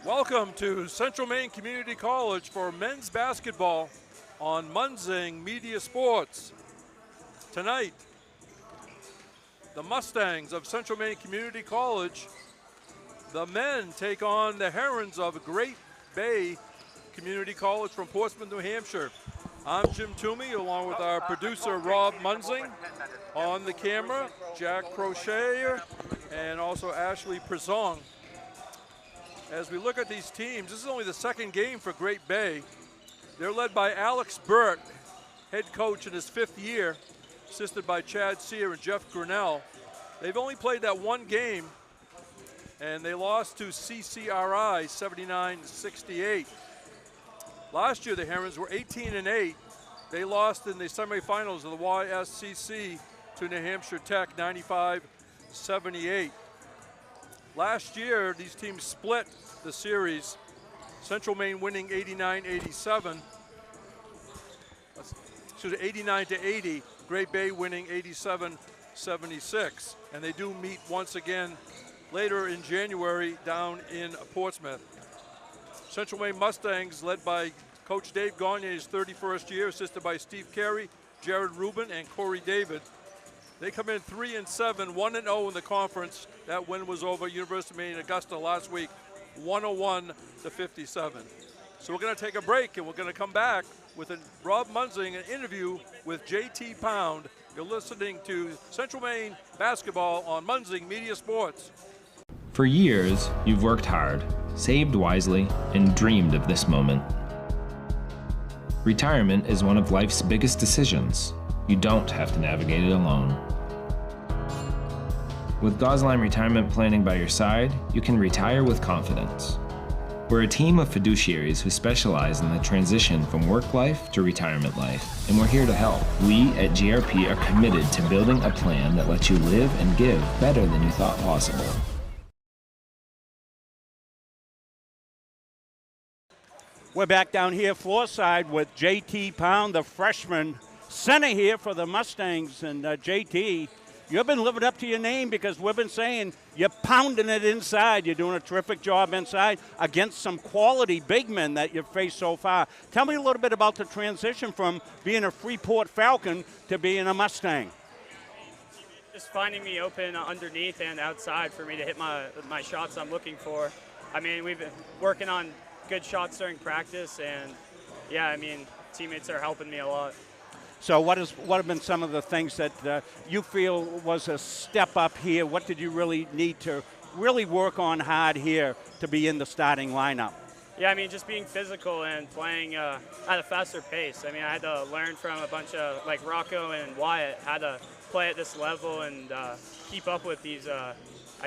Welcome to Central Maine Community College for men's basketball on Munzing Media Sports. Tonight, the Mustangs of Central Maine Community College, the men take on the Herons of Great Bay Community College from Portsmouth, New Hampshire. I'm Jim Toomey, along with our producer Rob Munzing. On the camera, Jack Crochet and also Ashley Prezong. As we look at these teams, this is only the second game for Great Bay. They're led by Alex Burke, head coach in his 5th year, assisted by Chad Sear and Jeff Grinnell. They've only played that one game, and they lost to CCRI 79-68. Last year, the Herons were 18-8. They lost in the semifinals of the YSCC to New Hampshire Tech 95-78. Last year, these teams split the series, Central Maine winning 89-87. Excuse me, 89-80, Great Bay winning 87-76. And they do meet once again later in January down in Portsmouth. Central Maine Mustangs, led by Coach Dave Gagne, his 31st year, assisted by Steve Carey, Jared Rubin, and Corey David. They come in 3-7, 1-0 in the conference. That win was over University of Maine Augusta last week, 101-57. So we're going to take a break, and we're going to come back with Rob Munzing, an interview with JT Pound. You're listening to Central Maine Basketball on Munzing Media Sports. For years, you've worked hard, saved wisely, and dreamed of this moment. Retirement is one of life's biggest decisions. You don't have to navigate it alone. With Gosline Retirement Planning by your side, you can retire with confidence. We're a team of fiduciaries who specialize in the transition from work life to retirement life, and we're here to help. We at GRP are committed to building a plan that lets you live and give better than you thought possible. We're back down here floor side with JT Pound, the freshman center here for the Mustangs. And JT, you've been living up to your name because we've been saying you're pounding it inside. You're doing a terrific job inside against some quality big men that you've faced so far. Tell me a little bit about the transition from being a Freeport Falcon to being a Mustang. Just finding me open underneath and outside for me to hit my shots I'm looking for. I mean, we've been working on good shots during practice, and yeah, I mean, teammates are helping me a lot. So what have been some of the things that you feel was a step up here? What did you really need to really work on hard here to be in the starting lineup? Yeah, I mean, just being physical and playing at a faster pace. I mean, I had to learn from a bunch of, like Rocco and Wyatt, how to play at this level and keep up with these, I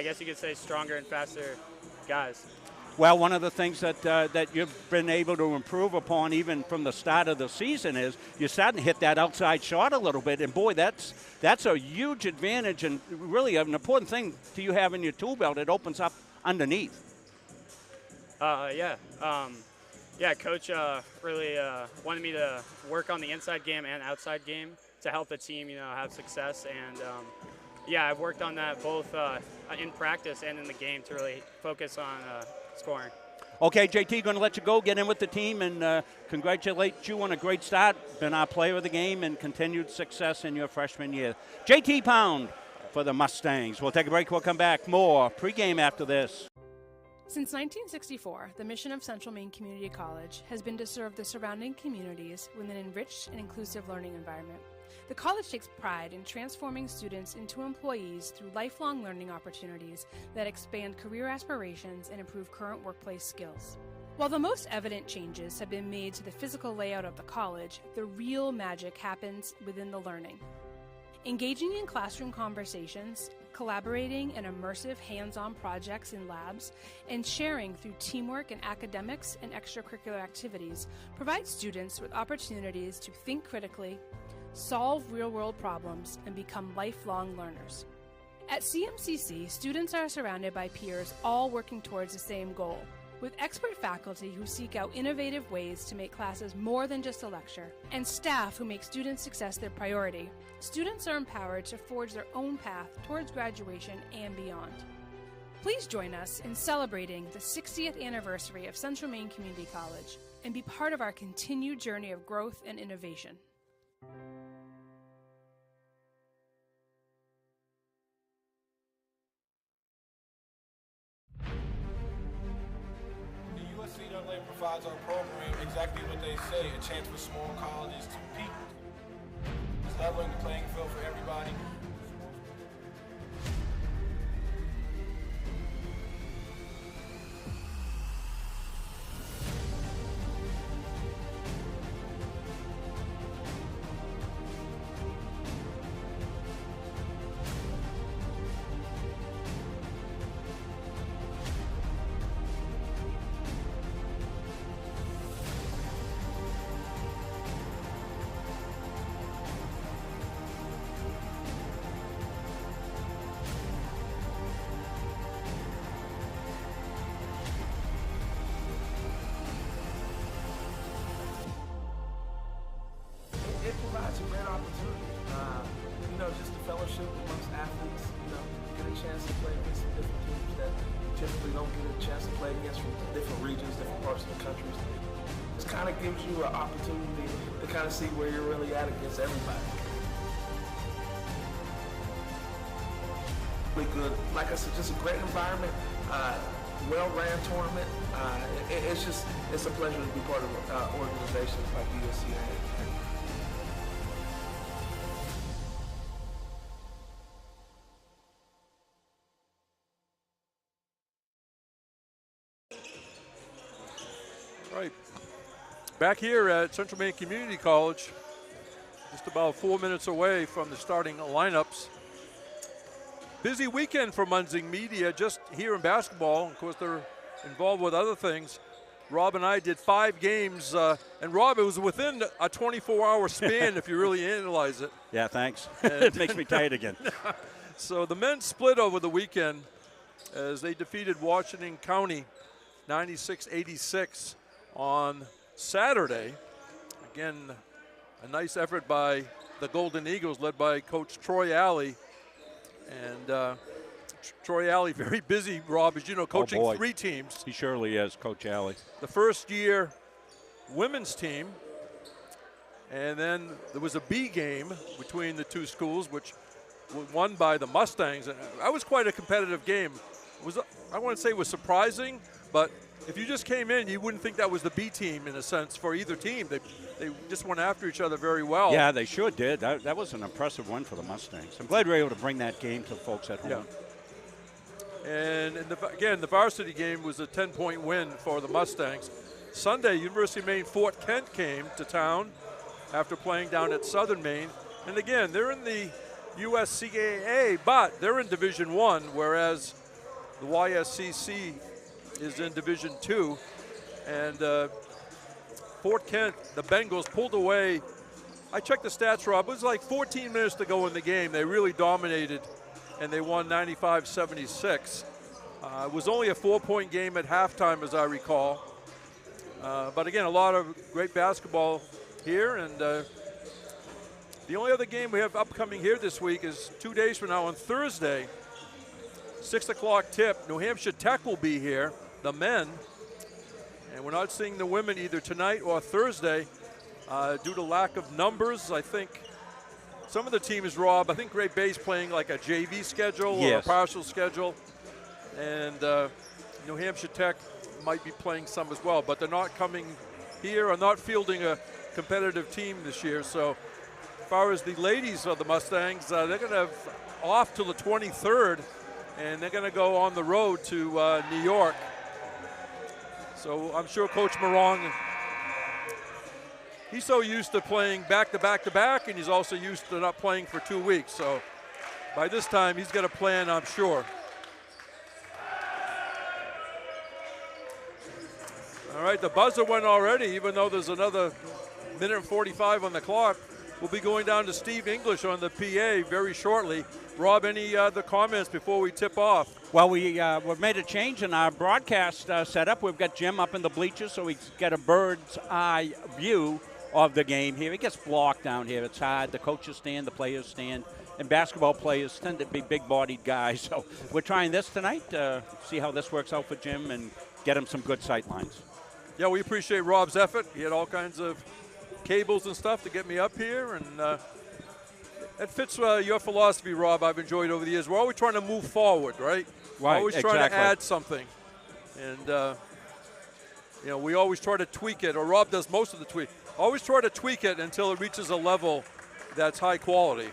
guess you could say, stronger and faster guys. Well, one of the things that you've been able to improve upon even from the start of the season is you're starting to hit that outside shot a little bit. And, boy, that's a huge advantage and really an important thing to you have in your tool belt. It opens up underneath. Yeah, Coach really wanted me to work on the inside game and outside game to help the team, have success. And, yeah, I've worked on that both in practice and in the game to really focus on scoring. Okay, JT, going to let you go, get in with the team, and congratulate you on a great start. Been our player of the game and continued success in your freshman year. JT Pound for the Mustangs. We'll take a break. We'll come back. More pregame after this. Since 1964, the mission of Central Maine Community College has been to serve the surrounding communities with an enriched and inclusive learning environment. The college takes pride in transforming students into employees through lifelong learning opportunities that expand career aspirations and improve current workplace skills. While the most evident changes have been made to the physical layout of the college, the real magic happens within the learning. Engaging in classroom conversations, collaborating in immersive hands-on projects in labs, and sharing through teamwork in academics and extracurricular activities provides students with opportunities to think critically, solve real-world problems, and become lifelong learners. At CMCC, students are surrounded by peers all working towards the same goal, with expert faculty who seek out innovative ways to make classes more than just a lecture, and staff who make student success their priority. Students are empowered to forge their own path towards graduation and beyond. Please join us in celebrating the 60th anniversary of Central Maine Community College and be part of our continued journey of growth and innovation. The USCAA provides our program exactly what they say, a chance for small colleges to peak. It's leveling the playing field for everybody. It provides a great opportunity, just a fellowship amongst athletes, get a chance to play against some different teams that typically don't get a chance to play against from different regions, different parts of the country. This kind of gives you an opportunity to kind of see where you're really at against everybody. Really good, like I said, just a great environment, well-ran tournament. It's a pleasure to be part of organizations like USCAA. Right. Back here at Central Maine Community College, just about 4 minutes away from the starting lineups. Busy weekend for Munzing Media just here in basketball. Of course, they're involved with other things. Rob and I did 5 games, and Rob, it was within a 24-hour span if you really analyze it. Yeah, thanks. It makes me tired again. So the men split over the weekend as they defeated Washington County 96-86 on Saturday. Again, a nice effort by the Golden Eagles led by Coach Troy Alley. And Troy Alley very busy, Rob, as you know, coaching 3 teams. He surely is, Coach Alley. The first year women's team, and then there was a B game between the 2 schools, which was won by the Mustangs. That was quite a competitive game. I wouldn't say it was surprising, but if you just came in, you wouldn't think that was the B team in a sense for either team. They just went after each other very well. Yeah, they sure did. That was an impressive win for the Mustangs. I'm glad we were able to bring that game to folks at home. Yeah. And again, the varsity game was a 10-point win for the Mustangs. Sunday, University of Maine Fort Kent came to town after playing down at Southern Maine. And again, they're in the USCAA, but they're in Division I, whereas the YSCC is in Division II. And Fort Kent, the Bengals pulled away. I checked the stats, Rob. It was like 14 minutes to go in the game. They really dominated, and they won 95-76. It was only a 4-point game at halftime, as I recall. But again, a lot of great basketball here. And the only other game we have upcoming here this week is 2 days from now on Thursday, 6 o'clock tip. New Hampshire Tech will be here, the men. And we're not seeing the women either tonight or Thursday due to lack of numbers. I think some of the teams, Rob, I think Great Bay's playing like a JV schedule or a partial schedule. And New Hampshire Tech might be playing some as well, but they're not coming here or not fielding a competitive team this year. So as far as the ladies of the Mustangs, they're going to have off till the 23rd, and they're going to go on the road to New York. So I'm sure Coach Morong, he's so used to playing back to back to back, and he's also used to not playing for 2 weeks. So by this time, he's got a plan, I'm sure. All right, the buzzer went already, even though there's another minute and 45 on the clock. We'll be going down to Steve English on the PA very shortly. Rob, any other comments before we tip off? Well, we've made a change in our broadcast setup. We've got Jim up in the bleachers, so we get a bird's eye view of the game here. It gets blocked down here. It's hard. The coaches stand, the players stand. and basketball players tend to be big-bodied guys. So we're trying this tonight, see how this works out for Jim and get him some good sight lines. Yeah, we appreciate Rob's effort. He had all kinds of cables and stuff to get me up here, and it fits your philosophy, Rob. I've enjoyed over the years. We're always trying to move forward, right? Right, always trying to add something. And, you know, we always try to tweak it, or Rob does most of the tweak. Always try to tweak it until it reaches a level that's high quality.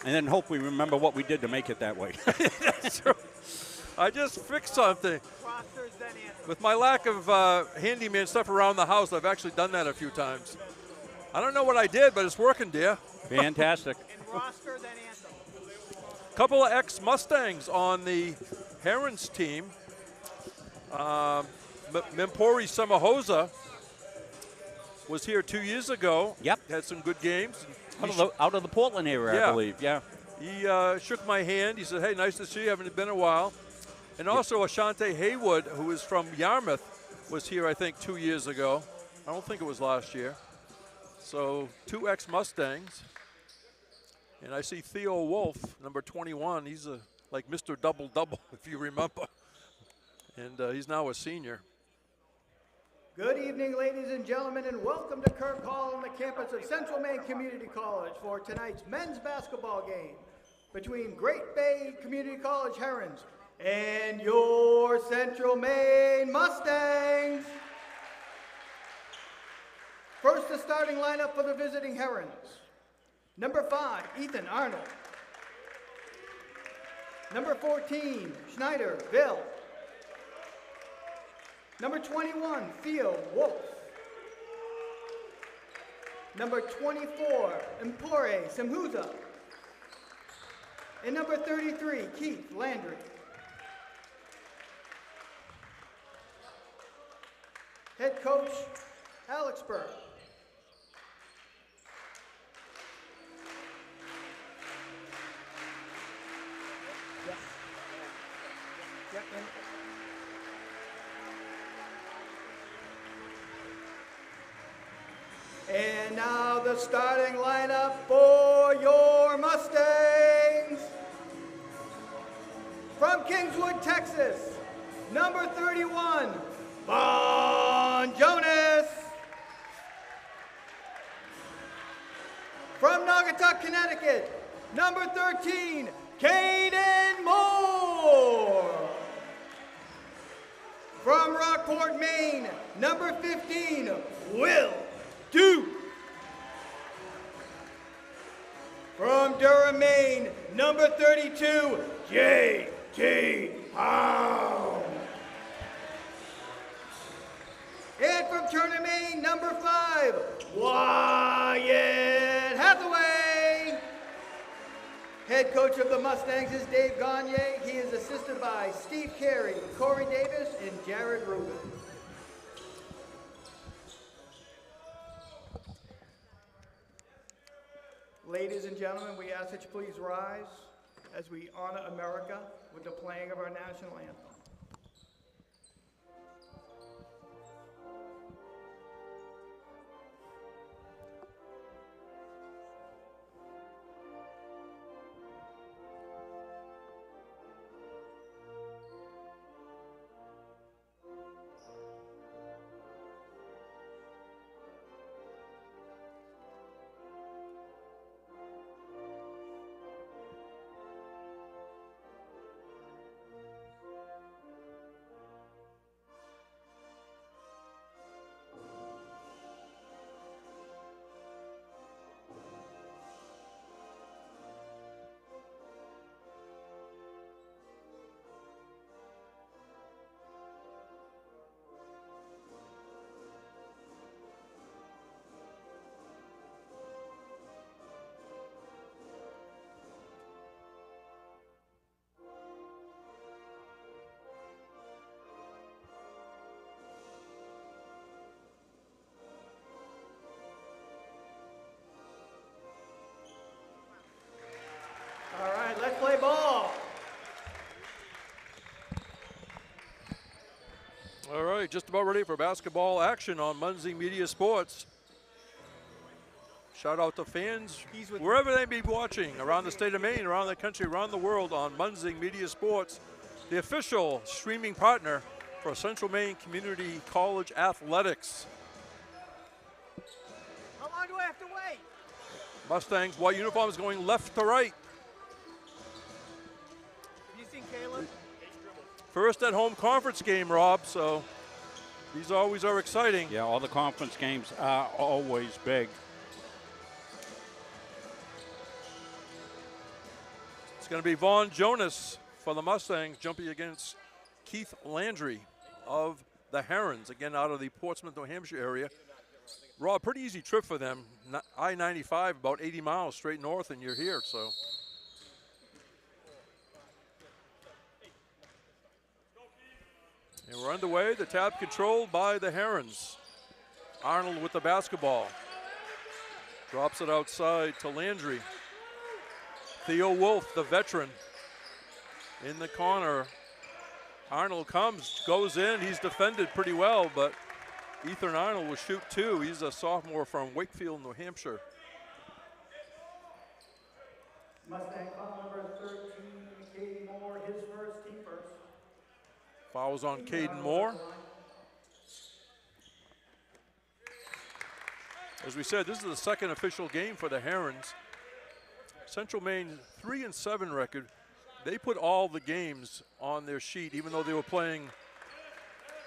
And then hope we remember what we did to make it that way. That's true. I just fixed something. With my lack of handyman stuff around the house, I've actually done that a few times. I don't know what I did, but it's working, dear. Fantastic. Roster, then anthem. Couple of ex-Mustangs on the Herons team. Mempori Samahosa was here 2 years ago. Yep. Had some good games. Out of the Portland area, Yeah. I believe. Yeah. He shook my hand. He said, hey, nice to see you. Haven't been a while. And also Ashante Haywood, who is from Yarmouth, was here, I think, 2 years ago. I don't think it was last year. So 2 ex-Mustangs. And I see Theo Wolf, number 21. He's like Mr. Double-Double, if you remember. And he's now a senior. Good evening, ladies and gentlemen, and welcome to Kirk Hall on the campus of Central Maine Community College for tonight's men's basketball game between Great Bay Community College Herons and your Central Maine Mustangs. First, the starting lineup for the visiting Herons. Number 5, Ethan Arnold. Number 14, Schneider Bill. Number 21, Theo Wolf. Number 24, Empore Simhuza. And number 33, Keith Landry. Head coach, Alex Burke. And now the starting lineup for your Mustangs. From Kingswood, Texas, number 31, Bon Jonas. From Naugatuck, Connecticut, number 13, Caden Moore. From Rockport, Maine, number 15, Will Duke. From Durham, Maine, number 32, J.T. Pound. And from Turner, Maine, number 5, Wyatt Hathaway. Head coach of the Mustangs is Dave Gagne. He is assisted by Steve Carey, Corey Davis, and Jared Rubin. Ladies and gentlemen, we ask that you please rise as we honor America with the playing of our national anthem. All right, let's play ball. All right, just about ready for basketball action on Muncie Media Sports. Shout out to fans wherever they may be watching, around the state of Maine, around the country, around the world on Munzing Media Sports, the official streaming partner for Central Maine Community College Athletics. How long do I have to wait? Mustangs white uniforms going left to right. Have you seen Caleb? First at home conference game, Rob, so these always are exciting. Yeah, all the conference games are always big. It's going to be Vaughn Jonas for the Mustangs jumping against Keith Landry of the Herons, again out of the Portsmouth, New Hampshire area. Rob, pretty easy trip for them. I-95, about 80 miles straight north, and you're here, so. And we're underway. The tap controlled by the Herons. Arnold with the basketball. Drops it outside to Landry. Theo Wolf, the veteran, in the corner. Arnold comes, goes in. He's defended pretty well, but Ethan Arnold will shoot two. He's a sophomore from Wakefield, New Hampshire. Mustang foul number 13, Caden Moore, his first, team first. Fouls on Caden Moore. As we said, this is the second official game for the Herons. Central Maine 3-7 record. They put all the games on their sheet, even though they were playing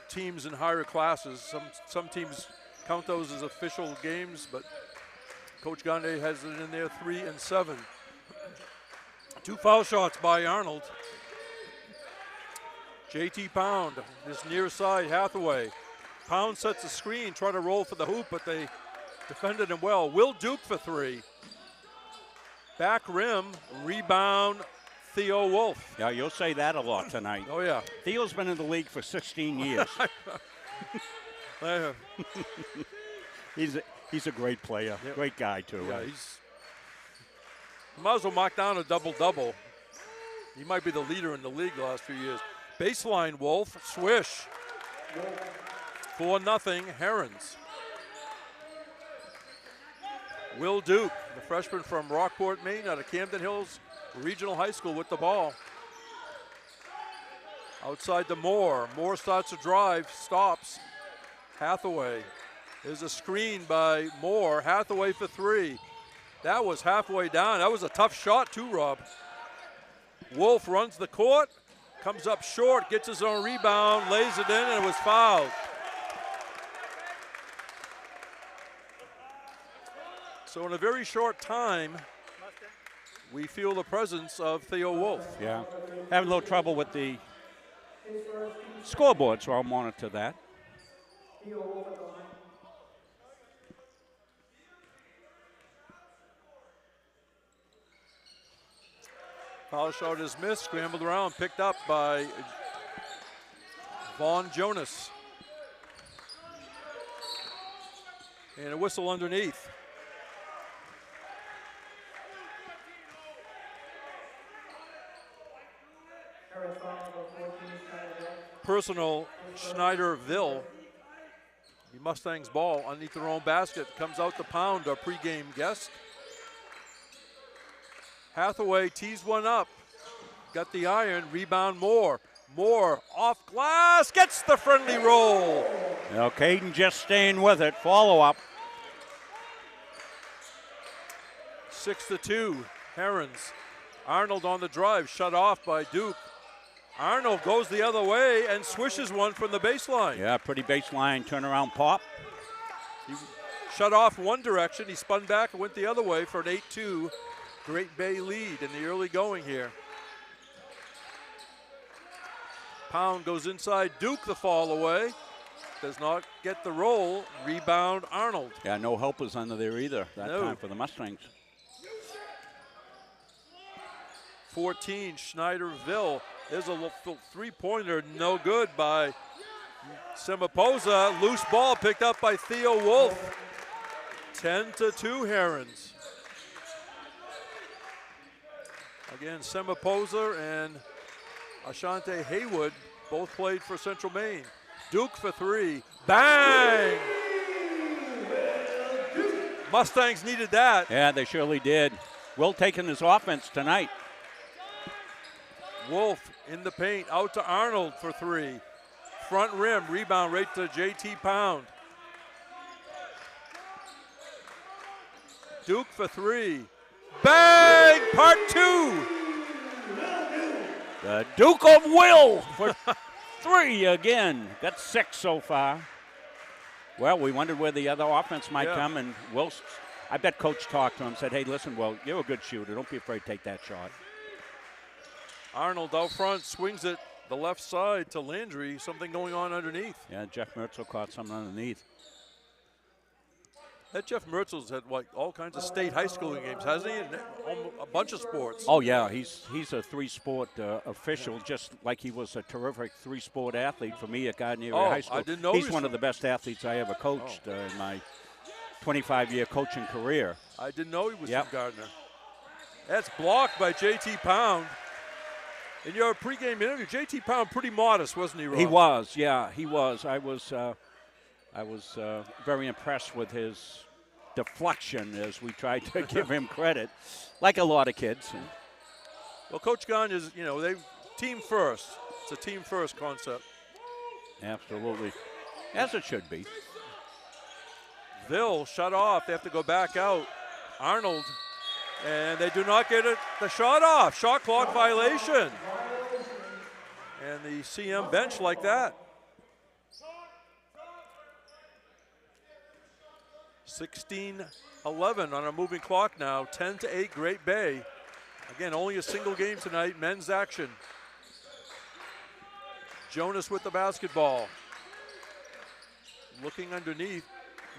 teams in higher classes. Some teams count those as official games, but Coach Gande has it in there 3-7. Two foul shots by Arnold. JT Pound, this near side, Hathaway. Pound sets a screen, try to roll for the hoop, but they defended him well. Will Duke for three. Back rim, rebound, Theo Wolf. Yeah, you'll say that a lot tonight. Oh, yeah. Theo's been in the league for 16 years. He's a great player, Yep. Great guy, too. Yeah, might as well mark down a double-double. He might be the leader in the league the last few years. Baseline, Wolf, swish. 4-0, Herons. Will Duke, the freshman from Rockport, Maine, out of Camden Hills Regional High School with the ball. Outside to Moore. Moore starts to drive, stops. Hathaway. There's a screen by Moore. Hathaway for three. That was halfway down. That was a tough shot too, Rob. Wolf runs the court, comes up short, gets his own rebound, lays it in, and it was fouled. So in a very short time, we feel the presence of Theo Wolf. Yeah, having a little trouble with the scoreboard, so I'll monitor that. Foul shot is missed, scrambled around, picked up by Vaughn Jonas. And a whistle underneath. Personal Schneiderville. The Mustangs ball underneath their own basket. Comes out to Pound, our pregame guest. Hathaway tees one up. Got the iron, rebound Moore. Moore off glass, gets the friendly roll. Now Caden just staying with it, follow up. 6-2, Herons. Arnold on the drive, shut off by Duke. Arnold goes the other way and swishes one from the baseline. Yeah, pretty baseline turnaround pop. He shut off one direction, he spun back and went the other way for an 8-2 Great Bay lead in the early going here. Pound goes inside, Duke the fall away. Does not get the roll, rebound Arnold. Yeah, no helpers under there either that No. time for the Mustangs. 14, Schneiderville. There's a three-pointer, no good by Semaposa. Loose ball picked up by Theo Wolf. 10-2 Herons. Again, Semaposa and Ashante Haywood both played for Central Maine. Duke for three. Bang! Mustangs needed that. Yeah, they surely did. Will taking his offense tonight. Wolf in the paint, out to Arnold for three. Front rim, rebound right to JT Pound. Duke for three. Bang! Part two. The Duke of Will for three again. Got 6 so far. Well, we wondered where the other offense might come, and Will, I bet Coach talked to him, said, hey, listen, Will, you're a good shooter. Don't be afraid to take that shot. Arnold out front, swings it the left side to Landry. Something going on underneath. Yeah, Jeff Mertzel caught something underneath. That Jeff Mertzel's had like all kinds of state high school games, hasn't he? A bunch of sports. Oh, yeah, he's a 3-sport official, just like he was a terrific 3-sport athlete for me at Gardner Area High School. I didn't know he's one of the best athletes I ever coached in my 25-year coaching career. I didn't know he was from Gardner. That's blocked by JT Pound. In your pregame interview, JT Pound pretty modest, wasn't he, Rob? He was, yeah, he was. I was very impressed with his deflection as we tried to give him credit, like a lot of kids. Well, Coach Gunn is, they team first. It's a team first concept. Absolutely, as it should be. Ville shut off. They have to go back out. Arnold, and they do not get the shot off. Shot clock violation. And the CM bench like that. 16-11 on a moving clock now. 10-8 Great Bay. Again, only a single game tonight. Men's action. Jonas with the basketball. Looking underneath.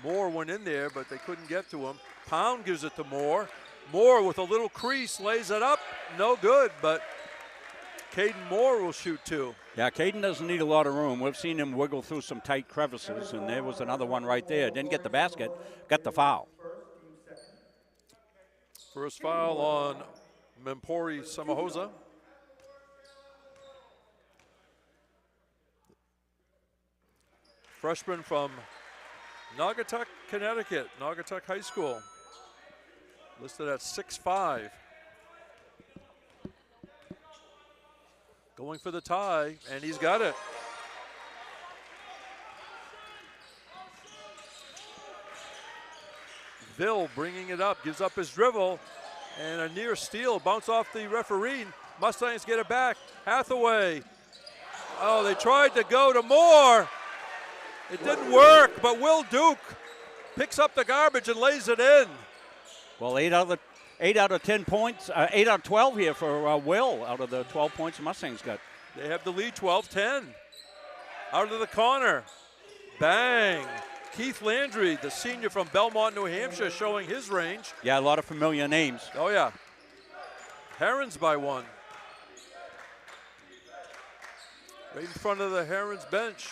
Moore went in there, but they couldn't get to him. Pound gives it to Moore. Moore with a little crease, lays it up. No good, but Caden Moore will shoot two. Yeah, Caden doesn't need a lot of room. We've seen him wiggle through some tight crevices, and there was another one right there. Didn't get the basket, got the foul. First foul on Mempori Samahosa. Freshman from Naugatuck, Connecticut, Naugatuck High School. Listed at 6'5". Going for the tie, and he's got it. Ville bringing it up, gives up his dribble, and a near steal, bounce off the referee. Mustangs get it back. Hathaway. Oh, they tried to go to Moore. It didn't work, but Will Duke picks up the garbage and lays it in. Well, 8 out of 10 points, 8 out of 12 here for Will out of the 12 points the Mustangs got. They have the lead 12-10. Out of the corner. Bang. Keith Landry, the senior from Belmont, New Hampshire, showing his range. Yeah, a lot of familiar names. Oh, yeah. Herons by one. Right in front of the Herons bench.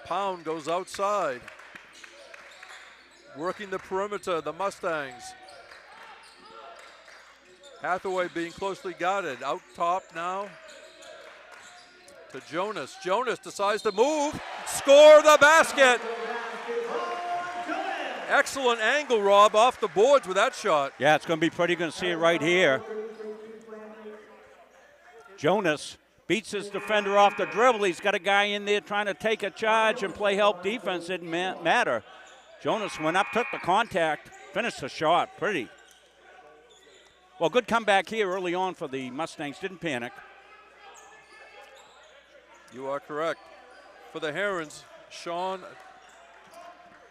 Pound goes outside. Working the perimeter, the Mustangs. Hathaway being closely guarded. Out top now to Jonas. Jonas decides to move. Score the basket. Excellent angle, Rob, off the boards with that shot. Yeah, it's going to be pretty. Going to see it right here. Jonas beats his defender off the dribble. He's got a guy in there trying to take a charge and play help defense. Didn't matter. Jonas went up, took the contact, finished the shot. Pretty. Well, good comeback here early on for the Mustangs. Didn't panic. You are correct. For the Herons, Sean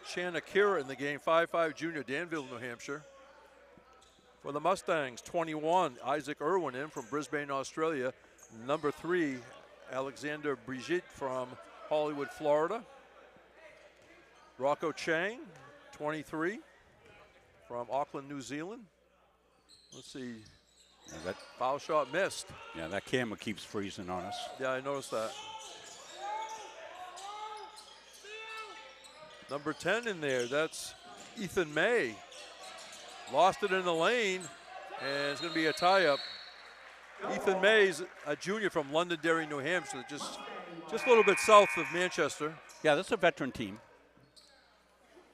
Chanakira in the game, 5'5" junior, Danville, New Hampshire. For the Mustangs, 21, Isaac Irwin in from Brisbane, Australia. Number 3, Alexander Brigitte from Hollywood, Florida. Rocco Chang, 23, from Auckland, New Zealand. Let's see. Yeah, that foul shot missed. Yeah, that camera keeps freezing on us. Yeah, I noticed that. Number 10 in there, that's Ethan May. Lost it in the lane, and it's going to be a tie-up. Ethan May's a junior from Londonderry, New Hampshire, just a little bit south of Manchester. Yeah, that's a veteran team.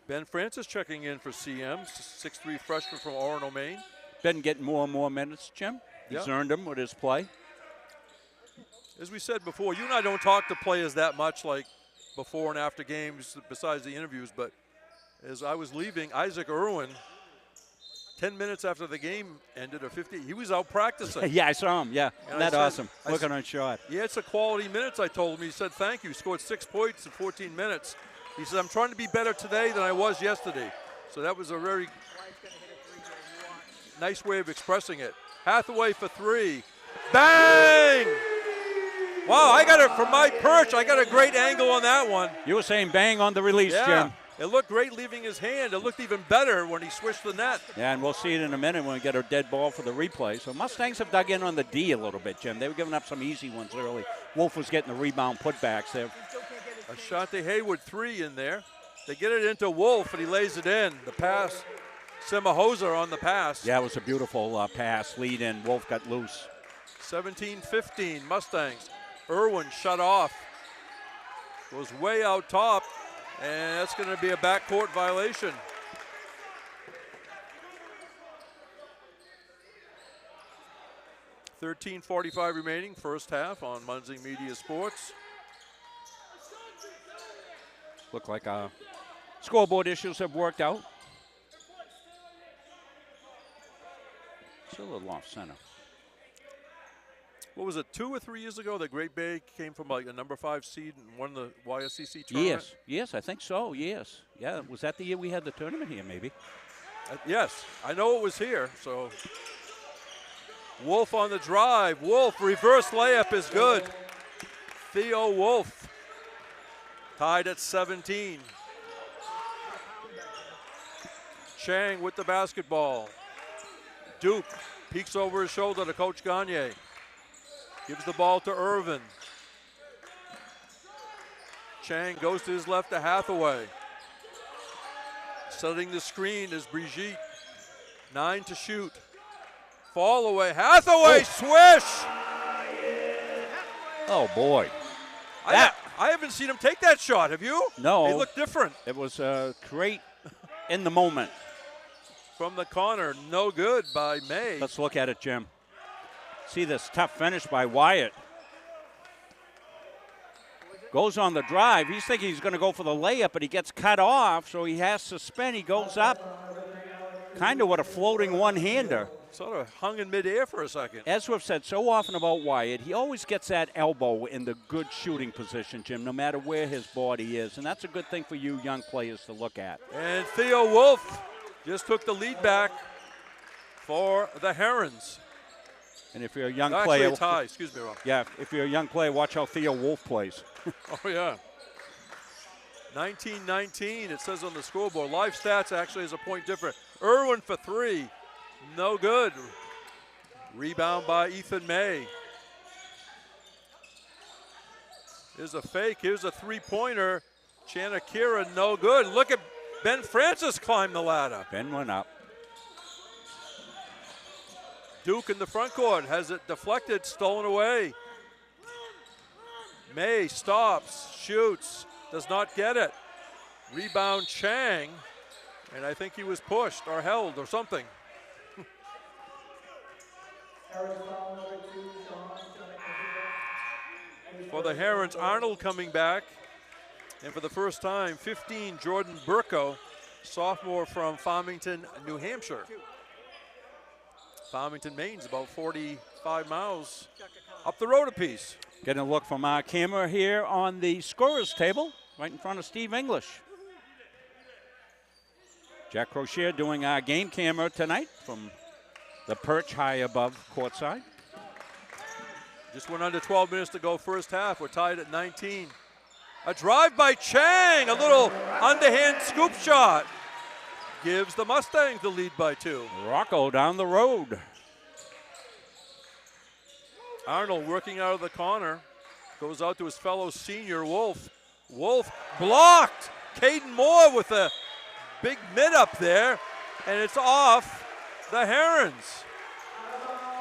Ben Francis checking in for CM, 6'3" freshman from Orono, Maine. Been getting more and more minutes, Jim. He's earned them with his play. As we said before, you and I don't talk to players that much, like before and after games, besides the interviews. But as I was leaving, Isaac Irwin, 10 minutes after the game ended, or 50, he was out practicing. Yeah, I saw him. Yeah, and that's awesome. Looking on shot. He had some quality minutes, I told him. He said, thank you. He scored 6 points in 14 minutes. He said, I'm trying to be better today than I was yesterday. So that was a very nice way of expressing it. Hathaway for 3. Bang! Wow, I got it from my perch. I got a great angle on that one. You were saying bang on the release, Jim. It looked great leaving his hand. It looked even better when he switched the net. Yeah, and we'll see it in a minute when we get a dead ball for the replay. So Mustangs have dug in on the D a little bit, Jim. They were giving up some easy ones early. Wolf was getting the rebound putbacks there. Ashante Hayward 3 in there. They get it into Wolf, and he lays it in. The pass, Semahosa on the pass. Yeah, it was a beautiful pass, lead in. Wolf got loose. 17-15, Mustangs. Irwin shut off. Goes way out top, and that's going to be a backcourt violation. $13:45 remaining, first half on Munzing Media Sports. Look like scoreboard issues have worked out. Still a little off center. What was it, 2 or 3 years ago that Great Bay came from like a number 5 seed and won the YSCC tournament? Yes, I think so, yes. Yeah, was that the year we had the tournament here, maybe? Yes, I know it was here, so. Wolf on the drive. Wolf, reverse layup is good. Theo Wolf, tied at 17. Chang with the basketball. Duke peeks over his shoulder to Coach Gagne. Gives the ball to Irvin. Chang goes to his left to Hathaway. Setting the screen is Brigitte. 9 to shoot. Fall away. Hathaway, swish! Oh, boy. I haven't seen him take that shot. Have you? No. He looked different. It was great in the moment. From the corner, no good by May. Let's look at it, Jim. See this tough finish by Wyatt. Goes on the drive. He's thinking he's going to go for the layup, but he gets cut off, so he has to spin. He goes up, kind of with a floating one-hander. Sort of hung in midair for a second. As we've said so often about Wyatt, he always gets that elbow in the good shooting position, Jim, no matter where his body is, and that's a good thing for you young players to look at. And Theo Wolf just took the lead back for the Herons. And if you're a young Actually, player, a tie. Excuse me, Rob. Yeah, if you're a young player, watch how Theo Wolf plays. Oh, yeah. 19-19, it says on the scoreboard. Live stats actually is a point different. Irwin for 3. No good. Rebound by Ethan May. Here's a fake. Here's a three-pointer. Chanakira, no good. Look at Ben Francis climb the ladder. Ben went up. Duke in the front court has it deflected, stolen away. May stops, shoots, does not get it. Rebound Chang, and I think he was pushed or held or something. For the Herons, Arnold coming back. And for the first time, 15, Jordan Burko, sophomore from Farmington, New Hampshire. Farmington, Maine's about 45 miles up the road a piece. Getting a look from our camera here on the scorer's table, right in front of Steve English. Jack Crochet doing our game camera tonight from the perch high above courtside. Just went under 12 minutes to go first half. We're tied at 19. A drive by Chang, a little underhand scoop shot. Gives the Mustangs the lead by 2. Rocco down the road. Arnold working out of the corner. Goes out to his fellow senior, Wolf. Wolf blocked. Caden Moore with a big mid up there. And it's off the Herons.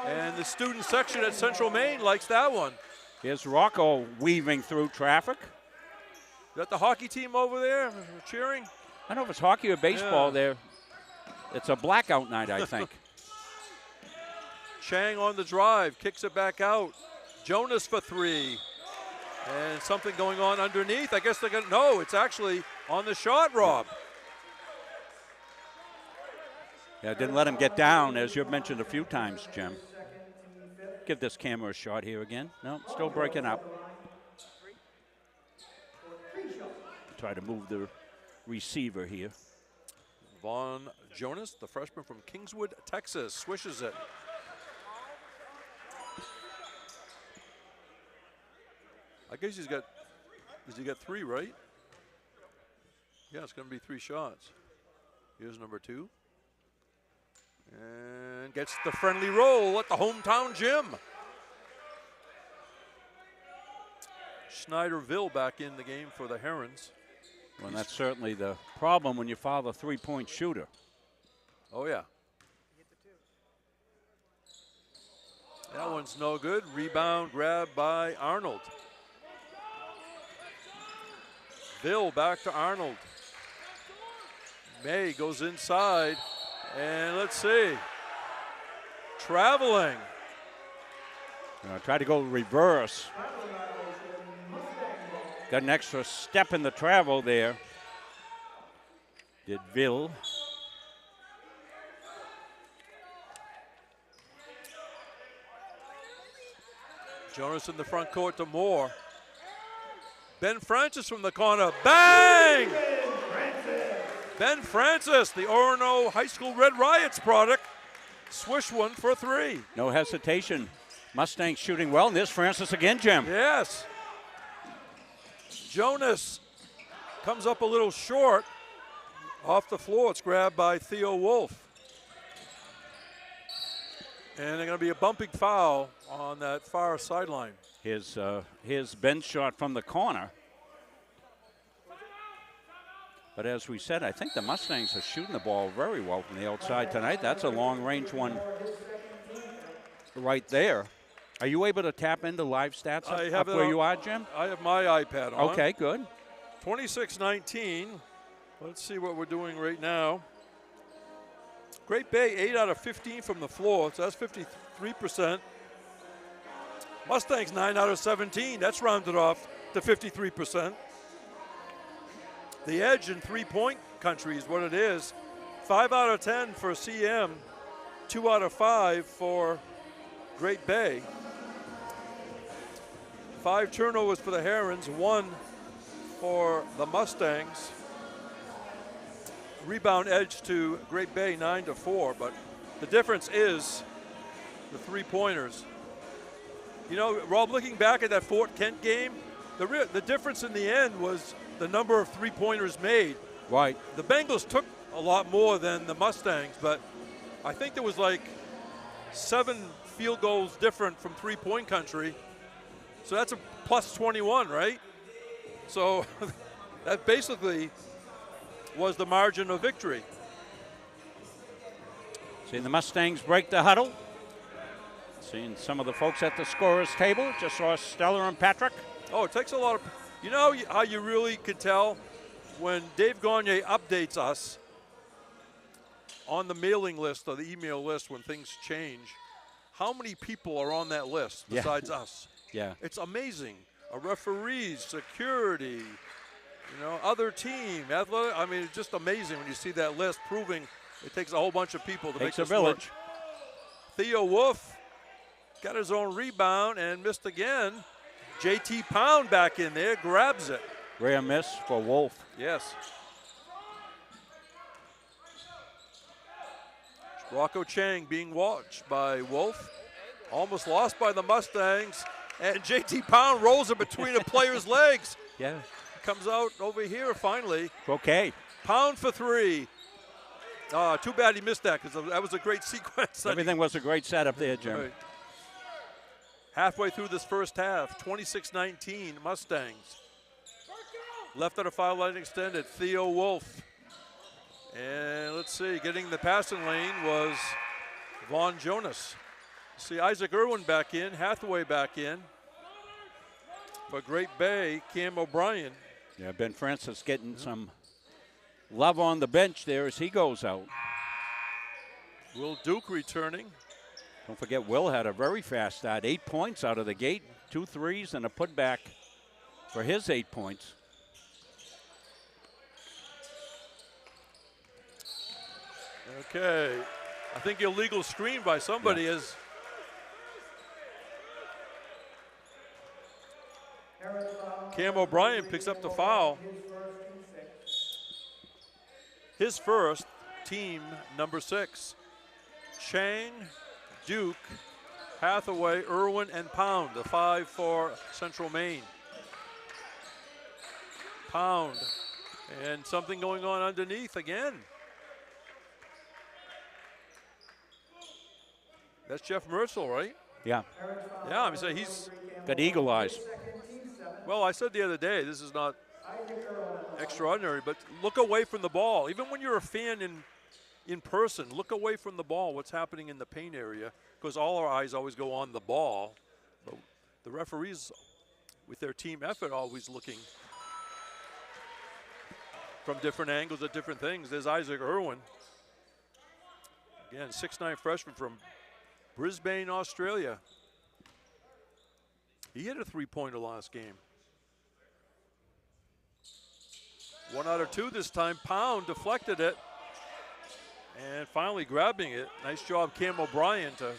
And the student section at Central Maine likes that one. Here's Rocco weaving through traffic. Got the hockey team over there cheering? I don't know if it's hockey or baseball Yeah. there. It's a blackout night, I think. Chang on the drive, kicks it back out. Jonas for three. And something going on underneath. I guess they're going to, no, it's actually on the shot, Rob. Yeah, didn't let him get down, as you've mentioned a few times, Jim. Give this camera a shot here again. No, still breaking up. Try to move the receiver here. Vaughn Jonas, the freshman from Kingswood, Texas, swishes it. I guess he's got three, right? Yeah, it's going to be 3 shots. Here's number 2. And gets the friendly roll at the hometown gym. Schneiderville back in the game for the Herons. Well, that's certainly the problem when you follow a 3-point shooter. Oh, yeah. That one's no good. Rebound grab by Arnold. Bill back to Arnold. May goes inside. And let's see. Traveling. Try to go reverse. Got an extra step in the travel there. Did Bill. Jonas in the front court to Moore. Ben Francis from the corner. Bang! Ben Francis, the Orono High School Red Riots product. Swish one for 3. No hesitation. Mustangs shooting well. And there's Francis again, Jim. Yes. Jonas comes up a little short. Off the floor, it's grabbed by Theo Wolf. And they're going to be a bumping foul on that far sideline. His bench shot from the corner. But as we said, I think the Mustangs are shooting the ball very well from the outside tonight. That's a long-range one right there. Are you able to tap into live stats up where you are, Jim? I have my iPad on. Okay, good. 26-19. Let's see what we're doing right now. Great Bay, 8 out of 15 from the floor, so that's 53%. Mustangs, 9 out of 17. That's rounded off to 53%. The edge in three-point country is what it is. 5 out of 10 for CM, 2 out of 5 for Great Bay. 5 turnovers for the Herons, 1 for the Mustangs. Rebound edge to Great Bay, 9-4, but the difference is the three-pointers. You know, Rob, looking back at that Fort Kent game, the difference in the end was the number of three-pointers made. Right. The Bengals took a lot more than the Mustangs, but I think there was like 7 field goals different from three-point country. So that's a plus 21, right? So that basically was the margin of victory. Seeing the Mustangs break the huddle. Seeing some of the folks at the scorer's table. Just saw Stella and Patrick. Oh, it takes a lot of, you know how you really could tell when Dave Gagne updates us on the mailing list or the email list when things change, how many people are on that list besides us? Yeah. It's amazing. Referees, security, you know, other team, athletic. I mean, it's just amazing when you see that list proving it takes a whole bunch of people to make this village. work. Theo Wolf got his own rebound and missed again. JT Pound back in there, grabs it. Rare miss for Wolf. Yes. Rocco Chang being watched by Wolf. Almost lost by the Mustangs. And JT Pound rolls it between a player's legs. Yeah. Comes out over here finally. Okay. Pound for 3. Too bad he missed that because that was a great sequence. Everything was a great setup there, Jim. Right. Halfway through this first half, 26-19 Mustangs. Left at a foul line extended, Theo Wolf. And let's see, getting the passing lane was Vaughn Jonas. See Isaac Irwin back in, Hathaway back in. For Great Bay, Cam O'Brien. Yeah, Ben Francis getting some Love on the bench there as he goes out. Will Duke returning. Don't forget, Will had a very fast start. 8 points out of the gate, 2 threes, and a putback for his 8 points. Okay. I think illegal screen by somebody is. Cam O'Brien picks up the foul. His first, team number 6. Chang, Duke, Hathaway, Irwin, and Pound, the 5 for Central Maine. Pound, and something going on underneath again. That's Jeff Merzel, right? Yeah. Yeah, I mean, so he's got eagle eyes. Well, I said the other day, this is not extraordinary, but look away from the ball. Even when you're a fan in person, look away from the ball, what's happening in the paint area, because all our eyes always go on the ball. But the referees, with their team effort, always looking from different angles at different things. There's Isaac Irwin. Again, 6'9" freshman from Brisbane, Australia. He hit a 3-pointer last game. 1 out of 2 this time. Pound deflected it. And finally grabbing it. Nice job, Cam O'Brien, to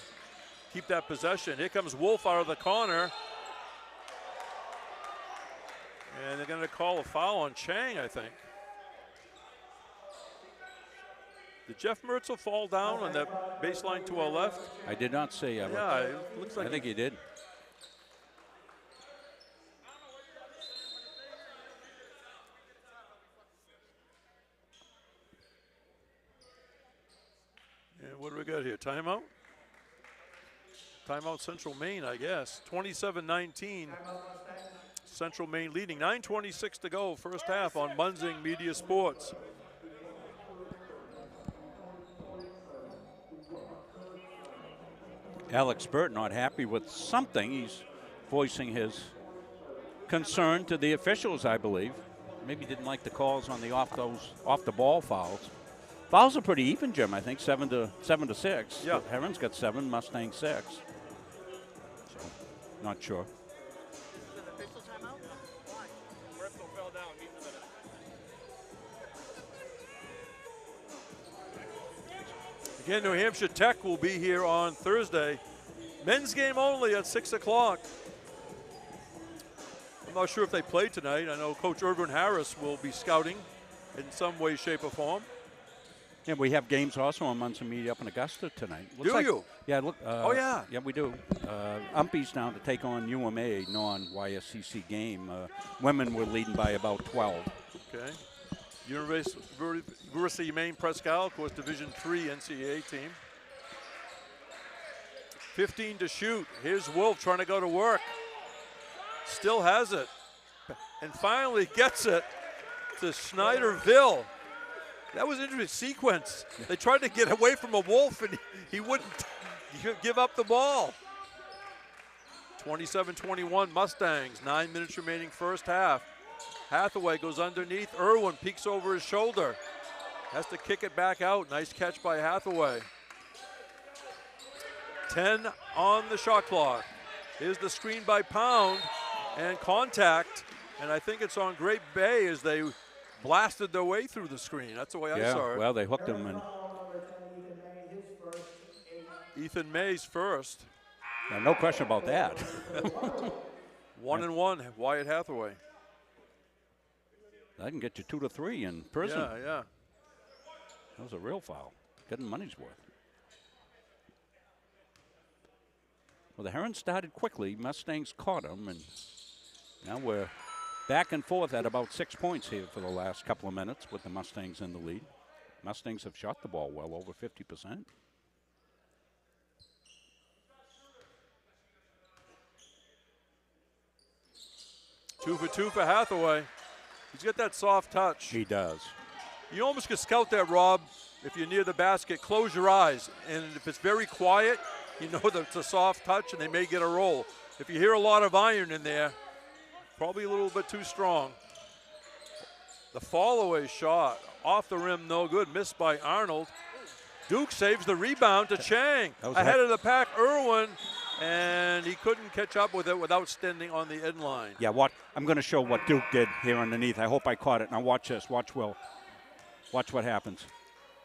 keep that possession. Here comes Wolf out of the corner. And they're going to call a foul on Chang, I think. Did Jeff Merzel fall down on that baseline to our left? I did not see. Yeah, it looks like I think he did. And what do we got here? Timeout? Timeout Central Maine, I guess. 27-19. Central Maine leading. 9:26 to go, first half on Munzing Media Sports. Alex Burt not happy with something. He's voicing his concern to the officials, I believe. Maybe didn't like the calls on the off the ball fouls. Fouls are pretty even, Jim. I think 7 to 6. Yeah. Heron's got 7, Mustang 6. So, not sure. Again, New Hampshire Tech will be here on Thursday. Men's game only at 6 o'clock. I'm not sure if they play tonight. I know Coach Irvin Harris will be scouting in some way, shape, or form. Yeah, we have games also on Munson Media up in Augusta tonight. Do you? Yeah, look. Oh, yeah. Yeah, we do. Umpy's down to take on UMA, non-YSCC game. Women were leading by about 12. Okay. University of Maine Presque Isle, of course, Division III NCAA team. 15 to shoot. Here's Wolf trying to go to work. Still has it. And finally gets it to Schneiderville. That was an interesting sequence. They tried to get away from a Wolf, and he wouldn't give up the ball. 27-21 Mustangs. 9 minutes remaining first half. Hathaway goes underneath. Irwin peeks over his shoulder. Has to kick it back out. Nice catch by Hathaway. 10 on the shot clock. Here's the screen by Pound and contact. And I think it's on Great Bay as they blasted their way through the screen. That's the way I saw it. Well, they hooked him. And Ethan May's first. no question about that. 1-1, Wyatt Hathaway. I can get you 2 to 3 in prison. Yeah. That was a real foul. Getting money's worth. Well, the Herons started quickly. Mustangs caught them, and now we're back and forth at about 6 points here for the last couple of minutes with the Mustangs in the lead. Mustangs have shot the ball well over 50%. Two for Hathaway. He's got that soft touch. He does. You almost could scout that, Rob. If you're near the basket, close your eyes. And if it's very quiet, you know that it's a soft touch and they may get a roll. If you hear a lot of iron in there, probably a little bit too strong. The fall-away shot off the rim, no good, missed by Arnold. Duke saves the rebound to Chang. Ahead of the pack, Irwin, and he couldn't catch up with it without standing on the end line. Yeah, I'm going to show what Duke did here underneath. I hope I caught it. Now watch this. Watch Will. Watch what happens.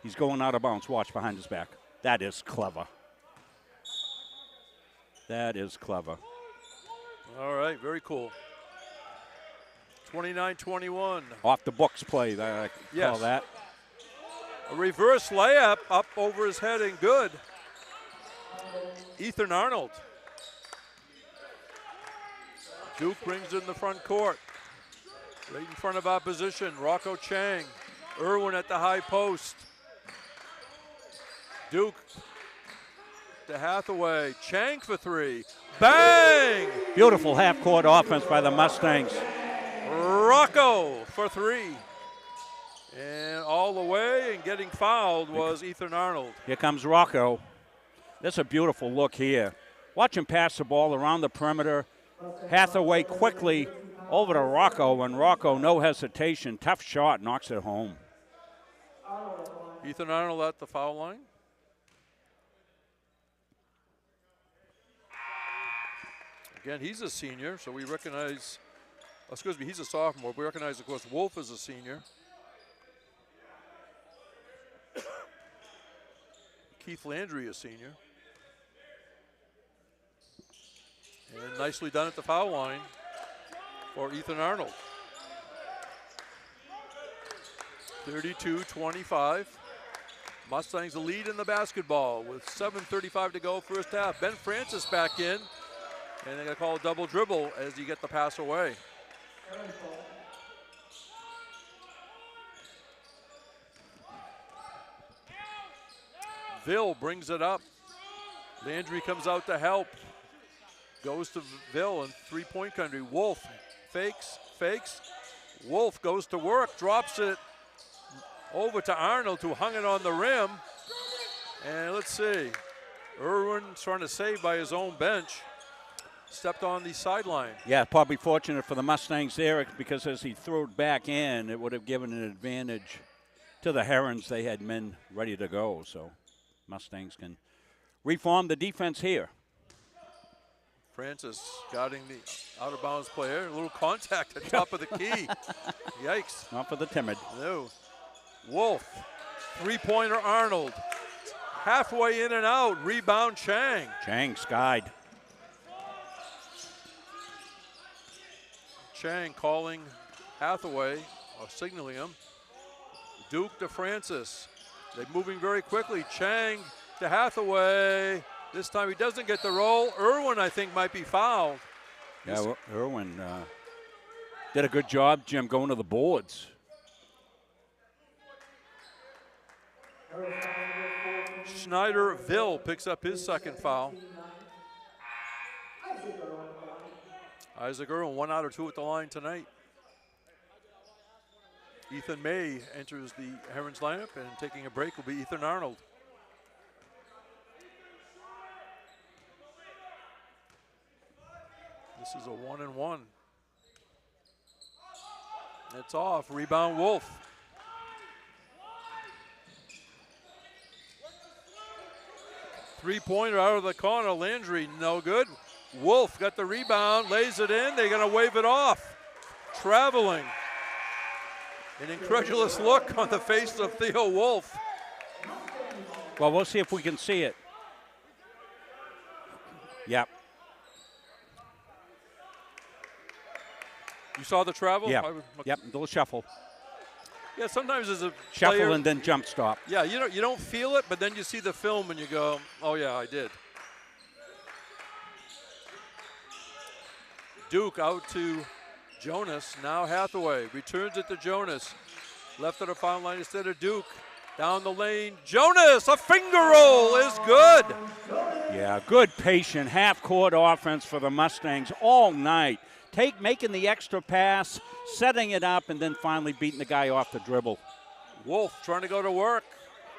He's going out of bounds. Watch behind his back. That is clever. That is clever. All right, very cool. 29-21. Off the books play, I call that. A reverse layup up over his head and good. Ethan Arnold. Duke brings in the front court. Right in front of opposition, Rocco Chang. Irwin at the high post. Duke to Hathaway. Chang for three. Bang! Beautiful half-court offense by the Mustangs. Rocco for three. And all the way and getting fouled was Ethan Arnold. Here comes Rocco. That's a beautiful look here. Watch him pass the ball around the perimeter. Hathaway quickly over to Rocco, and Rocco, no hesitation, tough shot, knocks it home. Ethan Arnold at the foul line. Again, he's a senior, so we recognize, excuse me, he's a sophomore. We recognize, of course, Wolf is a senior. Keith Landry, a senior. And nicely done at the foul line for Ethan Arnold. 32-25. Mustangs the lead in the basketball with 7:35 to go first half. Ben Francis back in, and they're going to call a double dribble as you get the pass away. Ville brings it up. Landry comes out to help. Goes to Ville in three-point country. Wolf fakes. Wolf goes to work, drops it over to Arnold, who hung it on the rim. And let's see. Irwin trying to save by his own bench. Stepped on the sideline. Yeah, probably fortunate for the Mustangs there, because as he threw it back in, it would have given an advantage to the Herons. They had men ready to go, so Mustangs can reform the defense here. Francis guarding the out-of-bounds player. A little contact at top of the key. Yikes. Not for the timid. No. Wolf. Three-pointer Arnold. Halfway in and out. Rebound Chang. Chang skied. Chang calling Hathaway, or signaling him. Duke to Francis. They're moving very quickly. Chang to Hathaway. This time he doesn't get the roll. Irwin, I think, might be fouled. Yeah, Irwin did a good job, Jim, going to the boards. Schneider-Ville picks up his second foul. Isaac Irwin, 1 out of 2 at the line tonight. Ethan May enters the Herons lineup, and taking a break will be Ethan Arnold. This is a 1-and-1. It's off. Rebound Wolf. Three-pointer out of the corner. Landry, no good. Wolf got the rebound, lays it in. They're going to wave it off. Traveling. An incredulous look on the face of Theo Wolf. Well, we'll see if we can see it. Yep. You saw the travel? Yeah. Yep, a little shuffle. Yeah, sometimes as a Shuffle player, and then jump stop. Yeah, you don't feel it, but then you see the film and you go, oh yeah, I did. Duke out to Jonas, now Hathaway. Returns it to Jonas. Left at the foul line instead of Duke. Down the lane, Jonas, a finger roll is good. Yeah, good patient half-court offense for the Mustangs all night. Making the extra pass, setting it up, and then finally beating the guy off the dribble. Wolf trying to go to work.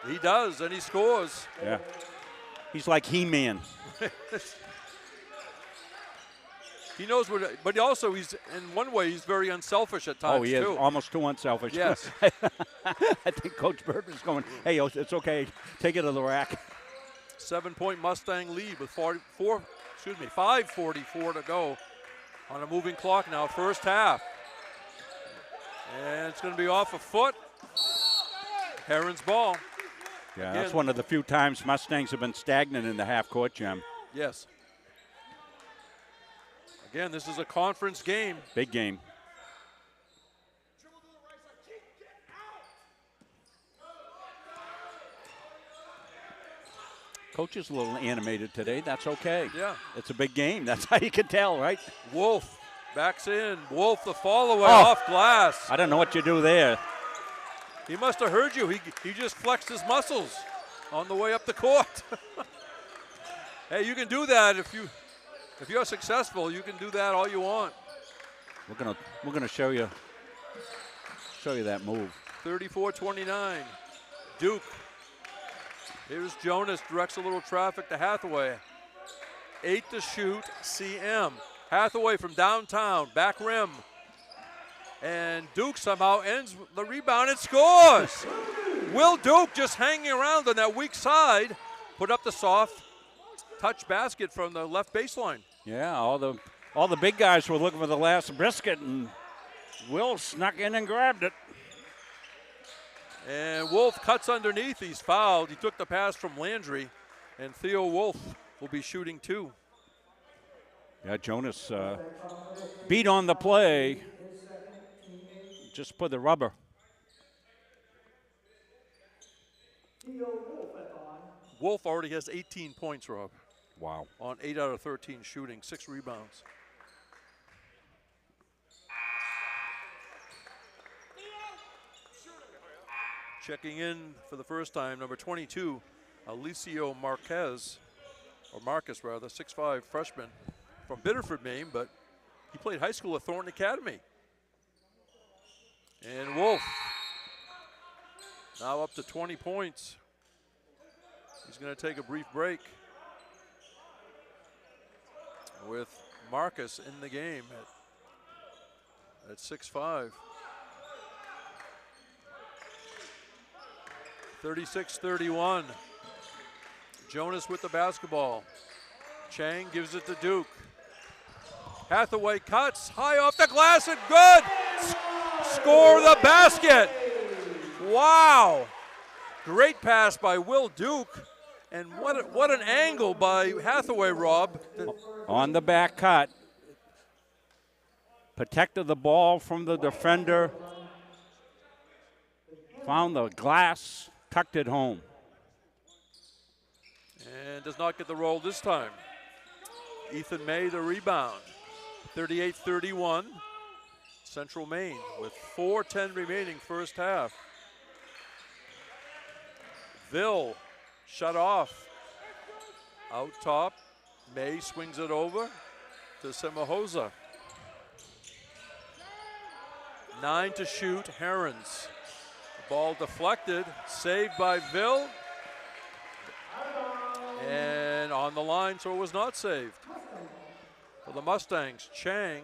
He does, and he scores. Yeah. He's like He-Man. He knows what, but also he's, in one way, he's very unselfish at times, Oh, he is too. almost too unselfish. Yes. I think Coach Burton's going, hey, it's okay. Take it to the rack. 7-point Mustang lead with 5:44 to go on a moving clock now, first half. And it's going to be off a foot. Heron's ball. Yeah, Again. that's one of the few times Mustangs have been stagnant in the half court, Jim. Yes. Again, this is a conference game. Big game. Coach is a little animated today. That's okay. Yeah. It's a big game. That's how you can tell, right? Wolf backs in. Wolf the fall away Oh. off glass. I don't know what you do there. He must have heard you. He just flexed his muscles on the way up the court. Hey, you can do that if you're successful. You can do that all you want. We're gonna show you that move. 34-29. Duke. Here's Jonas, directs a little traffic to Hathaway. 8 to shoot, CM. Hathaway from downtown, back rim. And Duke somehow ends the rebound and scores. Will Duke just hanging around on that weak side, put up the soft touch basket from the left baseline. Yeah, all the big guys were looking for the last biscuit, and Will snuck in and grabbed it. And Wolf cuts underneath. He's fouled. He took the pass from Landry, and Theo Wolf will be shooting 2. Yeah, Jonas beat on the play. Just put the rubber. Wolf already has 18 points, Rob. Wow. On 8 out of 13 shooting, 6 rebounds. Checking in for the first time, number 22, Alicio Marquez, or Marcus rather, 6'5" freshman from Biddeford, Maine, but he played high school at Thornton Academy. And Wolf now up to 20 points. He's going to take a brief break with Marcus in the game at 6'5". 36-31. Jonas with the basketball. Chang gives it to Duke. Hathaway cuts, high off the glass and good! Score the basket! Wow! Great pass by Will Duke. And what an angle by Hathaway, Rob. On the back cut. Protected the ball from the defender. Found the glass, tucked it home. And does not get the roll this time. Ethan May the rebound. 38-31. Central Maine with 4:10 remaining first half. Ville shut off. Out top. May swings it over to Semahosa. 9 to shoot, Herons. Ball deflected, saved by Ville. And on the line, so it was not saved. For the Mustangs, Chang,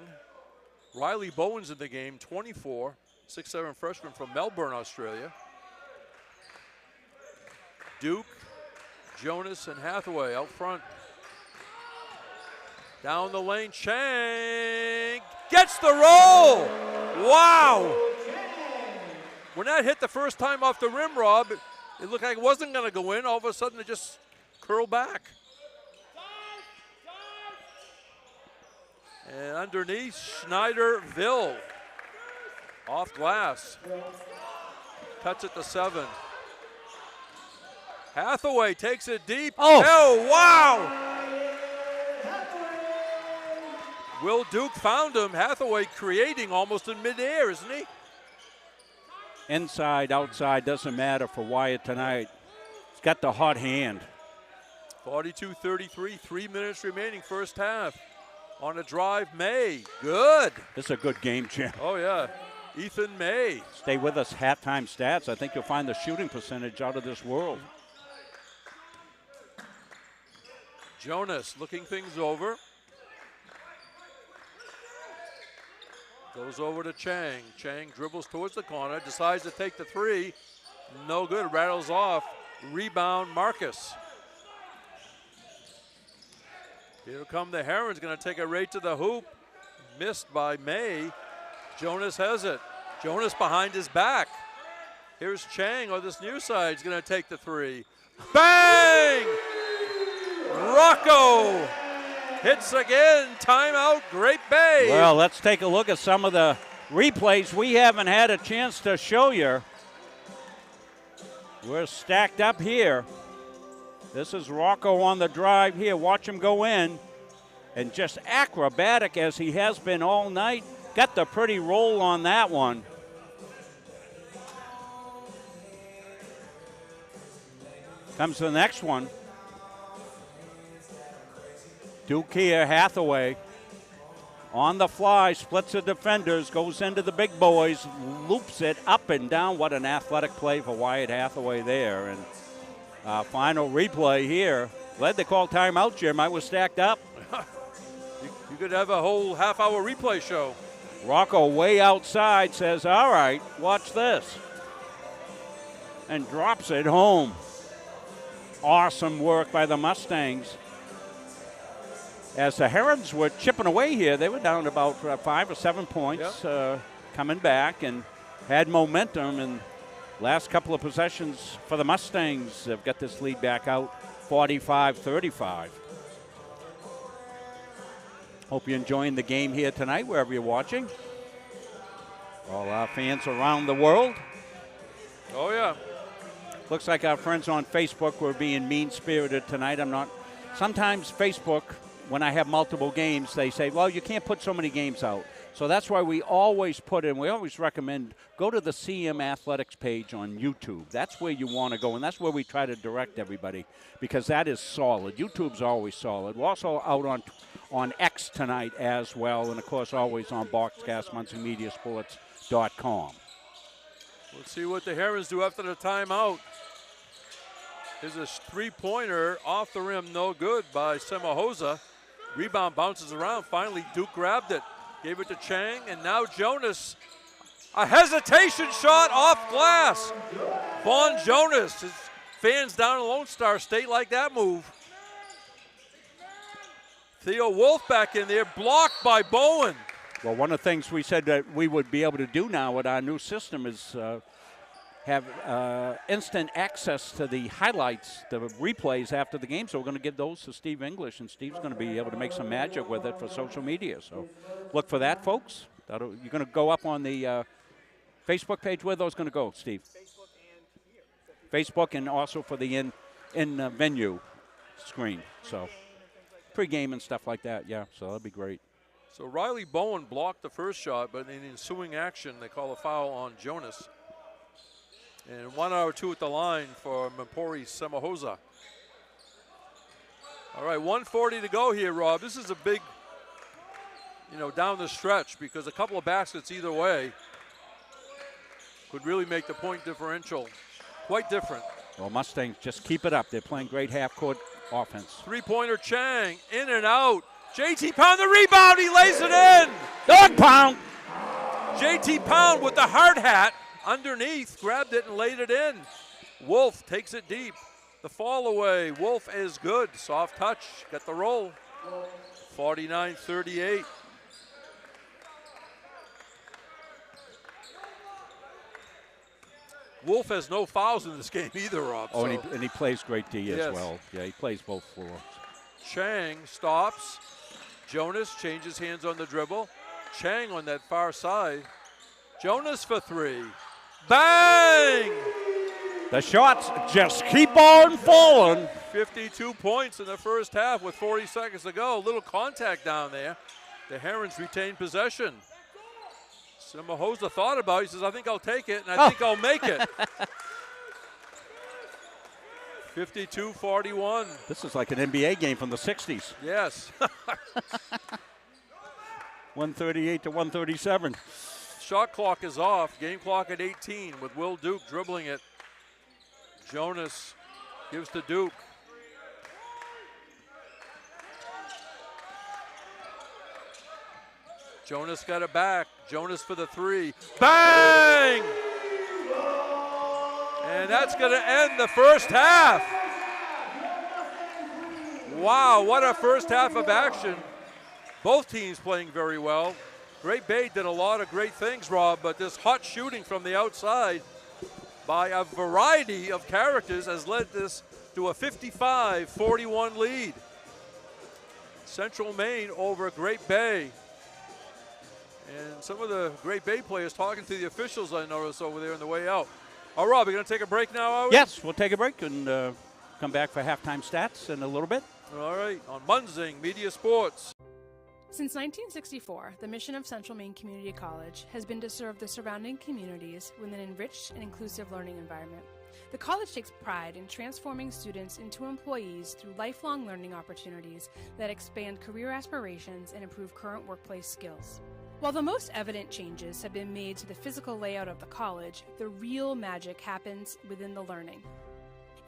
Riley Bowen's in the game, 24, 6'7" freshman from Melbourne, Australia. Duke, Jonas, and Hathaway out front. Down the lane, Chang gets the roll! Wow! When that hit the first time off the rim, Rob, it looked like it wasn't going to go in. All of a sudden, it just curled back. And underneath, Schneider-Ville. Off glass. Cuts it to 7. Hathaway takes it deep. Oh, wow! Will Duke found him. Hathaway creating almost in midair, isn't he? Inside, outside, doesn't matter for Wyatt tonight. He's got the hot hand. 42-33, 3 minutes remaining first half. On a drive, May, good. This is a good game, Jim. Oh yeah, Ethan May. Stay with us, halftime stats. I think you'll find the shooting percentage out of this world. Jonas looking things over. Goes over to Chang. Chang dribbles towards the corner, decides to take the three. No good, rattles off. Rebound, Marcus. Here come the Herons, going to take it right to the hoop. Missed by May. Jonas has it. Jonas behind his back. Here's Chang on this near side. He's going to take the three. Bang! Rocco hits again. Timeout, Great Bay. Well, let's take a look at some of the replays we haven't had a chance to show you. We're stacked up here. This is Rocco on the drive here. Watch him go in. And just acrobatic as he has been all night. Got the pretty roll on that one. Comes the next one. Duke here, Hathaway. On the fly, splits the defenders, goes into the big boys, loops it up and down. What an athletic play for Wyatt Hathaway there. And final replay here. Glad they called timeout, Jim. I was stacked up. You could have a whole half-hour replay show. Rocco way outside says, all right, watch this. And drops it home. Awesome work by the Mustangs. As the Herons were chipping away here, they were down about 5 or 7 points, coming back and had momentum. And last couple of possessions for the Mustangs have got this lead back out 45-35. Hope you're enjoying the game here tonight, wherever you're watching. All our fans around the world. Oh, yeah. Looks like our friends on Facebook were being mean-spirited tonight. Sometimes Facebook, when I have multiple games, they say, well, you can't put so many games out. So that's why we always we always recommend, go to the CM Athletics page on YouTube. That's where you want to go, and that's where we try to direct everybody, because that is solid. YouTube's always solid. We're also out on X tonight as well, and, of course, always on Boxcast, MunsingMediaSports.com. Let's see what the Herons do after the timeout. Here's a three-pointer off the rim, no good by Semahosa. Rebound bounces around. Finally, Duke grabbed it. Gave it to Chang, and now Jonas. A hesitation shot off glass. Vaughn Jonas. His fans down in Lone Star State like that move. Theo Wolf back in there, blocked by Bowen. Well, one of the things we said that we would be able to do now with our new system is have instant access to the highlights, the replays after the game. So we're going to give those to Steve English, and Steve's going to be able to make some magic with it for social media. So look for that, folks. You're going to go up on the Facebook page. Where are those going to go, Steve? Facebook and also for the in venue screen. So pregame and stuff like that, yeah. So that'll be great. So Riley Bowen blocked the first shot, but in ensuing action, they call a foul on Jonas. And 1 out of 2 at the line for Mapori Semahosa. All right, 1:40 to go here, Rob. This is a big, down the stretch, because a couple of baskets either way could really make the point differential quite different. Well, Mustangs just keep it up. They're playing great half-court offense. Three-pointer Chang, in and out. JT Pound, the rebound, he lays it in. Dog pound. JT Pound with the hard hat underneath, grabbed it and laid it in. Wolf takes it deep. The fall away, Wolf is good. Soft touch, got the roll. 49-38. Wolf has no fouls in this game either, Rob. Oh, and he plays great D as well. Yeah, he plays both floors. Chang stops. Jonas changes hands on the dribble. Chang on that far side. Jonas for three. Bang! The shots just keep on falling. 52 points in the first half with 40 seconds to go. A little contact down there. The Herons retain possession. Semahosa thought about it. He says, I think I'll take it, and I think I'll make it. 52-41. This is like an NBA game from the 60s. Yes. 138 to 137. Shot clock is off. Game clock at 18 with Will Duke dribbling it. Jonas gives to Duke. Jonas got it back. Jonas for the three. Bang! And that's going to end the first half. Wow, what a first half of action. Both teams playing very well. Great Bay did a lot of great things, Rob, but this hot shooting from the outside by a variety of characters has led this to a 55-41 lead. Central Maine over Great Bay. And some of the Great Bay players talking to the officials, I noticed, over there on the way out. All right, Rob, we're going to take a break now, are we? Yes, we'll take a break and come back for halftime stats in a little bit. All right, on Munzing Media Sports. Since 1964, the mission of Central Maine Community College has been to serve the surrounding communities with an enriched and inclusive learning environment. The college takes pride in transforming students into employees through lifelong learning opportunities that expand career aspirations and improve current workplace skills. While the most evident changes have been made to the physical layout of the college, the real magic happens within the learning.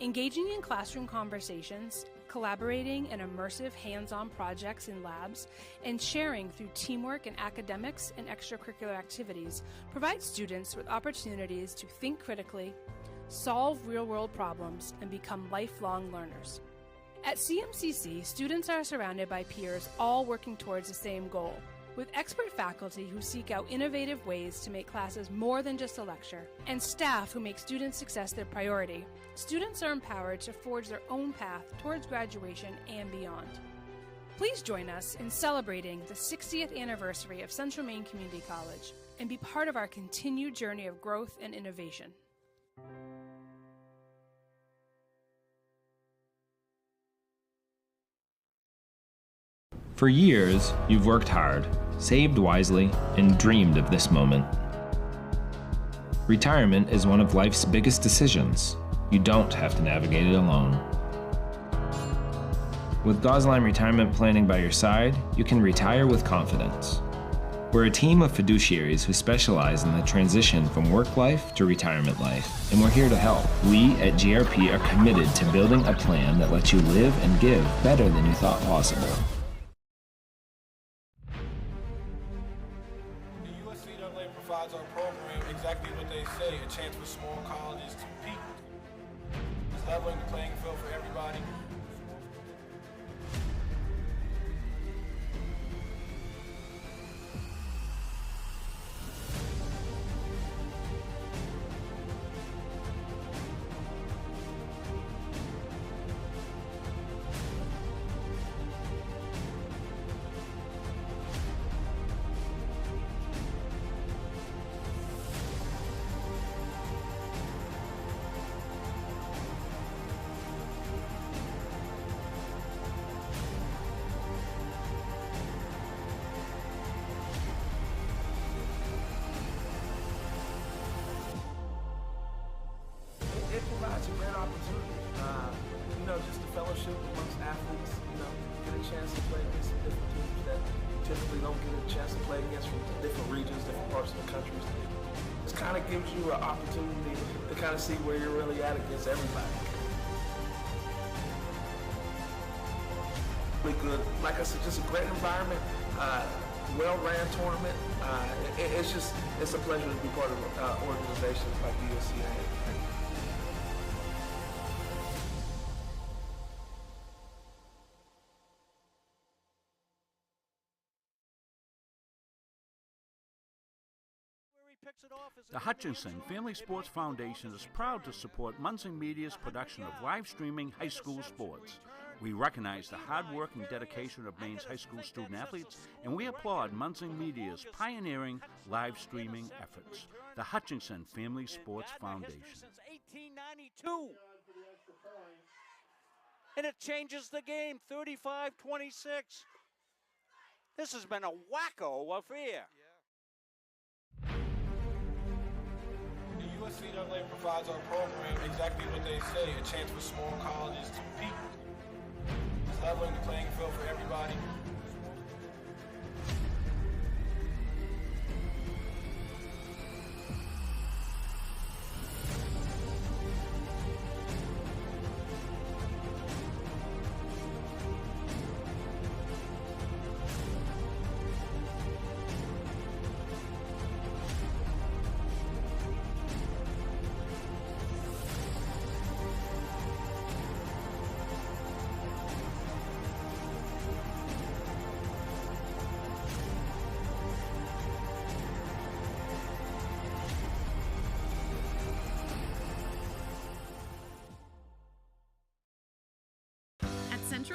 Engaging in classroom conversations, collaborating in immersive hands-on projects in labs, and sharing through teamwork in academics and extracurricular activities provides students with opportunities to think critically, solve real-world problems, and become lifelong learners. At CMCC, students are surrounded by peers all working towards the same goal, with expert faculty who seek out innovative ways to make classes more than just a lecture, and staff who make student success their priority. Students are empowered to forge their own path towards graduation and beyond. Please join us in celebrating the 60th anniversary of Central Maine Community College and be part of our continued journey of growth and innovation. For years, you've worked hard, saved wisely, and dreamed of this moment. Retirement is one of life's biggest decisions. You don't have to navigate it alone. With Gosline Retirement Planning by your side, you can retire with confidence. We're a team of fiduciaries who specialize in the transition from work life to retirement life, and we're here to help. We at GRP are committed to building a plan that lets you live and give better than you thought possible. Provides our program exactly what they say, a chance for small colleges to compete. It's leveling the playing field for everybody. It provides a great opportunity, just a fellowship amongst athletes, get a chance to play against some different teams that typically don't get a chance to play against from different regions, different parts of the country. This kind of gives you an opportunity to kind of see where you're really at against everybody. Really good, like I said, just a great environment, well-ran tournament. It's a pleasure to be part of organizations like USCA. The Hutchinson Family Sports Foundation is proud to support Munzing Media's production of live streaming high school sports. We recognize the hard work and dedication of Maine's high school student athletes, and we applaud Munzing Media's pioneering live streaming efforts. The Hutchinson Family Sports Foundation. Since 1892. And it changes the game, 35-26. This has been a wacko affair. USCA provides our program exactly what they say, a chance for small colleges to compete. It's leveling the playing field for everybody.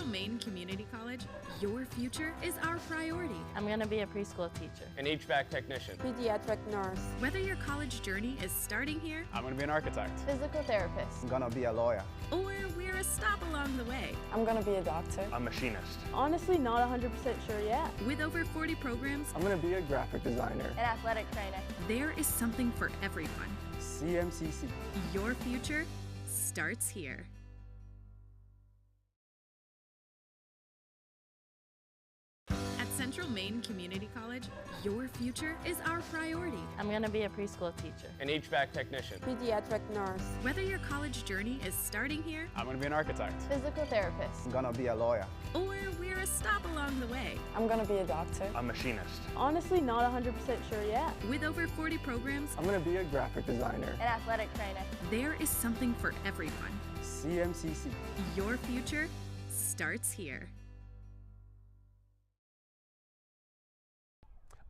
Central Maine Community College, your future is our priority. I'm going to be a preschool teacher. An HVAC technician. Pediatric nurse. Whether your college journey is starting here, I'm going to be an architect. Physical therapist. I'm going to be a lawyer. Or we're a stop along the way. I'm going to be a doctor. A machinist. Honestly, not 100% sure yet. With over 40 programs, I'm going to be a graphic designer. An athletic trainer. There is something for everyone. CMCC. Your future starts here. At Central Maine Community College, your future is our priority. I'm going to be a preschool teacher. An HVAC technician. Pediatric nurse. Whether your college journey is starting here, I'm going to be an architect. Physical therapist. I'm going to be a lawyer. or we're a stop along the way. I'm going to be a doctor. A machinist. Honestly, not 100% sure yet. With over 40 programs, I'm going to be a graphic designer. An athletic trainer. there is something for everyone. CMCC. Your future starts here.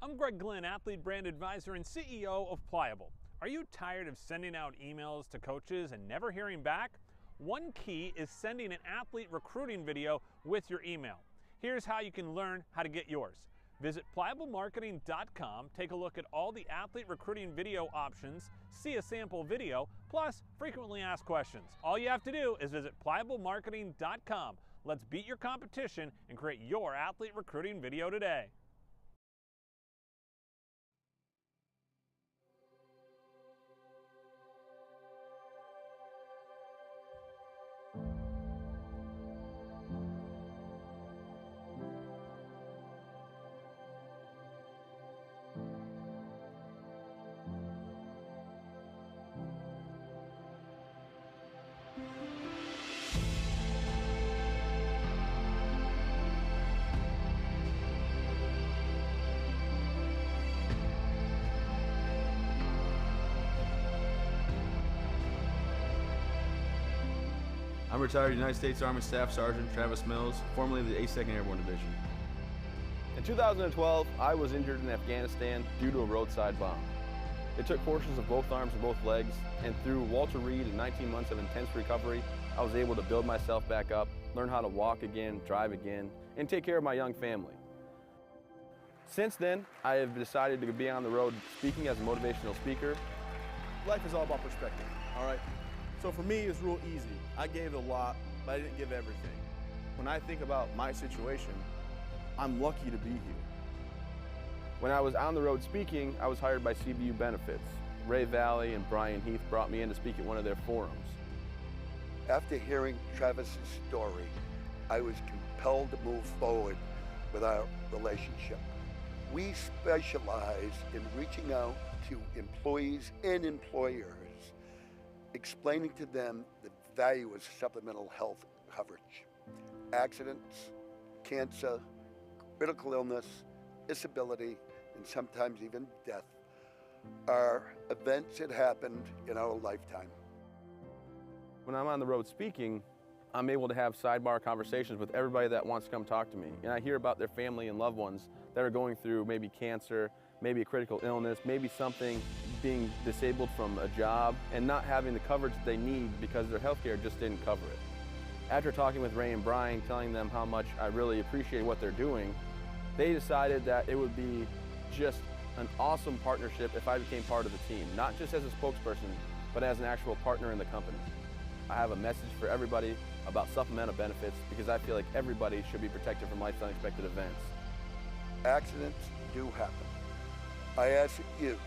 I'm Greg Glenn, Athlete Brand Advisor and CEO of Pliable. Are you tired of sending out emails to coaches and never hearing back? One key is sending an athlete recruiting video with your email. Here's how you can learn how to get yours. Visit pliablemarketing.com, take a look at all the athlete recruiting video options, see a sample video, plus frequently asked questions. All you have to do is visit pliablemarketing.com. Let's beat your competition and create your athlete recruiting video today. I'm retired United States Army Staff Sergeant Travis Mills, formerly of the 82nd Airborne Division. In 2012, I was injured in Afghanistan due to a roadside bomb. It took portions of both arms and both legs, and through Walter Reed and 19 months of intense recovery, I was able to build myself back up, learn how to walk again, drive again, and take care of my young family. Since then, I have decided to be on the road speaking as a motivational speaker. Life is all about perspective, all right? So for me, it's real easy. I gave a lot, but I didn't give everything. When I think about my situation, I'm lucky to be here. When I was on the road speaking, I was hired by CBU Benefits. Ray Valley and Brian Heath brought me in to speak at one of their forums. After hearing Travis's story, I was compelled to move forward with our relationship. We specialize in reaching out to employees and employers, explaining to them the value of supplemental health coverage. Accidents, cancer, critical illness, disability, and sometimes even death are events that happened in our lifetime. When I'm on the road speaking, I'm able to have sidebar conversations with everybody that wants to come talk to me. And I hear about their family and loved ones that are going through maybe cancer, maybe a critical illness, maybe something, being disabled from a job and not having the coverage that they need because their healthcare just didn't cover it. After talking with Ray and Brian, telling them how much I really appreciate what they're doing, they decided that it would be just an awesome partnership if I became part of the team, not just as a spokesperson, but as an actual partner in the company. I have a message for everybody about supplemental benefits because I feel like everybody should be protected from life's unexpected events. Accidents do happen. I ask that you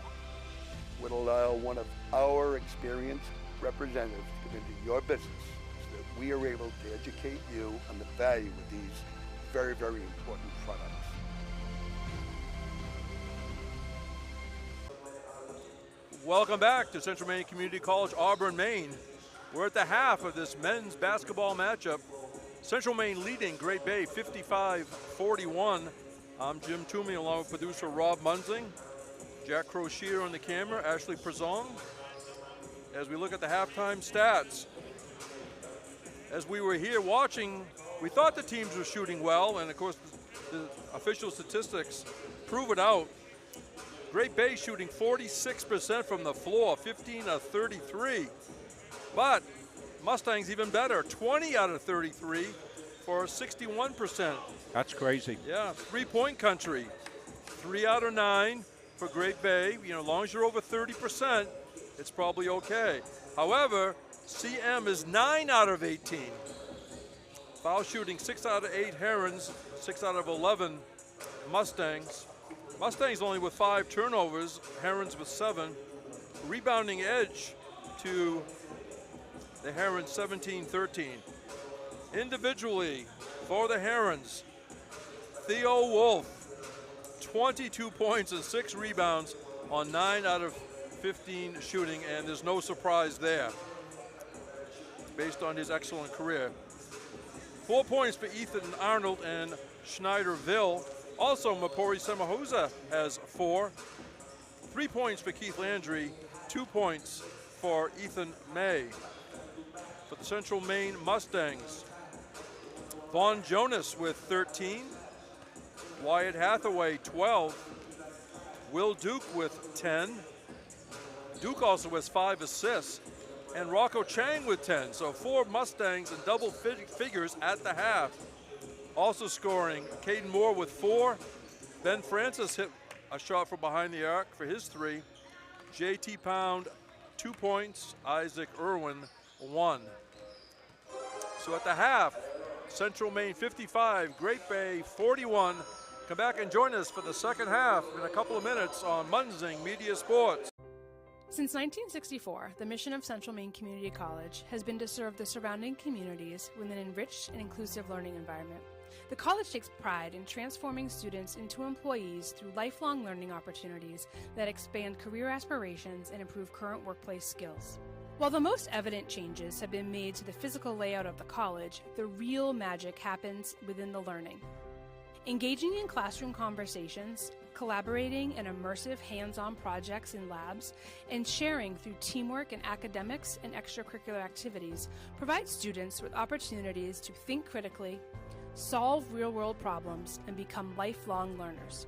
would allow one of our experienced representatives to come into your business so that we are able to educate you on the value of these very, very important products. Welcome back to Central Maine Community College, Auburn, Maine. We're at the half of this men's basketball matchup. Central Maine leading Great Bay 55-41. I'm Jim Toomey along with producer Rob Munzing, Jack Crocier on the camera, Ashley Prezong. As we look at the halftime stats, as we were here watching, we thought the teams were shooting well, and of course the official statistics prove it out. Great Bay shooting 46% from the floor, 15 out of 33. But Mustangs even better, 20 out of 33 for 61%. That's crazy. Yeah, three-point country. 3 out of 9 for Great Bay. You know, as long as you're over 30%, it's probably okay. However, CM is 9 out of 18. Foul shooting 6 out of 8 Herons, 6 out of 11 Mustangs. Mustangs only with 5 turnovers, Herons with 7. Rebounding edge to the Herons, 17-13. Individually, for the Herons, Theo Wolf, 22 points and 6 rebounds on 9 out of 15 shooting, and there's no surprise there based on his excellent career. 4 points for Ethan Arnold and Schneiderville. Also, Mapori Semahuza has 4. 3 points for Keith Landry, 2 points for Ethan May. For the Central Maine Mustangs, Vaughn Jonas with 13. Wyatt Hathaway, 12. Will Duke with 10. Duke also has 5 assists. And Rocco Chang with 10. So 4 Mustangs in double figures at the half. Also scoring, Caden Moore with 4. Ben Francis hit a shot from behind the arc for his 3. JT Pound, 2 points. Isaac Irwin, 1. So at the half, Central Maine 55, Great Bay 41. Come back and join us for the second half in a couple of minutes on Munzing Media Sports. Since 1964, the mission of Central Maine Community College has been to serve the surrounding communities with an enriched and inclusive learning environment. The college takes pride in transforming students into employees through lifelong learning opportunities that expand career aspirations and improve current workplace skills. While the most evident changes have been made to the physical layout of the college, the real magic happens within the learning. Engaging in classroom conversations, collaborating in immersive hands-on projects in labs, and sharing through teamwork in academics and extracurricular activities provides students with opportunities to think critically, solve real-world problems, and become lifelong learners.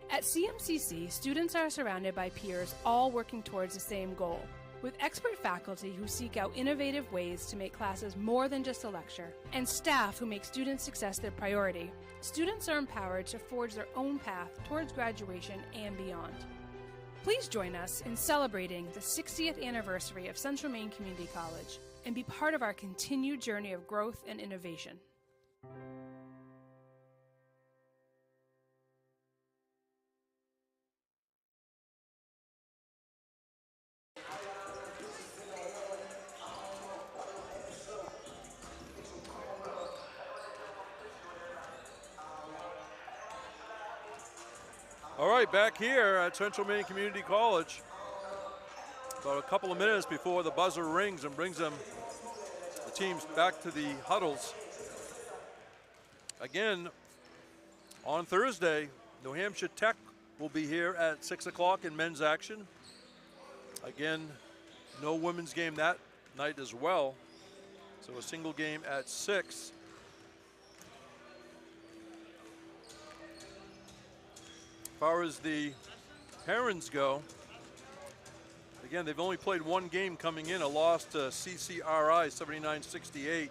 At CMCC, students are surrounded by peers all working towards the same goal, with expert faculty who seek out innovative ways to make classes more than just a lecture, and staff who make student success their priority. Students are empowered to forge their own path towards graduation and beyond. Please join us in celebrating the 60th anniversary of Central Maine Community College and be part of our continued journey of growth and innovation. All right, back here at Central Maine Community College. About a couple of minutes before the buzzer rings and brings them, the teams back to the huddles. Again, on Thursday, New Hampshire Tech will be here at 6 o'clock in men's action. Again, no women's game that night as well. So a single game at 6. As far as the Herons go, again, they've only played one game coming in, a loss to CCRI 79-68.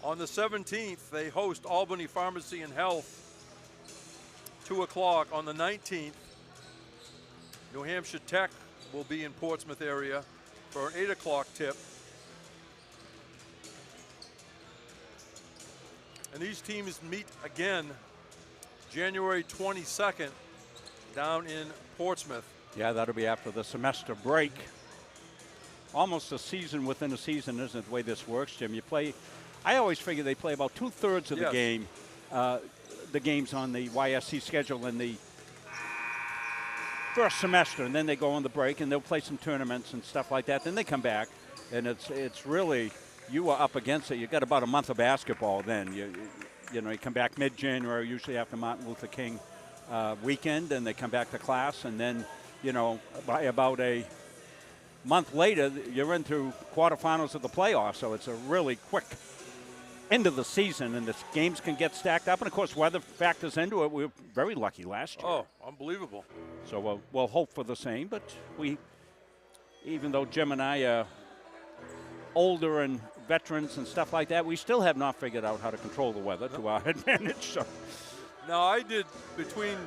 On the 17th, they host Albany Pharmacy and Health, 2 o'clock. On the 19th, New Hampshire Tech will be in Portsmouth area for an 8 o'clock tip. And these teams meet again January 22nd down in Portsmouth. Yeah, that'll be after the semester break. Almost a season within a season, isn't it, the way this works, Jim? You play, I always figure they play about 2/3 of the game, the games on the YSC schedule in the first semester, and then they go on the break and they'll play some tournaments and stuff like that. Then they come back, and it's really, you are up against it. You got about a month of basketball then. You know, you come back mid-January, usually after Martin Luther King weekend, and they come back to class, and then, you know, by about a month later, you're into quarterfinals of the playoffs. So it's a really quick end of the season, and the games can get stacked up. And of course, weather factors into it. We were very lucky last year. Oh, unbelievable. So we'll hope for the same. But even though Jim and I are older and veterans and stuff like that, we still have not figured out how to control the weather to our advantage. So. Now, I did between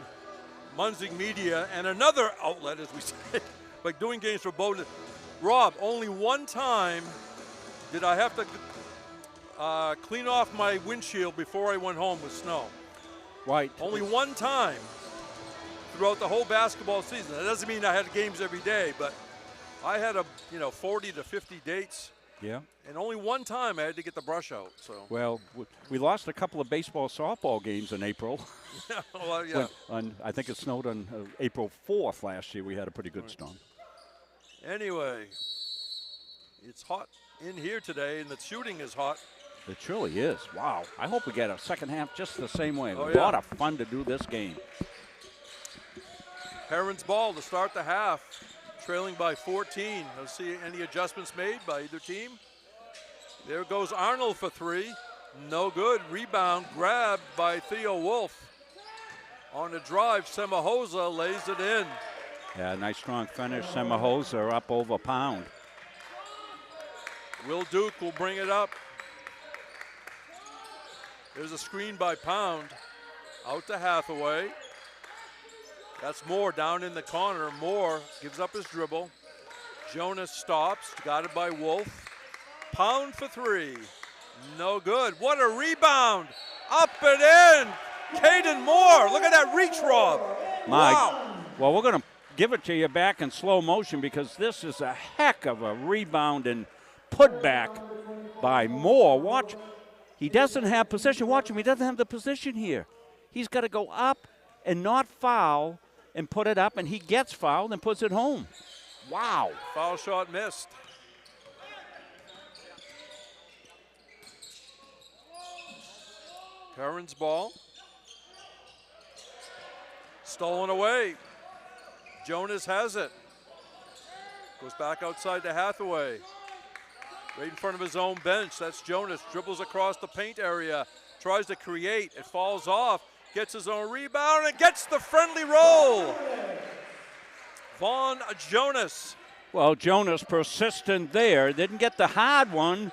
Munzing Media and another outlet, as we say, like doing games for Bowdoin. Rob, only one time did I have to clean off my windshield before I went home with snow. Right. Only one time throughout the whole basketball season. That doesn't mean I had games every day, but I had 40 to 50 dates. Yeah. And only one time I had to get the brush out. So. Well, we lost a couple of baseball, softball games in April. Well, yeah. I think it snowed on April 4th last year. We had a pretty good storm. Anyway, it's hot in here today, and the shooting is hot. It truly is. Wow. I hope we get a second half just the same way. Oh, A yeah. lot of fun to do this game. Heron's ball to start the half, trailing by 14. Let's see any adjustments made by either team. There goes Arnold for three. No good. Rebound grabbed by Theo Wolf. On a drive, Semahosa lays it in. Yeah, nice strong finish. Semahosa up over a pound. Will Duke will bring it up. There's a screen by Pound. Out to Hathaway. That's Moore down in the corner. Moore gives up his dribble. Jonas stops, got it by Wolf. Pound for three. No good. What a rebound. Up and in. Caden Moore. Look at that reach, Rob. Wow. Well, we're going to give it to you back in slow motion because this is a heck of a rebound and putback by Moore. Watch. He doesn't have position. Watch him. He doesn't have the position here. He's got to go up and not foul and put it up, and he gets fouled and puts it home. Wow. Foul shot missed. Heron's ball. Stolen away. Jonas has it. Goes back outside to Hathaway. Right in front of his own bench. That's Jonas. Dribbles across the paint area. Tries to create. It falls off. Gets his own rebound and gets the friendly roll. Vaughn Jonas. Well, Jonas persistent there. Didn't get the hard one,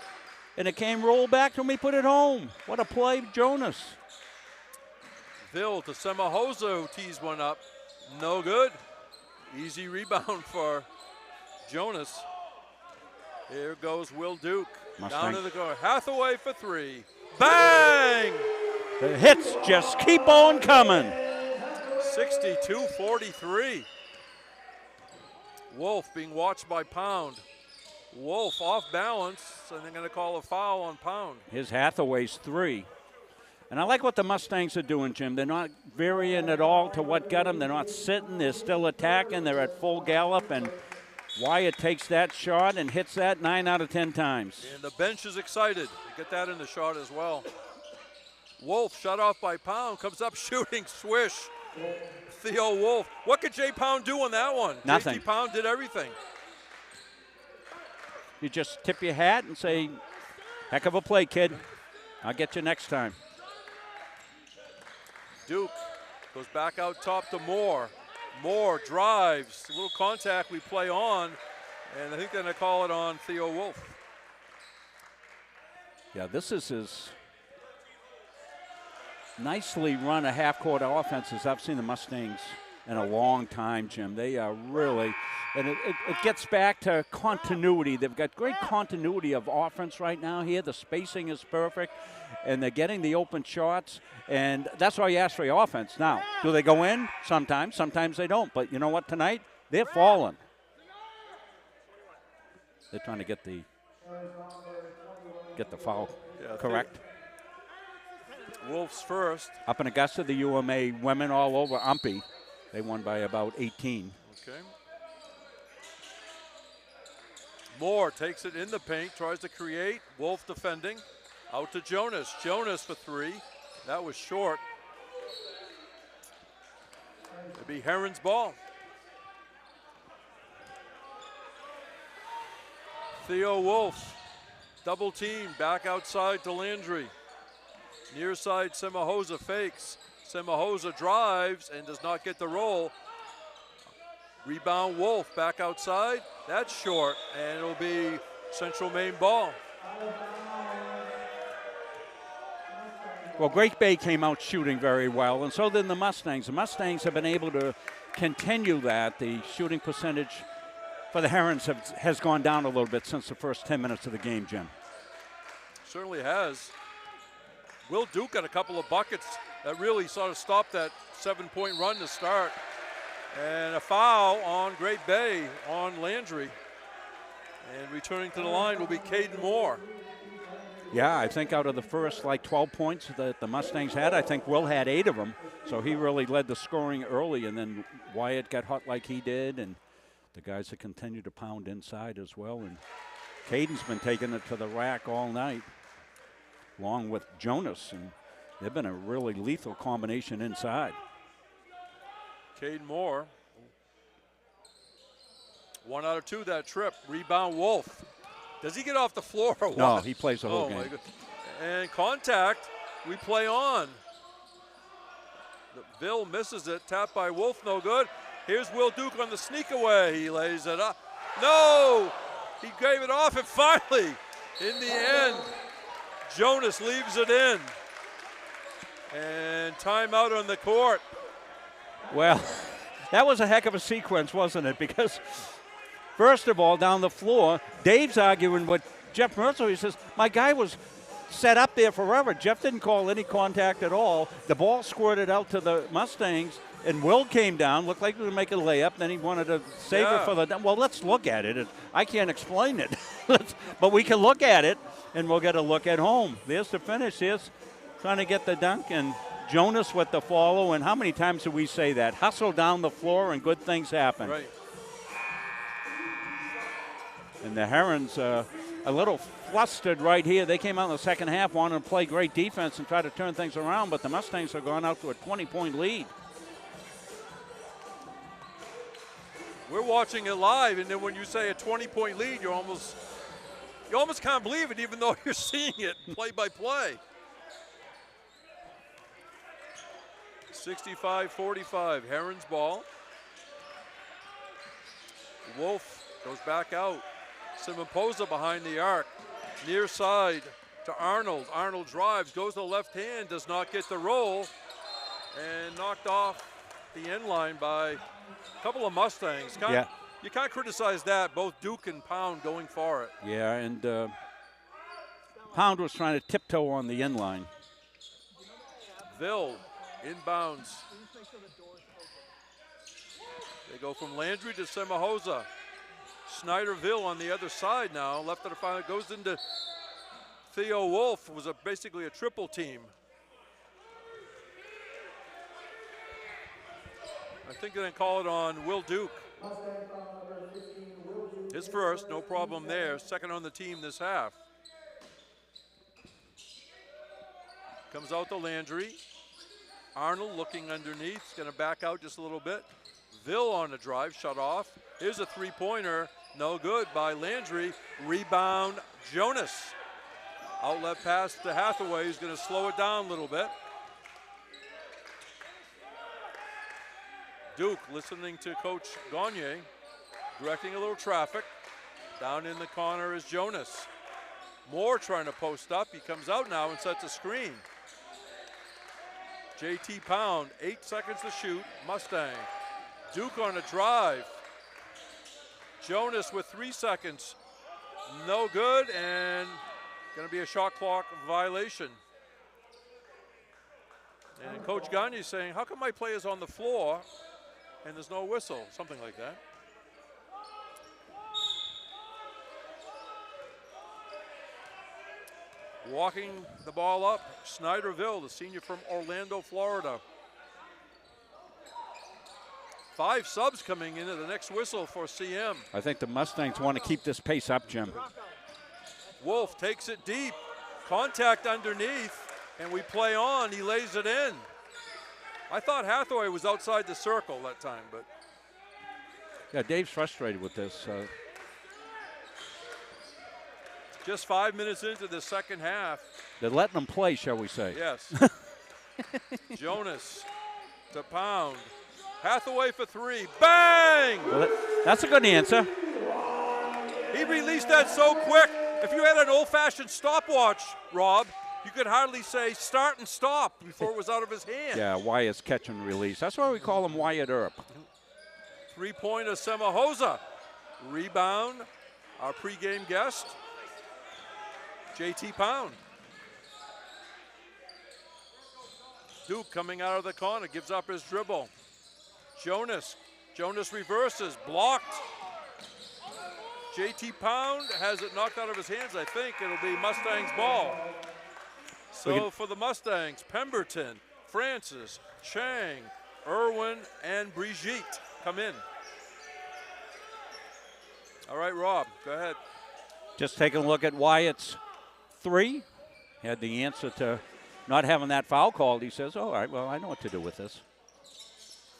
and it came roll back to him. He put it home. What a play, Jonas. Bill to Semahosa, who tees one up. No good. Easy rebound for Jonas. Here goes Will Duke. Down to the corner. Hathaway for three. Bang! The hits just keep on coming. 62-43. Wolf being watched by Pound. Wolf off balance, and they're going to call a foul on Pound. Here's Hathaway's three. And I like what the Mustangs are doing, Jim. They're not varying at all to what got them. They're not sitting. They're still attacking. They're at full gallop. And Wyatt takes that shot and hits that 9 out of 10 times. And the bench is excited. You get that in the shot as well. Wolf shut off by Pound. Comes up shooting. Swish. Theo Wolf. What could Jay Pound do on that one? Nothing. JT Pound did everything. You just tip your hat and say, heck of a play, kid. I'll get you next time. Duke goes back out top to Moore. Moore drives. A little contact we play on, and I think they're going to call it on Theo Wolf. Yeah, this is as nicely run a half-court offense as I've seen the Mustangs in a long time, Jim. They are really, and it gets back to continuity. They've got great continuity of offense right now here. The spacing is perfect, and they're getting the open shots, and that's why you ask for your offense. Now, do they go in? Sometimes. Sometimes they don't. But you know what? Tonight, they're falling. They're trying to get the foul correct. Wolves first. Up in Augusta, the UMA women all over Umpy. They won by about 18. Okay. Moore takes it in the paint, tries to create. Wolf defending. Out to Jonas. Jonas for three. That was short. It'll be Heron's ball. Theo Wolf. Double team. Back outside to Landry. Near side, Semahosa fakes. Semahosa drives and does not get the roll. Rebound Wolf back outside. That's short, and it'll be Central Maine ball. Well, Great Bay came out shooting very well, and so did the Mustangs. The Mustangs have been able to continue that. The shooting percentage for the Herons has gone down a little bit since the first 10 minutes of the game, Jim. Certainly has. Will Duke got a couple of buckets that really sort of stopped that 7-point run to start. And a foul on Great Bay on Landry. And returning to the line will be Caden Moore. Yeah, I think out of the first 12 points that the Mustangs had, I think Will had 8 of them. So he really led the scoring early, and then Wyatt got hot like he did, and the guys that continue to pound inside as well. And Caden's been taking it to the rack all night, along with Jonas, and they've been a really lethal combination inside. Caden Moore, 1 out of 2 that trip. Rebound Wolf. Does he get off the floor or what? No, he plays the whole game. My God. And contact, we play on. Bill misses it, tapped by Wolf, no good. Here's Will Duke on the sneak away. He lays it up. No! He gave it off, and finally, in the end, Jonas leaves it in. And timeout on the court. Well, that was a heck of a sequence, wasn't it? Because first of all, down the floor, Dave's arguing with Jeff Mercer. He says, my guy was set up there forever. Jeff didn't call any contact at all. The ball squirted out to the Mustangs, and Will came down, looked like he was going to make a layup. Then he wanted to save it for the – well, let's look at it. I can't explain it. But we can look at it, and we'll get a look at home. There's the finish. Here's trying to get the dunk, and Jonas with the follow. And how many times do we say that? Hustle down the floor, and good things happen. Right. And the Herons a little flustered right here. They came out in the second half, wanted to play great defense and try to turn things around, but the Mustangs have gone out to a 20-point lead. We're watching it live, and then when you say a 20-point lead, you almost can't believe it, even though you're seeing it play by play. 65-45, Herons ball. Wolf goes back out. Simon-Posa behind the arc. Near side to Arnold. Arnold drives, goes to the left hand, does not get the roll, and knocked off the end line by a couple of Mustangs. You can't criticize that, both Duke and Pound going for it. Yeah, and Pound was trying to tiptoe on the end line. Ville inbounds. They go from Landry to Semahosa. Snyderville on the other side now, left of the final, goes into Theo Wolf, was basically a triple team. I think they're going to call it on Will Duke. His first, no problem there. Second on the team this half. Comes out to Landry. Arnold looking underneath, going to back out just a little bit. Ville on the drive, shut off. Here's a three-pointer, no good by Landry. Rebound, Jonas. Outlet pass to Hathaway, who's going to slow it down a little bit. Duke listening to Coach Gagne, directing a little traffic. Down in the corner is Jonas. Moore trying to post up. He comes out now and sets a screen. JT Pound, 8 seconds to shoot, Mustang. Duke on a drive. Jonas with 3 seconds. No good, and going to be a shot clock violation. And Coach Gagne saying, how come my player's on the floor and there's no whistle? Something like that. Walking the ball up, Snyderville, the senior from Orlando, Florida. 5 subs coming into the next whistle for CM. I think the Mustangs want to keep this pace up, Jim. Wolf takes it deep. Contact underneath, and we play on. He lays it in. I thought Hathaway was outside the circle that time, but. Yeah, Dave's frustrated with this. Just 5 minutes into the second half. They're letting them play, shall we say. Yes. Jonas to Pound. Hathaway for 3. Bang! Well, that's a good answer. He released that so quick. If you had an old-fashioned stopwatch, Rob, you could hardly say start and stop before it was out of his hand. Yeah, Wyatt's catch and release. That's why we call him Wyatt Earp. Three-pointer, Semahosa. Rebound, our pregame guest, JT Pound. Duke coming out of the corner, gives up his dribble. Jonas reverses, blocked. JT Pound has it knocked out of his hands. I think it'll be Mustangs ball. So for the Mustangs, Pemberton, Francis, Chang, Irwin, and Brigitte come in. All right, Rob, go ahead. Just taking a look at Wyatt's three. Had the answer to not having that foul called. He says, all right, well, I know what to do with this.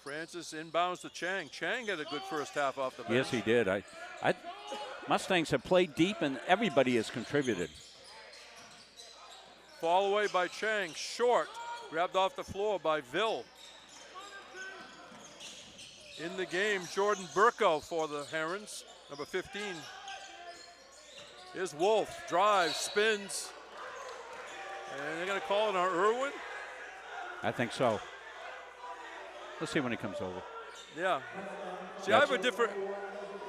Francis inbounds to Chang. Chang had a good first half off the bench. Yes, he did. Mustangs have played deep, and everybody has contributed. Fall away by Chang, short, grabbed off the floor by Ville. In the game, Jordan Burko for the Herons, number 15. Here's Wolf, drives, spins, and they're gonna call it on Irwin? I think so. Let's see when he comes over. Yeah. See, I have a different,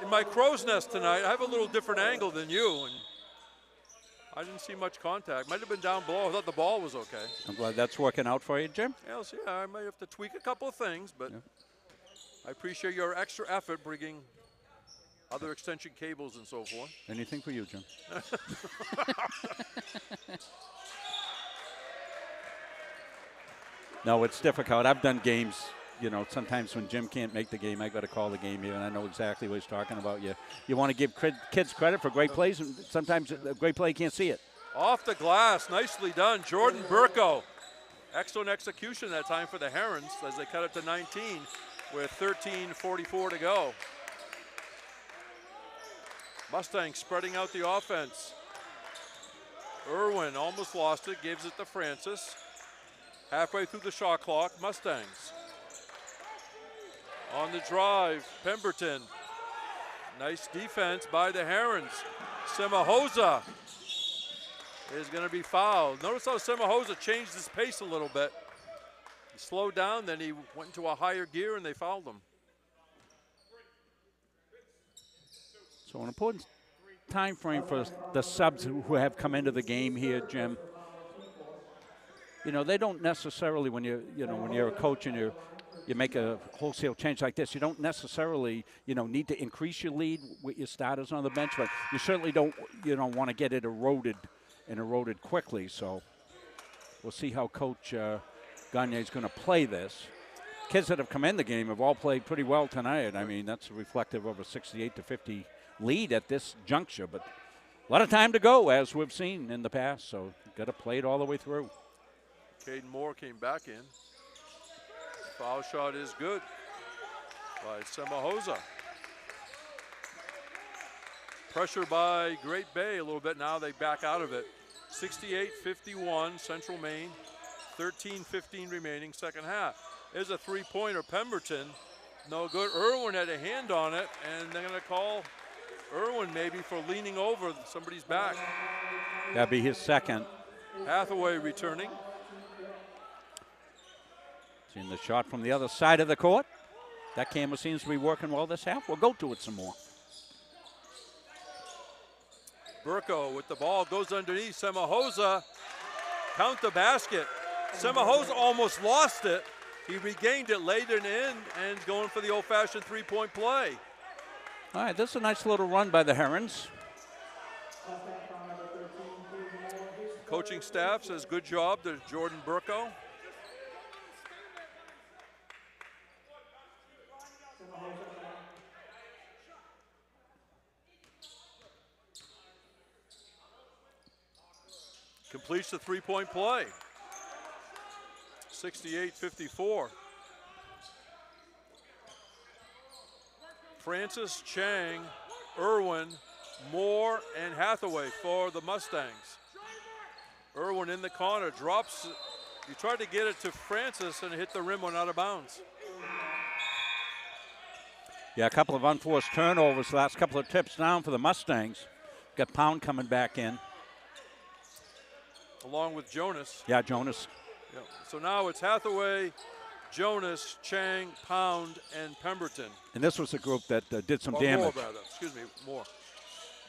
in my crow's nest tonight, I have a little different angle than you, and I didn't see much contact. Might have been down below. I thought the ball was okay. I'm glad that's working out for you, Jim. Yeah, I might have to tweak a couple of things, but I appreciate your extra effort bringing other extension cables and so forth. Anything for you, Jim. No, it's difficult. I've done games, you know, sometimes when Jim can't make the game, I got to call the game here, and I know exactly what he's talking about. You want to give kids credit for great plays, and sometimes a great play can't see it. Off the glass, nicely done. Jordan Burko. Excellent execution that time for the Herons as they cut it to 19 with 13:44 to go. Mustangs spreading out the offense. Irwin almost lost it, gives it to Francis. Halfway through the shot clock, Mustangs. On the drive, Pemberton. Nice defense by the Herons. Semahosa is going to be fouled. Notice how Semahosa changed his pace a little bit. He slowed down, then he went into a higher gear, and they fouled him. So an important time frame for the subs who have come into the game here, Jim. You know, they don't necessarily, when you're a coach and you make a wholesale change like this, you don't necessarily, need to increase your lead with your starters on the bench, but you certainly don't want to get it eroded quickly. So we'll see how Coach Gagne is going to play this. Kids that have come in the game have all played pretty well tonight. I mean, that's reflective of a 68-50 lead at this juncture, but a lot of time to go, as we've seen in the past, so got to play it all the way through. Caden Moore came back in. Foul shot is good by Semahosa. Pressure by Great Bay a little bit now. They back out of it. 68-51, Central Maine. 13:15 remaining, second half. There's a three-pointer, Pemberton. No good. Irwin had a hand on it, and they're going to call Irwin maybe for leaning over somebody's back. That'd be his second. Hathaway returning. Seeing the shot from the other side of the court. That camera seems to be working well this half. We'll go to it some more. Burko with the ball, goes underneath. Semahosa, count the basket. Semahosa almost lost it. He regained it, laid it in, and is going for the old-fashioned three-point play. All right, this is a nice little run by the Herons. Coaching staff says good job to Jordan Burko. Completes the three-point play. 68-54. Francis, Chang, Irwin, Moore, and Hathaway for the Mustangs. Irwin in the corner, drops. He tried to get it to Francis and hit the rim, went out of bounds. Yeah, a couple of unforced turnovers, last couple of tips down for the Mustangs. Got Pound coming back in. Along with Jonas. Yeah, Jonas. Yep. So now it's Hathaway, Jonas, Chang, Pound, and Pemberton. And this was a group that did some Or damage. More, rather. Excuse me, more.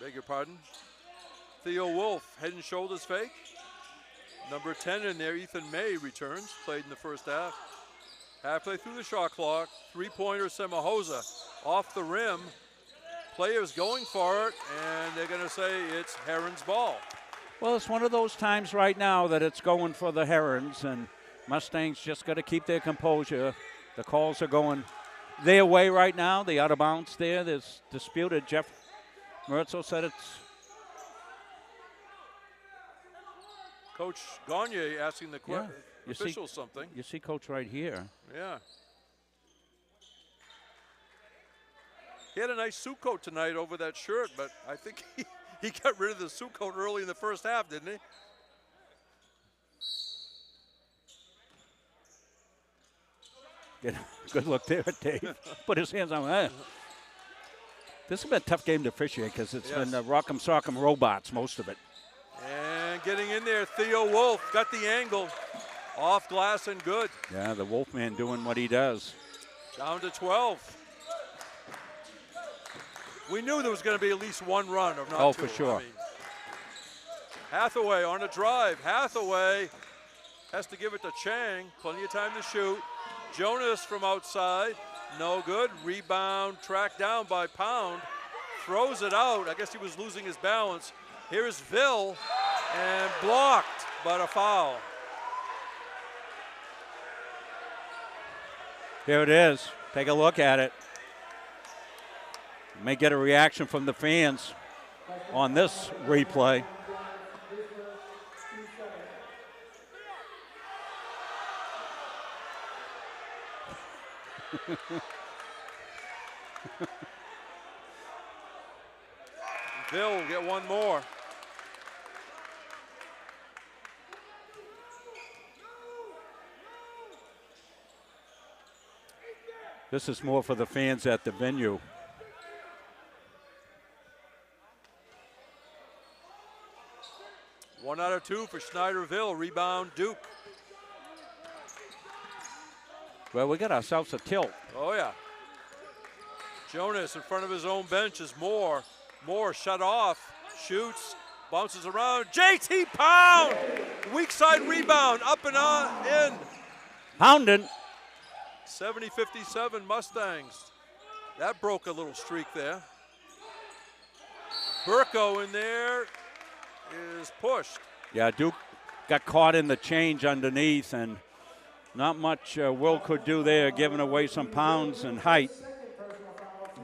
Beg your pardon. Theo Wolf, head and shoulders fake. Number 10 in there, Ethan May returns, played in the first half. Halfway through the shot clock, three-pointer Semahosa off the rim. Players going for it, and they're going to say it's Heron's ball. Well, it's one of those times right now that it's going for the Herons, and Mustangs just got to keep their composure. The calls are going their way right now. The out of bounds there. There's disputed. Jeff Mertzel said it's. Coach Gagne asking the officials see, something. You see Coach right here. Yeah. He had a nice suit coat tonight over that shirt, but I think he got rid of the suit coat early in the first half, didn't he? Good look there, Dave. Put his hands on that. This has been a tough game to officiate because it's been rock'em sock'em robots, most of it. And getting in there, Theo Wolf got the angle. Off glass and good. Yeah, the Wolfman doing what he does. Down to 12. We knew there was going to be at least one run, if not two. Oh, for sure. I mean, Hathaway on a drive. Hathaway has to give it to Chang. Plenty of time to shoot. Jonas from outside. No good. Rebound tracked down by Pound. Throws it out. I guess he was losing his balance. Here's Ville. And blocked, but a foul. Here it is. Take a look at it. May get a reaction from the fans on this replay. Ville will get one more. This is more for the fans at the venue. One out of two for Schneiderville. Rebound, Duke. Well, we got ourselves a tilt. Oh, yeah. Jonas in front of his own bench is Moore. Moore shut off, shoots, bounces around. JT Pound! Weak side rebound, up and on, in. Pounding. 70-57 Mustangs. That broke a little streak there. Burko in there is pushed. Yeah, Duke got caught in the change underneath, and not much Will could do there, giving away some pounds and height.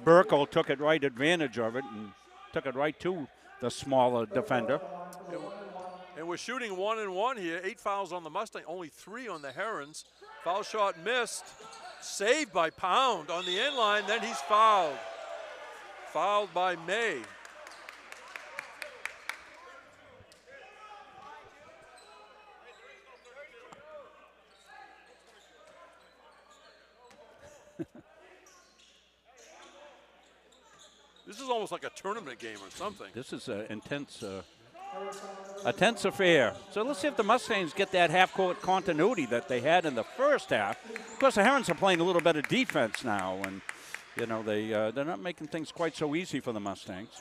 Burko took it right advantage of it and took it right to the smaller defender. And we're shooting 1-1 here. 8 fouls on the Mustang, only 3 on the Herons. Foul shot missed. Saved by Pound on the end line, then he's fouled. Fouled by May. This is almost like a tournament game or something. This is an intense affair. So let's see if the Mustangs get that half-court continuity that they had in the first half. Of course, the Herons are playing a little better defense now, and you know they're not making things quite so easy for the Mustangs.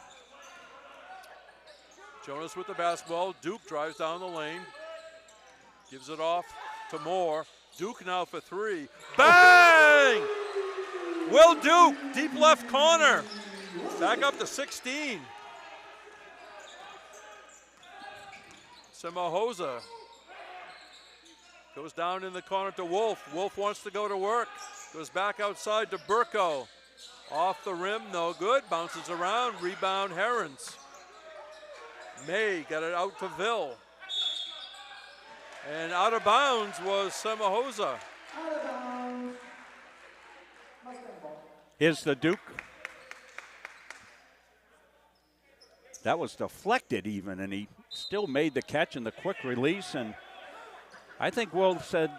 Jonas with the basketball. Duke drives down the lane, gives it off to Moore. Duke now for 3. Bang! Will Duke, deep left corner. Back up to 16. Semahosa goes down in the corner to Wolf. Wolf wants to go to work. Goes back outside to Burko. Off the rim, no good. Bounces around, rebound Herons. May got it out to Ville. And out of bounds was Semahosa. Here's the Duke. That was deflected even, and he still made the catch in the quick release. And I think Will said,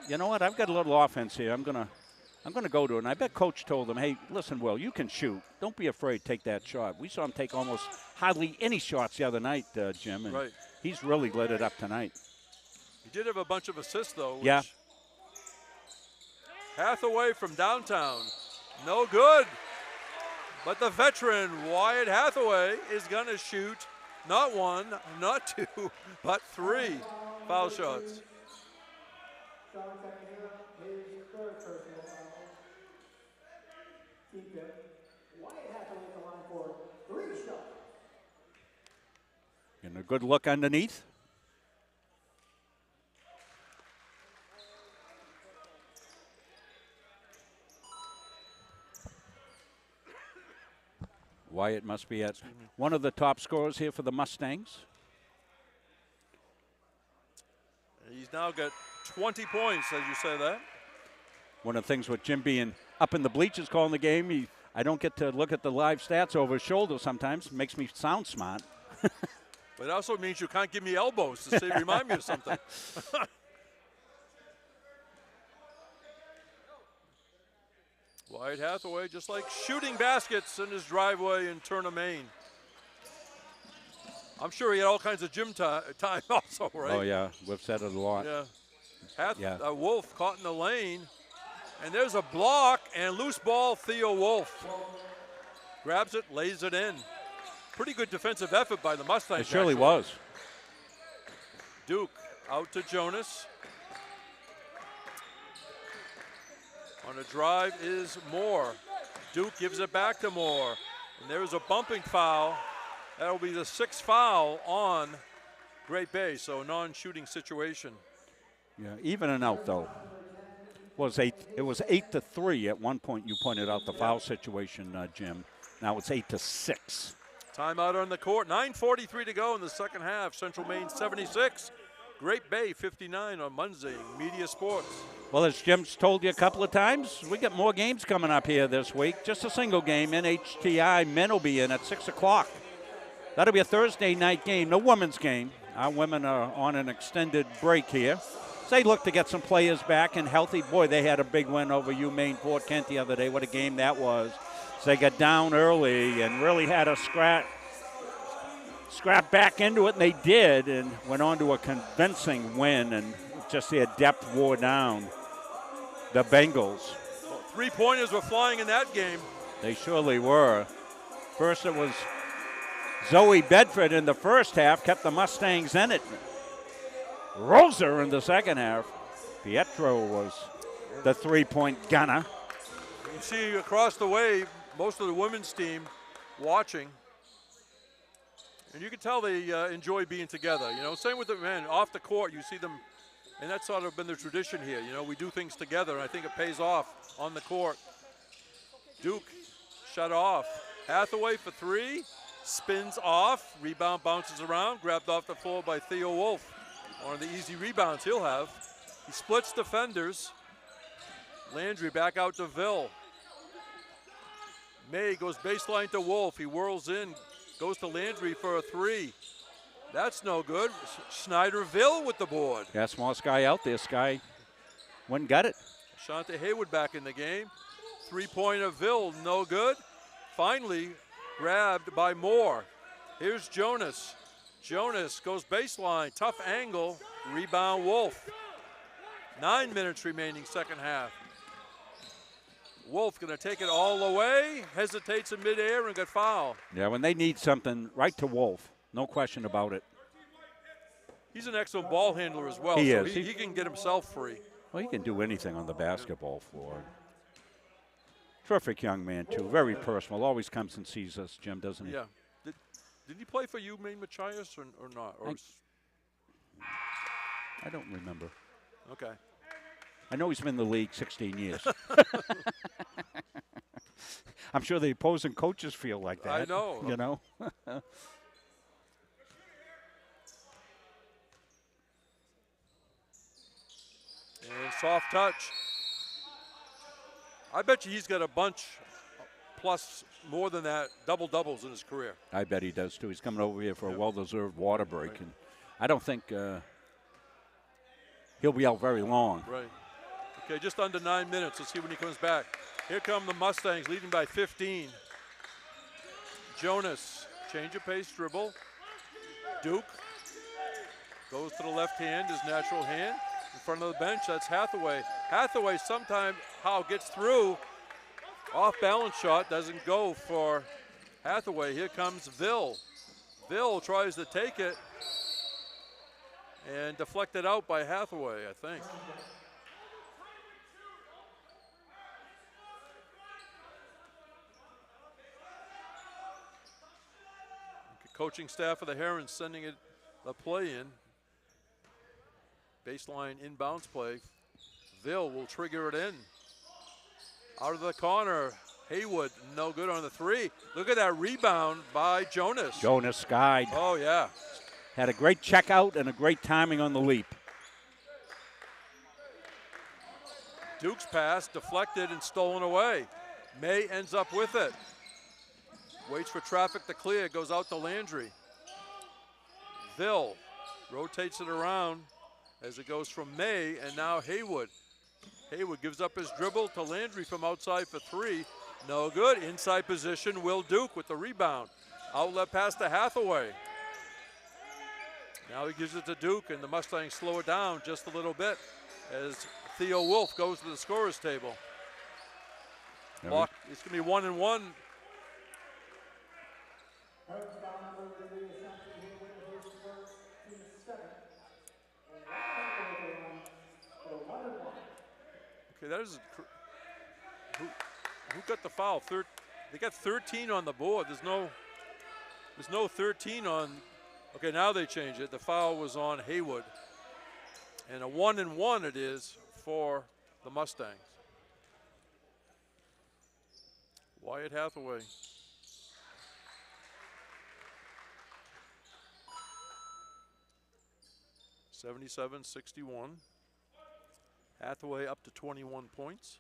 you know what, I've got a little offense here. I'm I'm going to go to it. And I bet Coach told him, hey, listen, Will, you can shoot. Don't be afraid to take that shot. We saw him take almost hardly any shots the other night, Jim. And Right. he's really lit it up tonight. He did have a bunch of assists, though. Yeah. Hathaway from downtown. No good. But the veteran, Wyatt Hathaway, is going to shoot not one, not two, but 3 foul shots. Getting a good look underneath. Wyatt must be at one of the top scorers here for the Mustangs. He's now got 20 points, as you say that. One of the things with Jim being up in the bleachers calling the game, I don't get to look at the live stats over his shoulder sometimes. It makes me sound smart. But it also means you can't give me elbows to say, remind me of something. Wyatt Hathaway just like shooting baskets in his driveway in Turner, Maine. I'm sure he had all kinds of gym time also, right? Oh, yeah. We've said it a lot. Yeah. Wolf caught in the lane. And there's a block and loose ball, Theo Wolf. Grabs it, lays it in. Pretty good defensive effort by the Mustangs. It surely was. Duke out to Jonas. On a drive is Moore. Duke gives it back to Moore. And there's a bumping foul. That'll be the 6th foul on Great Bay, so non-shooting situation. Yeah, even and out though. It was 8-3 at one point. You pointed out the foul situation, Jim. Now it's 8-6. Timeout on the court. 9:43 to go in the second half. Central Maine 76. Great Bay 59 on Monday. Media Sports. Well, as Jim's told you a couple of times, we got more games coming up here this week. Just a single game. NHTI men will be in at 6 o'clock. That'll be a Thursday night game. No women's game. Our women are on an extended break here. They look to get some players back and healthy. Boy, they had a big win over UMaine Fort Kent the other day. What a game that was. So they got down early and really had a scrap back into it, and they did, and went on to a convincing win, and just their depth wore down the Bengals. Well, 3-pointers were flying in that game. They surely were. First it was Zoe Bedford in the first half, kept the Mustangs in it. Rosa in the second half. Pietro was the 3-point gunner. You see across the way, most of the women's team watching. And you can tell they enjoy being together. You know, same with the men. Off the court, you see them, and that's sort of been the tradition here. You know, we do things together, and I think it pays off on the court. Duke shut off. Hathaway for 3, spins off, rebound bounces around, grabbed off the floor by Theo Wolf. One of the easy rebounds he'll have. He splits defenders. Landry back out to Ville. May goes baseline to Wolf. He whirls in, goes to Landry for a 3. That's no good. Snyder-Ville with the board. Yeah, smallest guy out there. Sky went and got it. Shante Haywood back in the game. 3-pointer Ville, no good. Finally grabbed by Moore. Here's Jonas. Jonas goes baseline, tough angle, rebound Wolf. 9 minutes remaining second half. Wolf gonna take it all the way, hesitates in midair and got fouled. Yeah, when they need something, right to Wolf. No question about it. He's an excellent ball handler as well. He so is. He can get himself free. Well, he can do anything on the basketball floor. Terrific young man, too. Very personal. Always comes and sees us, Jim, doesn't he? Yeah. Did he play for you, Maine Machias, or not? Or I don't remember. Okay. I know he's been in the league 16 years. I'm sure the opposing coaches feel like that. I know. You know? And soft touch. I bet you he's got a bunch plus more than that, double-doubles in his career. I bet he does, too. He's coming over here for a well-deserved water break. Right. And I don't think he'll be out very long. Right. Okay, just under 9 minutes. Let's see when he comes back. Here come the Mustangs leading by 15. Jonas, change of pace dribble. Duke goes to the left hand, his natural hand. In front of the bench, that's Hathaway. Hathaway somehow gets through. Off balance shot, doesn't go for Hathaway. Here comes Vill. Vill tries to take it and deflected out by Hathaway, I think. Coaching staff of the Herons sending it the play in. Baseline inbounds play. Vill will trigger it in. Out of the corner, Haywood, no good on the three. Look at that rebound by Jonas. Jonas skied. Oh, yeah. Had a great check out and a great timing on the leap. Duke's pass deflected and stolen away. May ends up with it. Waits for traffic to clear, goes out to Landry. Vill rotates it around as it goes from May, and now Haywood. Haywood gives up his dribble to Landry from outside for three. No good. Inside position, Will Duke with the rebound. Outlet pass to Hathaway. Now he gives it to Duke, and the Mustangs slow it down just a little bit as Theo Wolf goes to the scorer's table. Block, it's going to be 1-1. Okay, that is who got the foul? They got 13 on the board. There's no 13 on. Okay, now they change it. The foul was on Haywood, and a 1-1 it is for the Mustangs. Wyatt Hathaway. (77-61). Hathaway up to 21 points.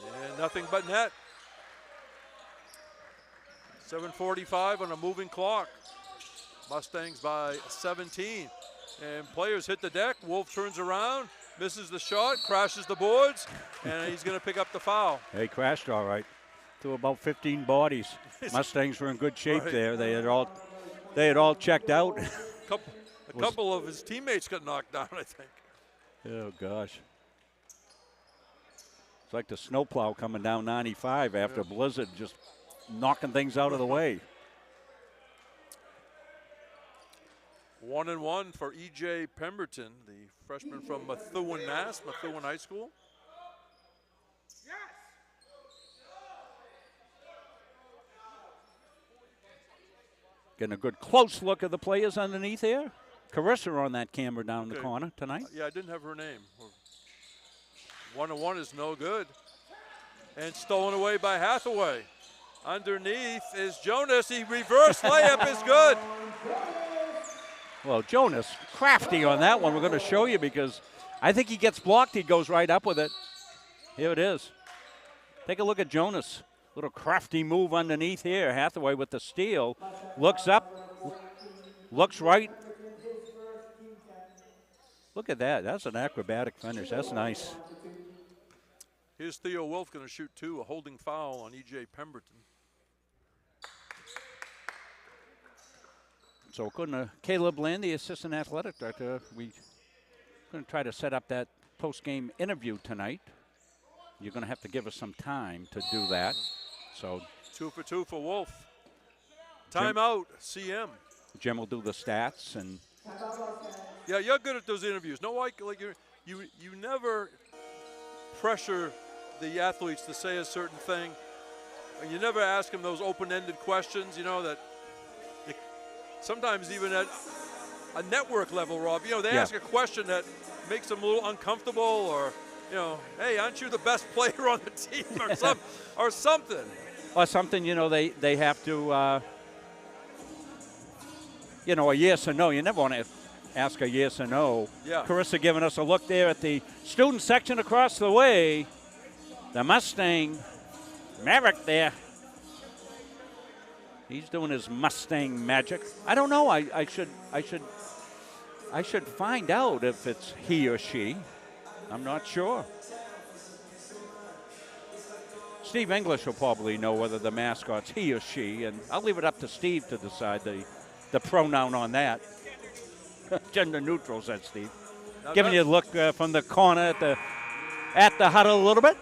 And nothing but net. 7:45 on a moving clock. Mustangs by 17. And players hit the deck. Wolf turns around, misses the shot, crashes the boards, and he's going to pick up the foul. He crashed all right. To about 15 bodies. Mustangs were in good shape there. They had all checked out. A couple of his teammates got knocked down, I think. Oh, gosh. It's like the snowplow coming down 95 after a blizzard, just knocking things out of the way. 1-1 for E.J. Pemberton, the freshman from Methuen, Mass., Methuen High School. Getting a good close look at the players underneath here. Carissa on that camera down in the corner tonight. Yeah, I didn't have her name. 1-1 is no good. And stolen away by Hathaway. Underneath is Jonas. He reverse layup is good. Well, Jonas, crafty on that one. We're going to show you because I think he gets blocked. He goes right up with it. Here it is. Take a look at Jonas. Little crafty move underneath here. Hathaway with the steal. Looks up. Looks right. Look at that. That's an acrobatic finish. That's nice. Here's Theo Wolf going to shoot two. A holding foul on E.J. Pemberton. So according to Caleb Land, the assistant athletic director, we're going to try to set up that post-game interview tonight. You're going to have to give us some time to do that. So 2 for 2 for Wolf. Timeout, CM. Jim will do the stats and. Yeah, you're good at those interviews. No, like you never pressure the athletes to say a certain thing. You never ask them those open-ended questions. You know that. Sometimes even at a network level, Rob, they ask a question that makes them a little uncomfortable, or hey, aren't you the best player on the team, or something. Or something, they have to, a yes or no. You never want to ask a yes or no. Yeah. Carissa giving us a look there at the student section across the way. The Mustang Maverick there. He's doing his Mustang magic. I don't know. I should find out if it's he or she. I'm not sure. Steve English will probably know whether the mascot's he or she, and I'll leave it up to Steve to decide the pronoun on that. Gender neutral, said Steve. Giving you a look from the corner at the huddle a little bit.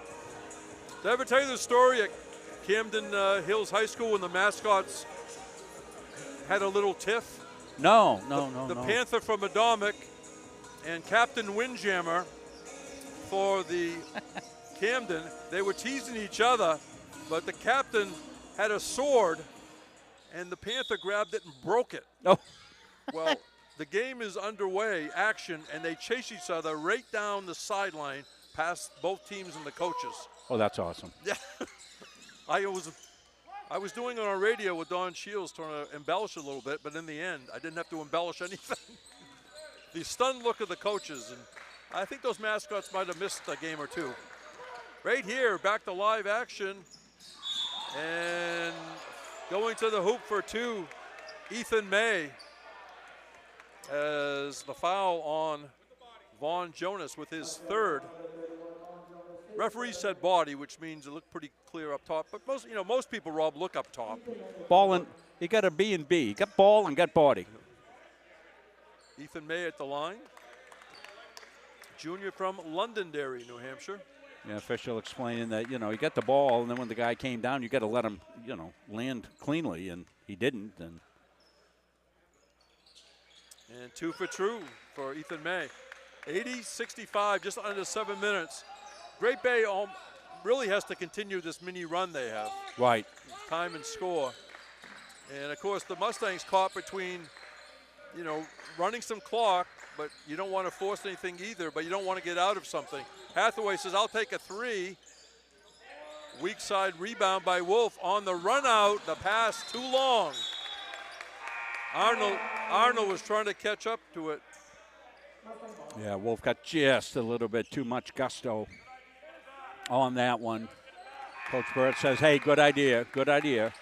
Did I ever tell you the story at Camden Hills High School when the mascots had a little tiff? No. The Panther from Adomic and Captain Windjammer for the Camden, they were teasing each other, but the captain had a sword, and the Panther grabbed it and broke it. Oh. Well, the game is underway, action, and they chase each other right down the sideline past both teams and the coaches. Oh, that's awesome. Yeah. I was doing it on radio with Don Shields trying to embellish a little bit, but in the end, I didn't have to embellish anything. The stunned look of the coaches, and I think those mascots might have missed a game or two. Right here, back to live action, and going to the hoop for two, Ethan May, as the foul on Vaughn Jonas with his third. Referee said body, which means it looked pretty clear up top. But most people, Rob, look up top. Ball and you got a B and B. You got ball and got body. Ethan May at the line. Junior from Londonderry, New Hampshire. Yeah, official explaining that, you got the ball, and then when the guy came down, you got to let him, land cleanly, and he didn't. And 2 for true for Ethan May. 80-65, just under 7 minutes. Great Bay really has to continue this mini run they have. Right. Time and score. And, of course, the Mustangs caught between, running some clock, but you don't want to force anything either, but you don't want to get out of something. Hathaway says, I'll take a three. Weak side rebound by Wolf on the run out. The pass too long. Arnold was trying to catch up to it. Yeah, Wolf got just a little bit too much gusto on that one. Coach Burt says, hey, good idea, good idea.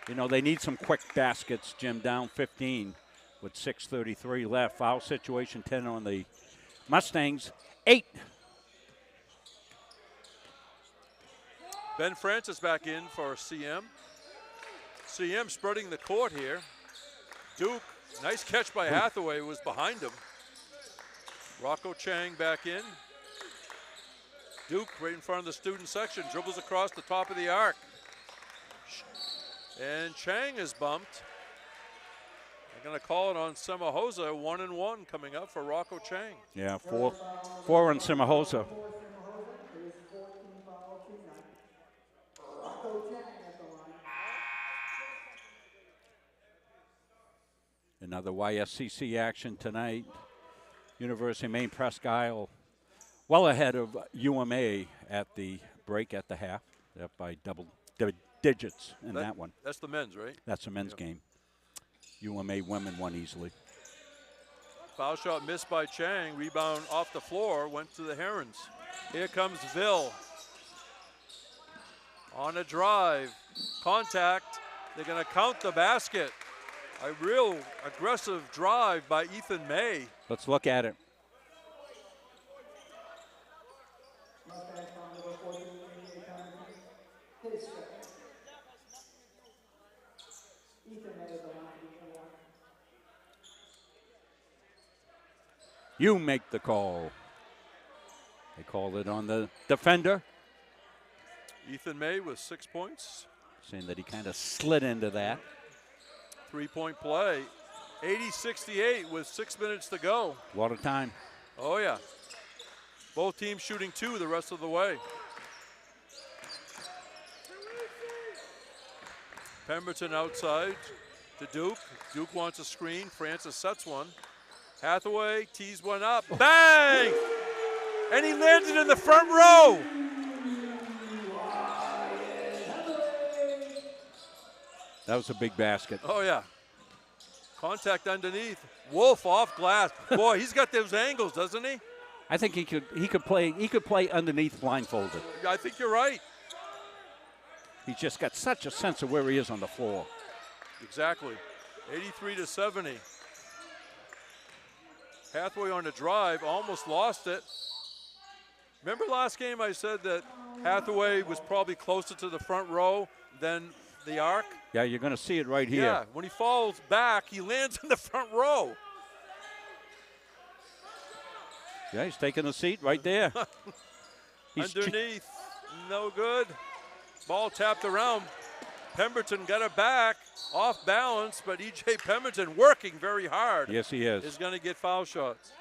They need some quick baskets, Jim, down 15 with 6:33 left. Foul situation 10 on the Mustangs, 8. Ben Francis back in for CM. CM spreading the court here. Duke, nice catch by Hathaway, was behind him. Rocco Chang back in. Duke right in front of the student section, dribbles across the top of the arc. And Chang is bumped. They're going to call it on Semahosa, 1-1 coming up for Rocco Chang. Yeah, four on Semahosa. Another YSCC action tonight. University of Maine Presque Isle well ahead of UMA at the break at the half. Up by double digits in that one. That's the men's, right? That's the men's game. UMA women won easily. Foul shot missed by Chang. Rebound off the floor, went to the Herons. Here comes Ville. On a drive. Contact. They're going to count the basket. A real aggressive drive by Ethan May. Let's look at it. You make the call. They called it on the defender. Ethan May with 6 points. Saying that he kind of slid into that. 3-point play. 80-68 with 6 minutes to go. A lot of time. Oh, yeah. Both teams shooting 2 the rest of the way. Pemberton outside to Duke. Duke wants a screen. Francis sets one. Hathaway tees one up. Bang! And he landed in the front row. That was a big basket. Oh, yeah. Contact underneath. Wolf off glass. Boy, he's got those angles, doesn't he? I think he could play underneath blindfolded. I think you're right. He's just got such a sense of where he is on the floor. Exactly. 83-70. Hathaway on the drive, almost lost it. Remember last game I said that Hathaway was probably closer to the front row than the arc? Yeah, you're going to see it right here. Yeah, when he falls back, he lands in the front row. Yeah, he's taking a seat right there. Underneath, no good. Ball tapped around. Pemberton got it back, off balance, but E.J. Pemberton working very hard. Yes, he is. Is going to get foul shots.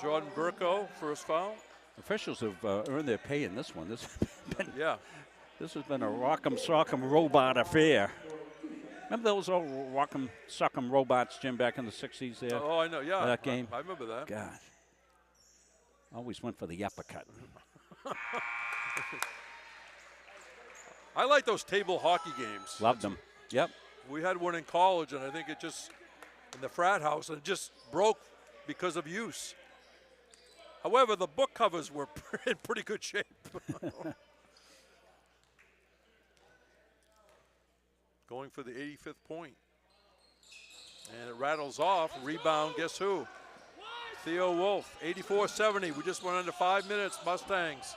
Jordan Burko, first foul. Officials have earned their pay in this one. This has been a rock'em sock'em robot affair. Remember those old rock'em sock'em robots, Jim, back in the 60s there? Oh, I know, yeah. That game? I remember that. God. Always went for the uppercut. I like those table hockey games. Loved them. Yep. We had one in college, and I think it just, in the frat house, and it just broke because of use. However, the book covers were in pretty good shape. Going for the 85th point. And it rattles off. Rebound, guess who? Theo Wolf, 84-70. We just went under 5 minutes. Mustangs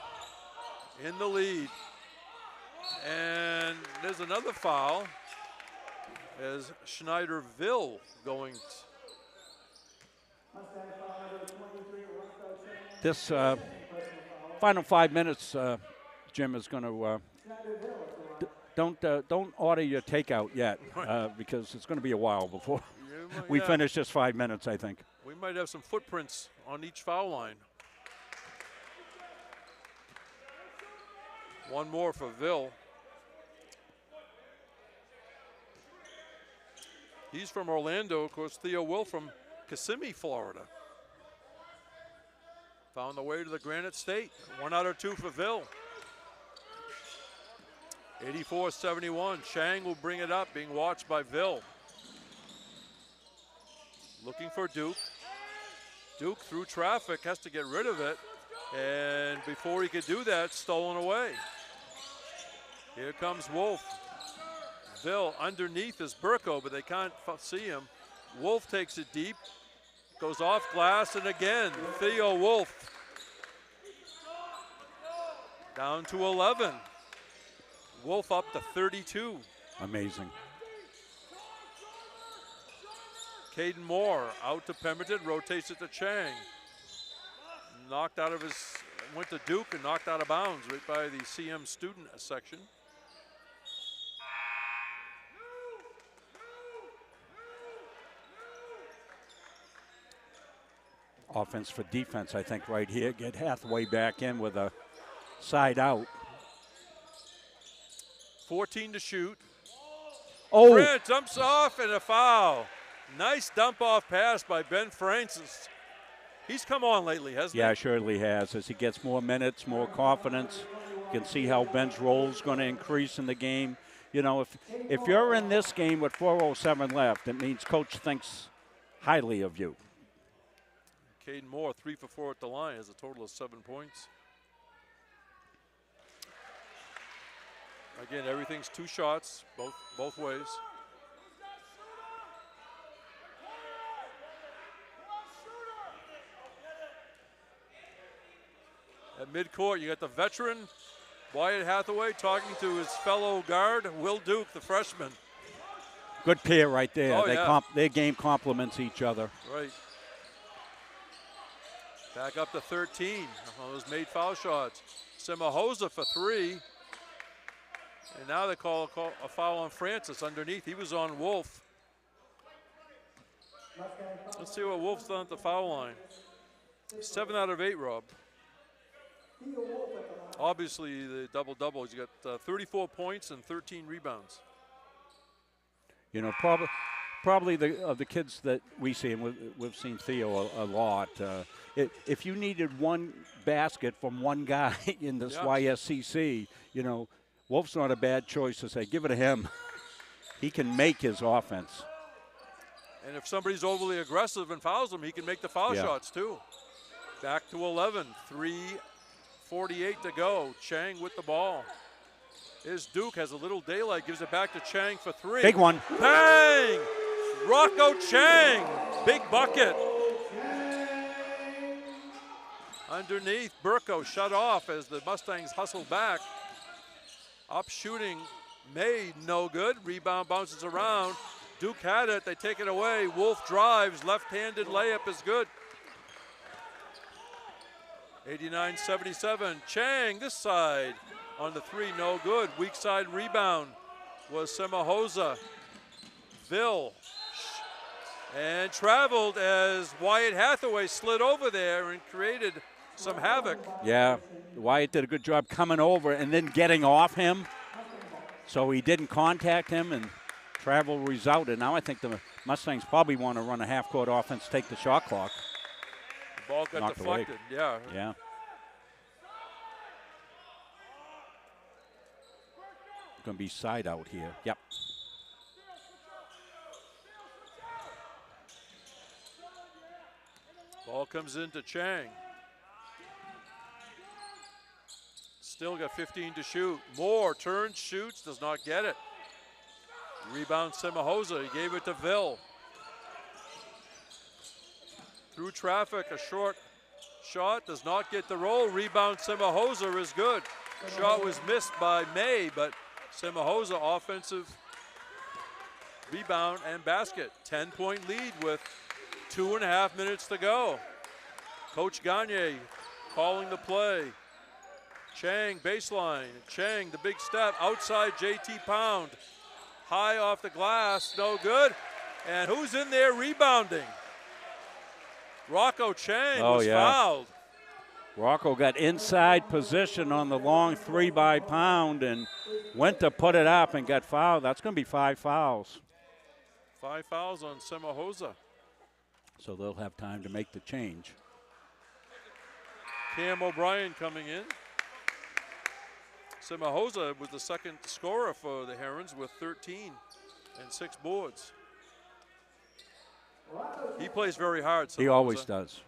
in the lead. And there's another foul as Schneiderville going. This final 5 minutes, Jim, is going to don't order your takeout yet because it's going to be a while before we finish this 5 minutes, I think. We might have some footprints on each foul line. One more for Ville. He's from Orlando, of course. Theo Will from Kissimmee, Florida. Found the way to the Granite State. 1 out of 2 for Ville. 84-71. Chang will bring it up, being watched by Ville. Looking for Duke. Duke, through traffic, has to get rid of it. And before he could do that, stolen away. Here comes Wolf. Ville underneath is Burko, but they can't see him. Wolf takes it deep. Goes off glass, and again, Theo Wolf. Down to 11. Wolf up to 32. Amazing. Caden Moore out to Pemberton, rotates it to Chang. Knocked out of his, went to Duke and knocked out of bounds right by the CM student section. Offense for defense, I think, right here. Get Hathaway back in with a side out. 14 to shoot. Oh! Grant dumps off and a foul. Nice dump off pass by Ben Francis. He's come on lately, hasn't he? Yeah, surely has. As he gets more minutes, more confidence, you can see how Ben's role is going to increase in the game. You know, if you're in this game with 4:07 left, it means coach thinks highly of you. Caden Moore, 3 for 4 at the line, has a total of 7 points. Again, everything's 2 shots, both ways. At midcourt, you got the veteran, Wyatt Hathaway, talking to his fellow guard, Will Duke, the freshman. Good pair right there. Oh, their game complements each other. Right. Back up to 13 on those made foul shots. Semahosa for 3. And now they call a foul on Francis underneath. He was on Wolf. Let's see what Wolf's done at the foul line. 7 out of 8, Rob. Obviously, the double-double. He's got 34 points and 13 rebounds. You know, probably the kids that we see, and we've seen Theo a lot. If you needed one basket from one guy in this YSCC, you know, Wolf's not a bad choice to say, give it to him. He can make his offense. And if somebody's overly aggressive and fouls him, he can make the foul shots too. Back to 11, 3:48 to go. Chang with the ball. Here's Duke, has a little daylight, gives it back to Chang for three. Big one. Bang! Rocco Chang, big bucket. Underneath, Burko shut off as the Mustangs hustle back. Up shooting, made no good. Rebound bounces around. Duke had it, they take it away. Wolf drives, left-handed layup is good. 89-77, Chang this side on the three, no good. Weak side rebound was Semahosa. Ville, and traveled as Wyatt Hathaway slid over there and created some havoc. Yeah, Wyatt did a good job coming over and then getting off him. So he didn't contact him and travel resulted. Now I think the Mustangs probably want to run a half-court offense, take the shot clock. The ball got Knocked away. deflected, yeah. Yeah. Going to be side out here. Yep. Ball comes into Chang. Still got 15 to shoot. Moore turns, shoots, does not get it. Rebound Semahosa, he gave it to Ville. Through traffic, a short shot, does not get the roll. Rebound Semahosa is good. Shot was missed by May, but Semahosa offensive rebound and basket. 10-point lead with 2.5 minutes to go. Coach Gagne calling the play. Chang baseline. Chang the big step outside JT Pound. High off the glass, no good. And who's in there rebounding? Rocco Chang was fouled. Rocco got inside position on the long three by Pound and went to put it up and got fouled. That's going to be 5 fouls. 5 fouls on Semahosa. So they'll have time to make the change. Cam O'Brien coming in. Semahosa was the second scorer for the Herons with 13 and 6 boards. He plays very hard. He always does.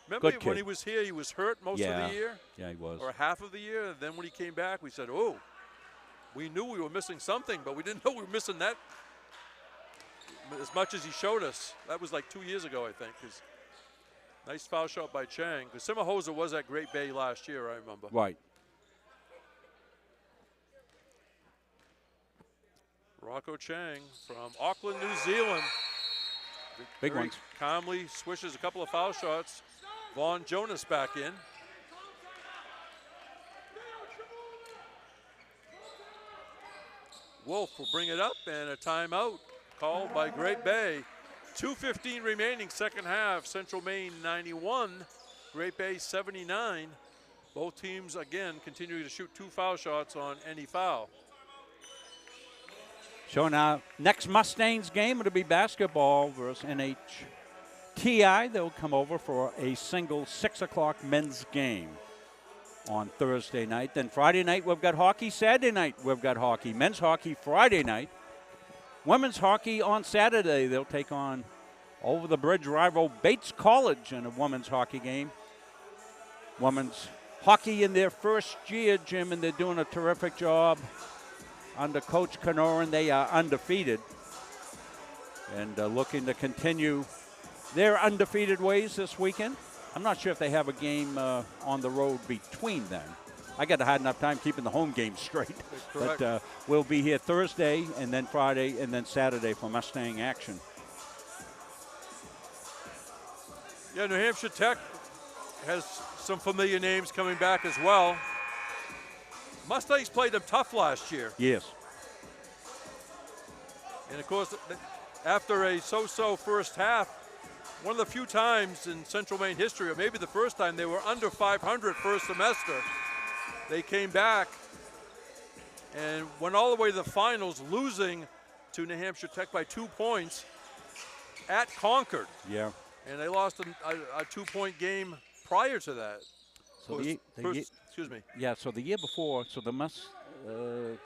Remember Good when kid. he was here, he was hurt most of the year? Yeah, he was. Or half of the year. And then when he came back, we said, oh, we knew we were missing something, but we didn't know we were missing that as much as he showed us. That was like 2 years ago, I think. Nice foul shot by Chang. Because Semahosa was at Great Bay last year, I remember. Right. Rocco Chang from Auckland, New Zealand. Big Very ones. Calmly swishes a couple of foul shots. Vaughn Jonas back in. Wolf will bring it up and a timeout called by Great Bay. 2:15 remaining, second half. Central Maine 91, Great Bay 79. Both teams again continue to shoot 2 foul shots on any foul. So now, next Mustangs game, it'll be basketball versus NHTI. They'll come over for a single 6 o'clock men's game on Thursday night. Then Friday night, we've got hockey. Saturday night, we've got hockey. Men's hockey Friday night. Women's hockey on Saturday. They'll take on over the bridge rival Bates College in a women's hockey game. Women's hockey in their first year, Jim, and they're doing a terrific job. Under Coach Kanoran, they are undefeated and looking to continue their undefeated ways this weekend. I'm not sure if they have a game on the road between them. I got a hard enough time keeping the home game straight. But we'll be here Thursday and then Friday and then Saturday for Mustang action. Yeah, New Hampshire Tech has some familiar names coming back as well. Mustangs played them tough last year. Yes. And of course, after a so-so first half, one of the few times in Central Maine history, or maybe the first time, they were under 500 first semester. They came back and went all the way to the finals, losing to New Hampshire Tech by 2 points at Concord. Yeah. And they lost a 2-point game prior to that. So excuse me. Yeah, so the year before, so the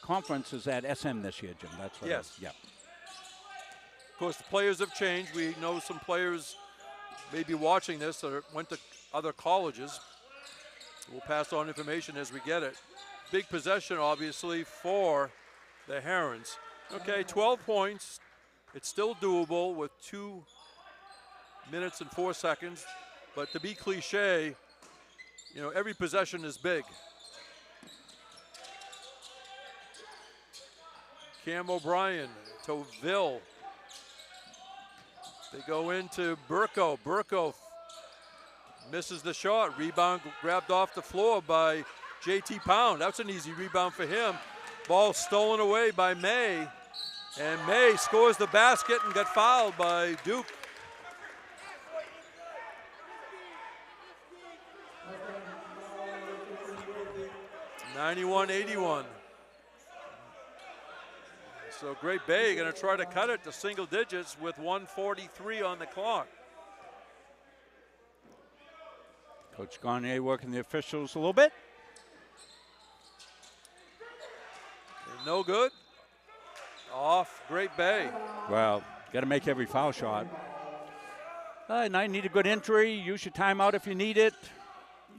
conference is at SM this year, Jim. That's right. Yes. Yeah. Of course, the players have changed. We know some players may be watching this or went to other colleges. We'll pass on information as we get it. Big possession, obviously, for the Herons. Okay, 12 points. It's still doable with 2 minutes and 4 seconds. But to be cliche, you know, every possession is big. Cam O'Brien to Ville. They go into Burko. Burko misses the shot. Rebound grabbed off the floor by JT Pound. That's an easy rebound for him. Ball stolen away by May. And May scores the basket and got fouled by Duke. (91-81). So Great Bay going to try to cut it to single digits with 1:43 on the clock. Coach Garnier working the officials a little bit. And no good. Off Great Bay. Well, got to make every foul shot. Now you need a good entry. Use your timeout if you need it.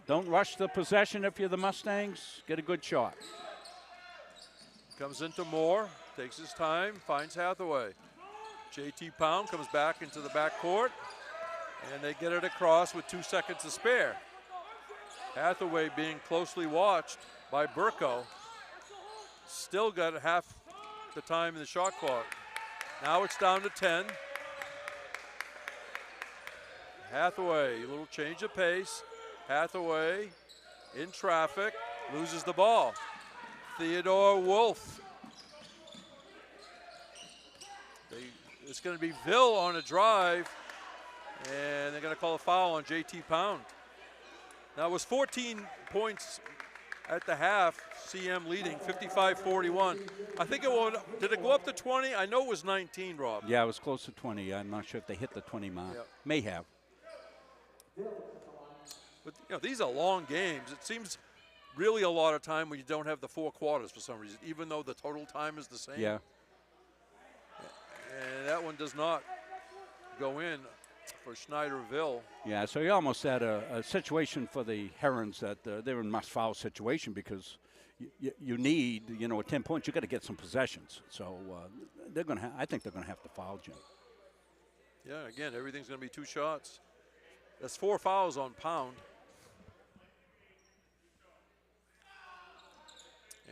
Don't rush the possession if you're the Mustangs. Get a good shot. Comes into Moore, takes his time, finds Hathaway. JT Pound comes back into the backcourt, and they get it across with 2 seconds to spare. Hathaway being closely watched by Burko. Still got half the time in the shot clock. Now it's down to 10. Hathaway, a little change of pace. Hathaway in traffic, loses the ball. Theodore Wolf. It's going to be Ville on a drive, and they're going to call a foul on JT Pound. Now it was 14 points at the half, CM leading 55-41. I think did it go up to 20? I know it was 19, Rob. Yeah, it was close to 20. I'm not sure if they hit the 20 mark. Yep. May have. But you know, these are long games. It seems really a lot of time when you don't have the 4 quarters for some reason, even though the total time is the same. Yeah. And that one does not go in for Schneiderville. Yeah, so you almost had a situation for the Herons that they're in must-foul situation because you need, you know, at 10 points, you got to get some possessions. So they're going to. I think they're going to have to foul, Jim. Yeah, again, everything's going to be 2 shots. That's 4 fouls on Pound.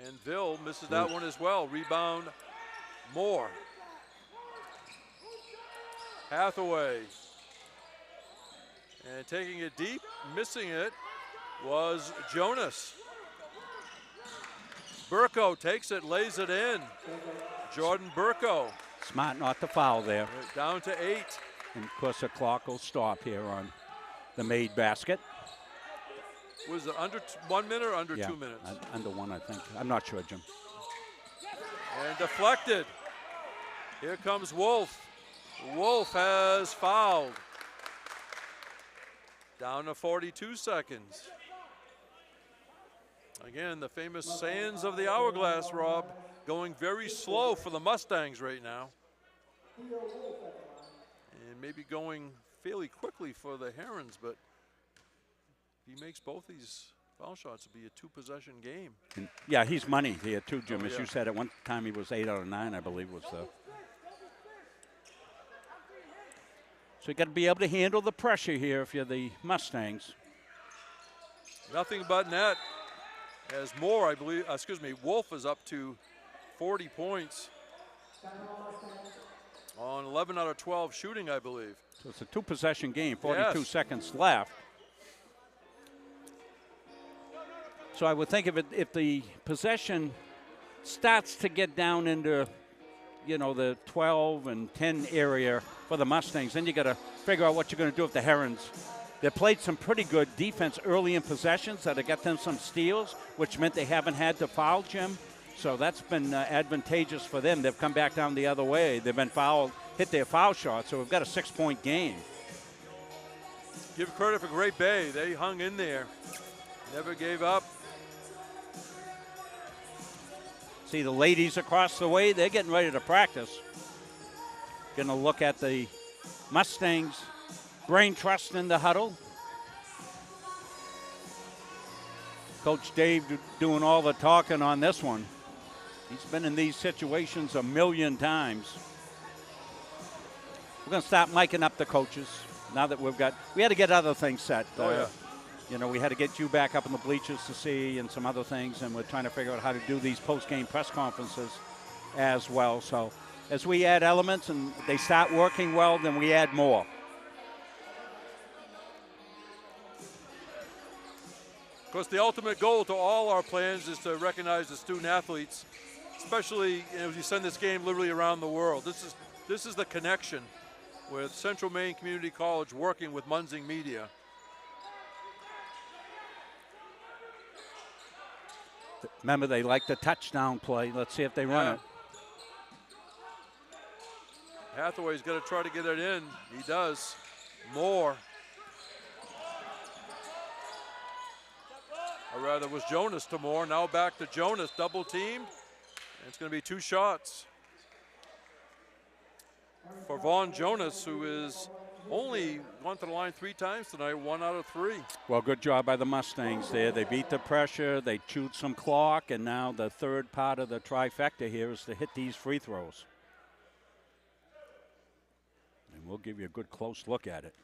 And Ville misses that one as well. Rebound, Moore. Hathaway. And taking it deep, missing it, was Jonas. Burko takes it, lays it in. Jordan Burko. Smart not to foul there. Down to 8. And of course the clock will stop here on the made basket. Was it under 1 minute or under 2 minutes? Under 1, I think. I'm not sure, Jim. And deflected. Here comes Wolf. Wolf has fouled. Down to 42 seconds. Again, the famous sands of the hourglass, Rob, going very slow for the Mustangs right now. And maybe going fairly quickly for the Herons, but if he makes both these foul shots, it'll be a 2-possession game. And yeah, he's money here too, Jim. Oh, As yeah. you said, at one time he was 8 out of 9, I believe was the. So you got to be able to handle the pressure here if you're the Mustangs. Nothing but net. As Moore, I believe, Wolf is up to 40 points on 11 out of 12 shooting, I believe. So it's a 2-possession game, 42 Yes. seconds left. So I would think if the possession starts to get down into, you know, the 12 and 10 area for the Mustangs, then you got to figure out what you're going to do with the Herons. They played some pretty good defense early in possessions that have got them some steals, which meant they haven't had to foul, Jim. So that's been advantageous for them. They've come back down the other way. They've been fouled, hit their foul shot, so we've got a 6-point game. Give credit for Great Bay. They hung in there, never gave up. See the ladies across the way, they're getting ready to practice. Going to look at the Mustangs Brain Trust in the huddle. Coach Dave doing all the talking on this one. He's been in these situations a million times. We're going to stop miking up the coaches now that we had to get other things set. You know, we had to get you back up in the bleachers to see and some other things, and we're trying to figure out how to do these post-game press conferences as well. So as we add elements and they start working well, then we add more. Of course, the ultimate goal to all our plans is to recognize the student athletes, especially as you send this game literally around the world. This is the connection with Central Maine Community College working with Munzing Media. Remember, they like the touchdown play. Let's see if they run it. Hathaway's got to try to get it in. He does. More. Or rather, it was Jonas to Moore. Now back to Jonas, double teamed. And it's going to be 2 shots for Vaughn Jonas, who is only gone to the line 3 times tonight, 1 out of 3. Well, good job by the Mustangs there. They beat the pressure, they chewed some clock, and now the third part of the trifecta here is to hit these free throws. And we'll give you a good close look at it.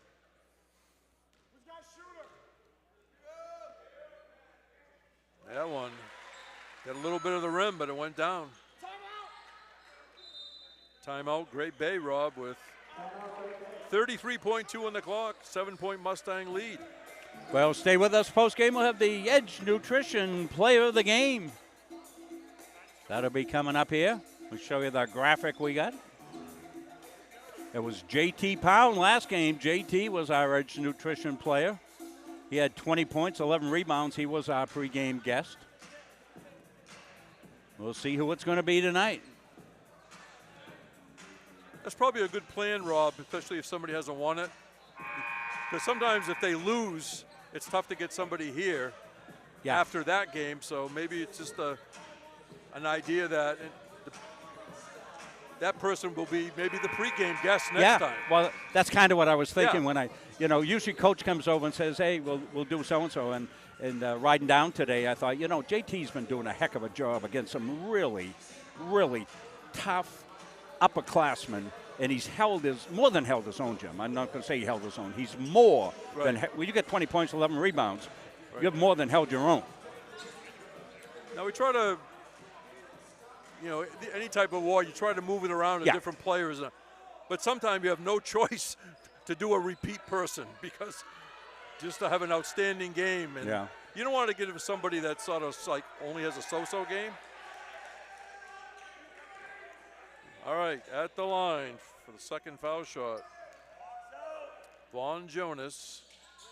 That one got a little bit of the rim, but it went down. Timeout, Great Bay, Rob, with 33.2 on the clock, 7-point Mustang lead. Well, stay with us post-game. We'll have the Edge Nutrition Player of the Game. That'll be coming up here. We'll show you the graphic we got. It was JT Pound last game. JT was our Edge Nutrition Player. He had 20 points, 11 rebounds. He was our pregame guest. We'll see who it's going to be tonight. That's probably a good plan, Rob, especially if somebody hasn't won it. Because sometimes if they lose, it's tough to get somebody here after that game. So maybe it's just an idea that that person will be maybe the pregame guest next time. Well, that's kind of what I was thinking when I, usually coach comes over and says, hey, we'll do so-and-so. And riding down today, I thought, JT's been doing a heck of a job against some really, really tough upperclassmen, and he's more than held his own, Jim. I'm not going to say he held his own. He's more than, when you get 20 points, 11 rebounds, you've more than held your own. Now we try to, any type of war, you try to move it around to different players. But sometimes you have no choice to do a repeat person because just to have an outstanding game. And you don't want to give it to somebody that sort of like only has a so-so game. All right, at the line for the second foul shot. Vaughn Jonas.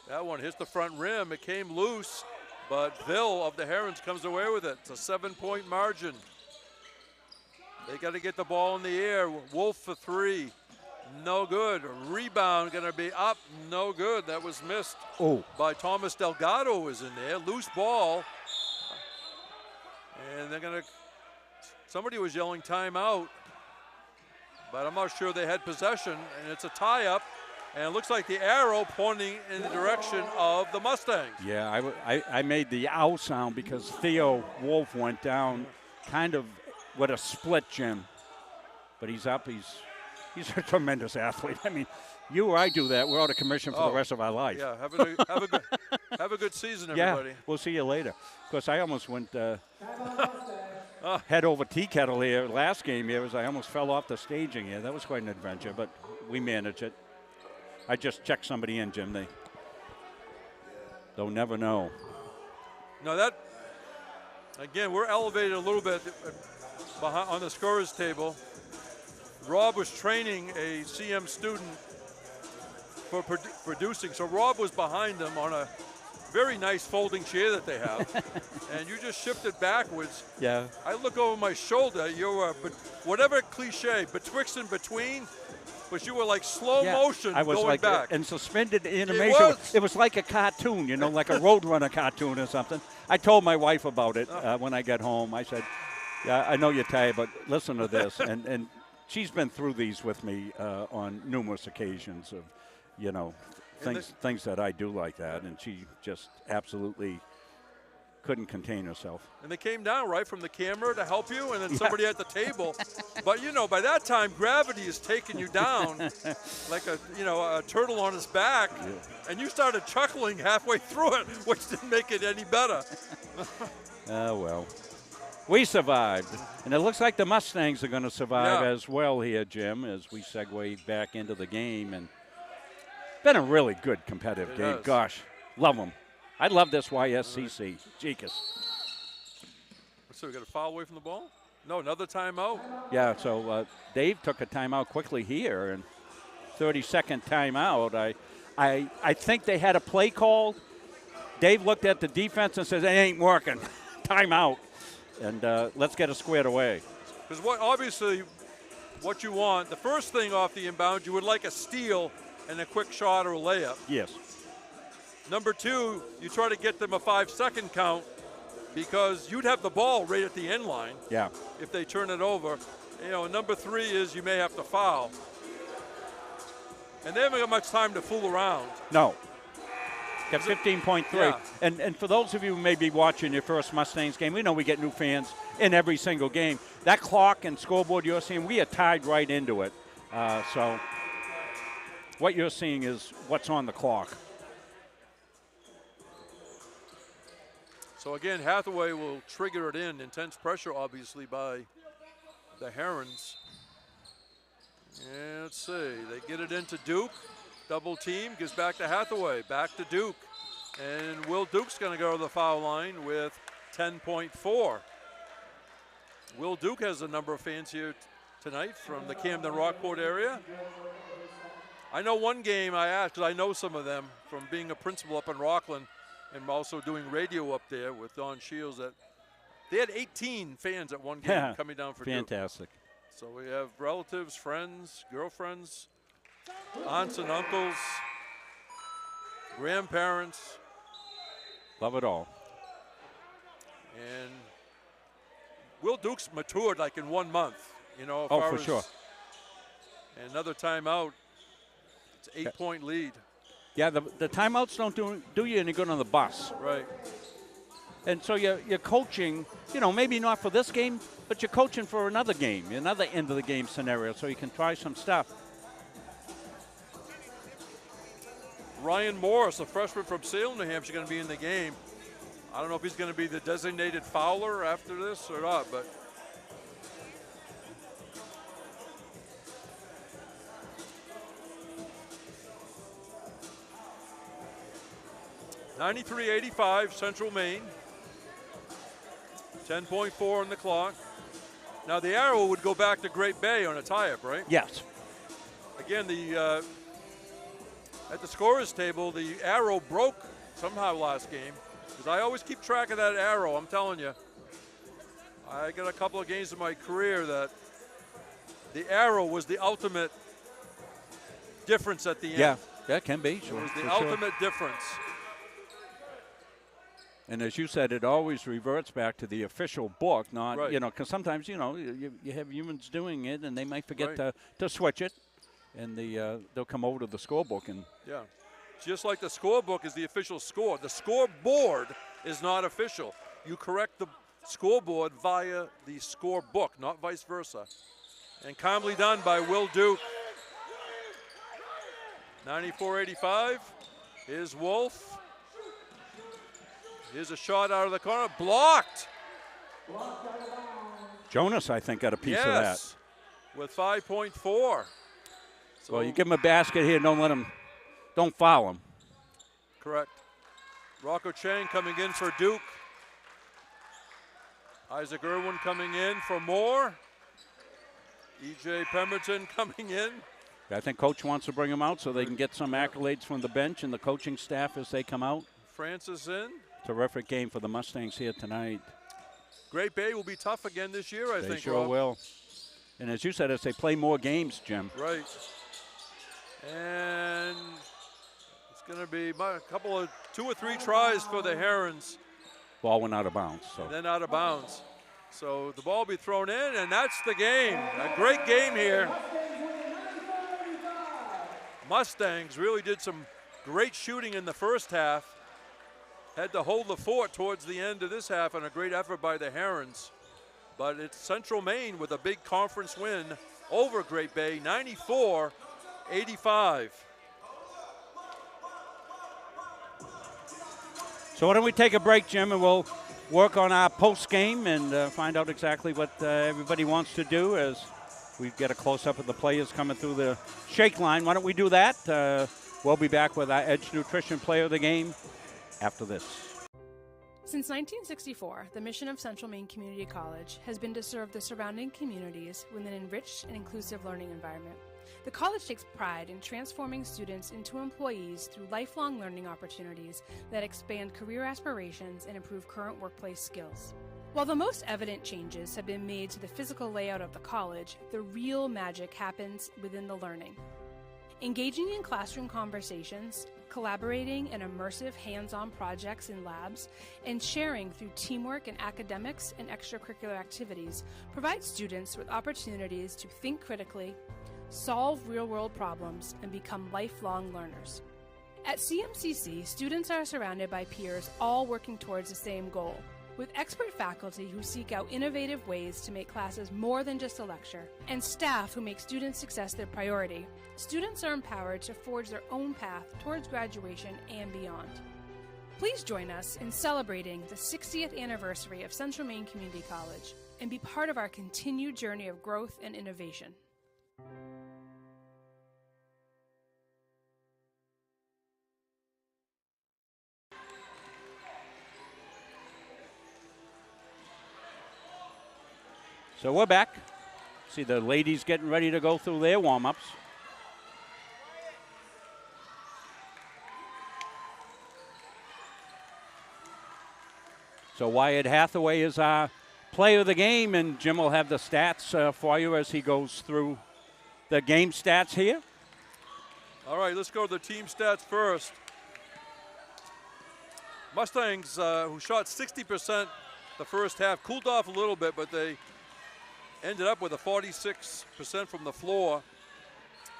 That one hits the front rim. It came loose, but Ville of the Herons comes away with it. It's a 7-point margin. They got to get the ball in the air. Wolf for 3. No good. Rebound going to be up. No good. That was missed by Thomas Delgado was in there. Loose ball. And they're going to, somebody was yelling timeout. But I'm not sure they had possession, and it's a tie-up, and it looks like the arrow pointing in the direction of the Mustangs. Yeah, I made the ow sound because Theo Wolf went down kind of with a split, Jim. But he's up. He's a tremendous athlete. I mean, you or I do that, we're out of commission for the rest of our life. Yeah, have a good season, everybody. Yeah, we'll see you later. Of course, I almost went head over tea kettle here last game here as I almost fell off the staging here. That was quite an adventure, but we managed it. I just checked somebody in, Jim. They'll never know. No, that, again, we're elevated a little bit behind on the scorer's table. Rob was training a CM student for producing, so Rob was behind them on a very nice folding chair that they have, and you just shifted backwards. Yeah. I look over my shoulder. You were, whatever cliche, betwixt and between, but you were like slow motion I was going like back. In suspended animation. It was like a cartoon, like a Roadrunner cartoon or something. I told my wife about it when I got home. I said, yeah, I know you're tired, but listen to this. and she's been through these with me on numerous occasions of you know, things that I do like that, and she just absolutely couldn't contain herself. And they came down, right, from the camera to help you, and then somebody at the table. But, you know, by that time, gravity is taking you down like a turtle on its back. Yeah. And you started chuckling halfway through it, which didn't make it any better. Well, we survived. And it looks like the Mustangs are going to survive as well here, Jim, as we segue back into the game. And been a really good competitive game. Gosh, love them. I love this YSCC. Jeekins. So we got a foul away from the ball? No, another timeout? Yeah, so Dave took a timeout quickly here, and 30-second timeout. I think they had a play called. Dave looked at the defense and says, it ain't working. Timeout. And let's get it squared away. Because obviously what you want, the first thing off the inbound, you would like a steal and a quick shot or a layup. Yes. Number two, you try to get them a 5-second count because you'd have the ball right at the end line. Yeah. If they turn it over. You know, number three is you may have to foul. And they haven't got much time to fool around. No. Got 15.3. Yeah. And for those of you who may be watching your first Mustangs game, we know we get new fans in every single game. That clock and scoreboard you're seeing, we are tied right into it. So what you're seeing is what's on the clock. So again, Hathaway will trigger it in. Intense pressure, obviously, by the Herons. And let's see, they get it into Duke. Double team, gives back to Hathaway, back to Duke. And Will Duke's gonna go to the foul line with 10.4. Will Duke has a number of fans here tonight from the Camden Rockport area. I know one game I asked, because I know some of them from being a principal up in Rockland, and also doing radio up there with Don Shields, that they had 18 fans at one game coming down for fantastic. Duke. So we have relatives, friends, girlfriends, aunts and uncles, grandparents. Love it all. And Will Duke's matured like in 1 month, you know. Oh, for sure. And another timeout. It's 8-point lead. Yeah, the timeouts don't do you any good on the bus. Right. And so you're coaching, you know, maybe not for this game, but you're coaching for another game, another end of the game scenario, so you can try some stuff. Ryan Morris, a freshman from Salem, New Hampshire, going to be in the game. I don't know if he's going to be the designated fouler after this or not, but. (93-85) Central Maine. 10.4 on the clock. Now the arrow would go back to Great Bay on a tie-up, right? Yes. Again, at the scorer's table, the arrow broke somehow last game. Because I always keep track of that arrow, I'm telling you. I got a couple of games in my career that the arrow was the ultimate difference at the end. Yeah, that can be. Sure, it was the ultimate difference. And as you said, it always reverts back to the official book, not, right. You know, because sometimes, you know, you have humans doing it and they might forget to switch it, and they'll come over to the scorebook. And yeah, just like the scorebook is the official score. The scoreboard is not official. You correct the scoreboard via the scorebook, not vice versa. And calmly done by Will Duke. 94-85. Here's Wolf. Here's a shot out of the corner. Blocked. Jonas, I think, got a piece of that. With 5.4. So well, you give him a basket here. Don't foul him. Correct. Rocco Chang coming in for Duke. Isaac Irwin coming in for Moore. E.J. Pemberton coming in. I think Coach wants to bring him out so they can get some accolades from the bench and the coaching staff as they come out. Francis in. Terrific game for the Mustangs here tonight. Great Bay will be tough again this year, I think. They sure will. And as you said, as they play more games, Jim. Right. And it's going to be a couple of 2 or 3 tries for the Herons. Ball went out of bounds. So. And then out of bounds. So the ball will be thrown in, and that's the game. A great game here. Mustangs really did some great shooting in the first half. Had to hold the fort towards the end of this half, and a great effort by the Herons. But it's Central Maine with a big conference win over Great Bay, 94-85. So why don't we take a break, Jim, and we'll work on our post game and find out exactly what everybody wants to do as we get a close-up of the players coming through the shake line. Why don't we do that? We'll be back with our Edge Nutrition Player of the Game after this. Since 1964, the mission of Central Maine Community College has been to serve the surrounding communities with an enriched and inclusive learning environment. The college takes pride in transforming students into employees through lifelong learning opportunities that expand career aspirations and improve current workplace skills. While the most evident changes have been made to the physical layout of the college, the real magic happens within the learning. Engaging in classroom conversations, collaborating in immersive hands-on projects in labs, and sharing through teamwork in academics and extracurricular activities provides students with opportunities to think critically, solve real-world problems, and become lifelong learners. At CMCC, students are surrounded by peers all working towards the same goal, with expert faculty who seek out innovative ways to make classes more than just a lecture, and staff who make student success their priority. Students are empowered to forge their own path towards graduation and beyond. Please join us in celebrating the 60th anniversary of Central Maine Community College and be part of our continued journey of growth and innovation. So we're back. See the ladies getting ready to go through their warm-ups. So Wyatt Hathaway is our player of the game, and Jim will have the stats for you as he goes through the game stats here. All right, let's go to the team stats first. Mustangs, who shot 60% the first half, cooled off a little bit, but they ended up with a 46% from the floor,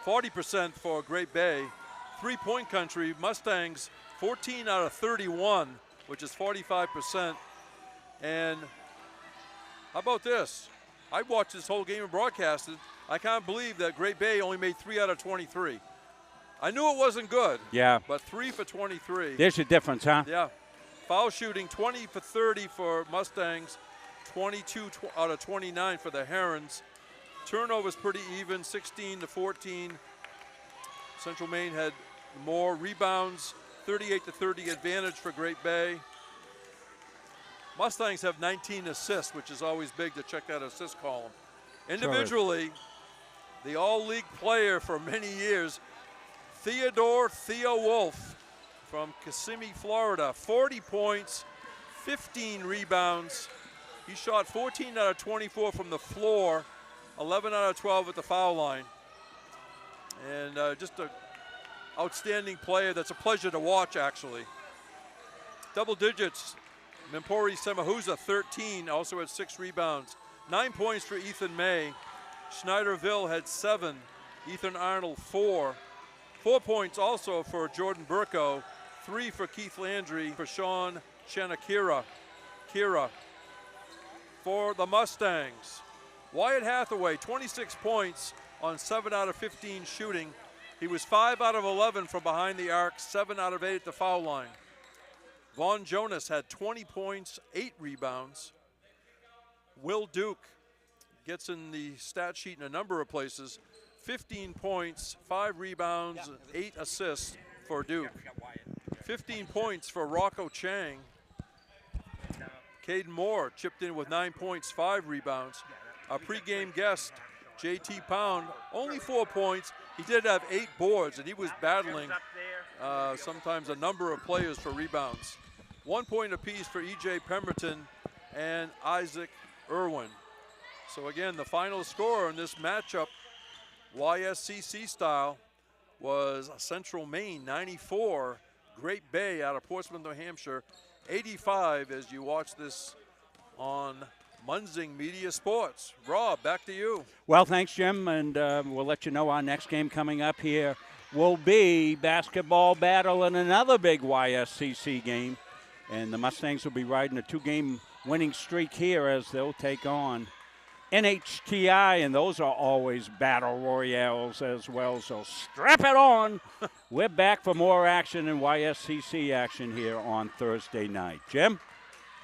40% for Great Bay. Three-point country, Mustangs 14 out of 31, which is 45%. And how about this? I watched this whole game and broadcasted. I can't believe that Great Bay only made 3 out of 23. I knew it wasn't good. Yeah. But 3 for 23. There's your difference, huh? Yeah. Foul shooting, 20 for 30 for Mustangs, 22 out of 29 for the Herons. Turnovers pretty even, 16 to 14. Central Maine had more rebounds, 38 to 30 advantage for Great Bay. Mustangs have 19 assists, which is always big to check that assist column. Individually, the all-league player for many years, Theo Wolf from Kissimmee, Florida, 40 points, 15 rebounds. He shot 14 out of 24 from the floor, 11 out of 12 at the foul line. And just an outstanding player that's a pleasure to watch, actually. Double digits, Mimpori Semahuza, 13, also had 6 rebounds. 9 points for Ethan May. Schneiderville had 7. Ethan Arnold, 4. 4 points also for Jordan Burko. 3 for Keith Landry, for Sean Chanakira. For the Mustangs, Wyatt Hathaway, 26 points on 7 out of 15 shooting. He was 5 out of 11 from behind the arc, 7 out of 8 at the foul line. Vaughn Jonas had 20 points, 8 rebounds. Will Duke gets in the stat sheet in a number of places. 15 points, 5 rebounds, 8 assists for Duke. 15 points for Rocco Chang. Caden Moore chipped in with 9 points, 5 rebounds. Our pregame guest, JT Pound, only 4 points. He did have 8 boards, and he was battling sometimes a number of players for rebounds. 1 point apiece for E.J. Pemberton and Isaac Irwin. So again, the final score in this matchup, YSCC style, was Central Maine 94, Great Bay out of Portsmouth, New Hampshire 85, as you watch this on Munzing Media Sports. Rob, back to you. Well, thanks, Jim, and we'll let you know our next game coming up here will be basketball battle in another big YSCC game. And the Mustangs will be riding a 2-game winning streak here as they'll take on NHTI, and those are always battle royales as well. So strap it on. We're back for more action and YSCC action here on Thursday night. Jim?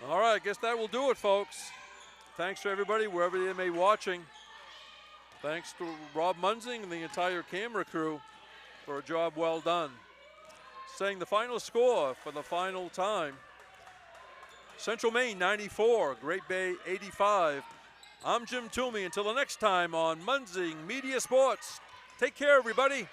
All right, I guess that will do it, folks. Thanks to everybody, wherever they may be watching. Thanks to Rob Munzing and the entire camera crew for a job well done. Saying the final score for the final time. Central Maine 94, Great Bay 85. I'm Jim Toomey. Until the next time on Munzing Media Sports. Take care, everybody.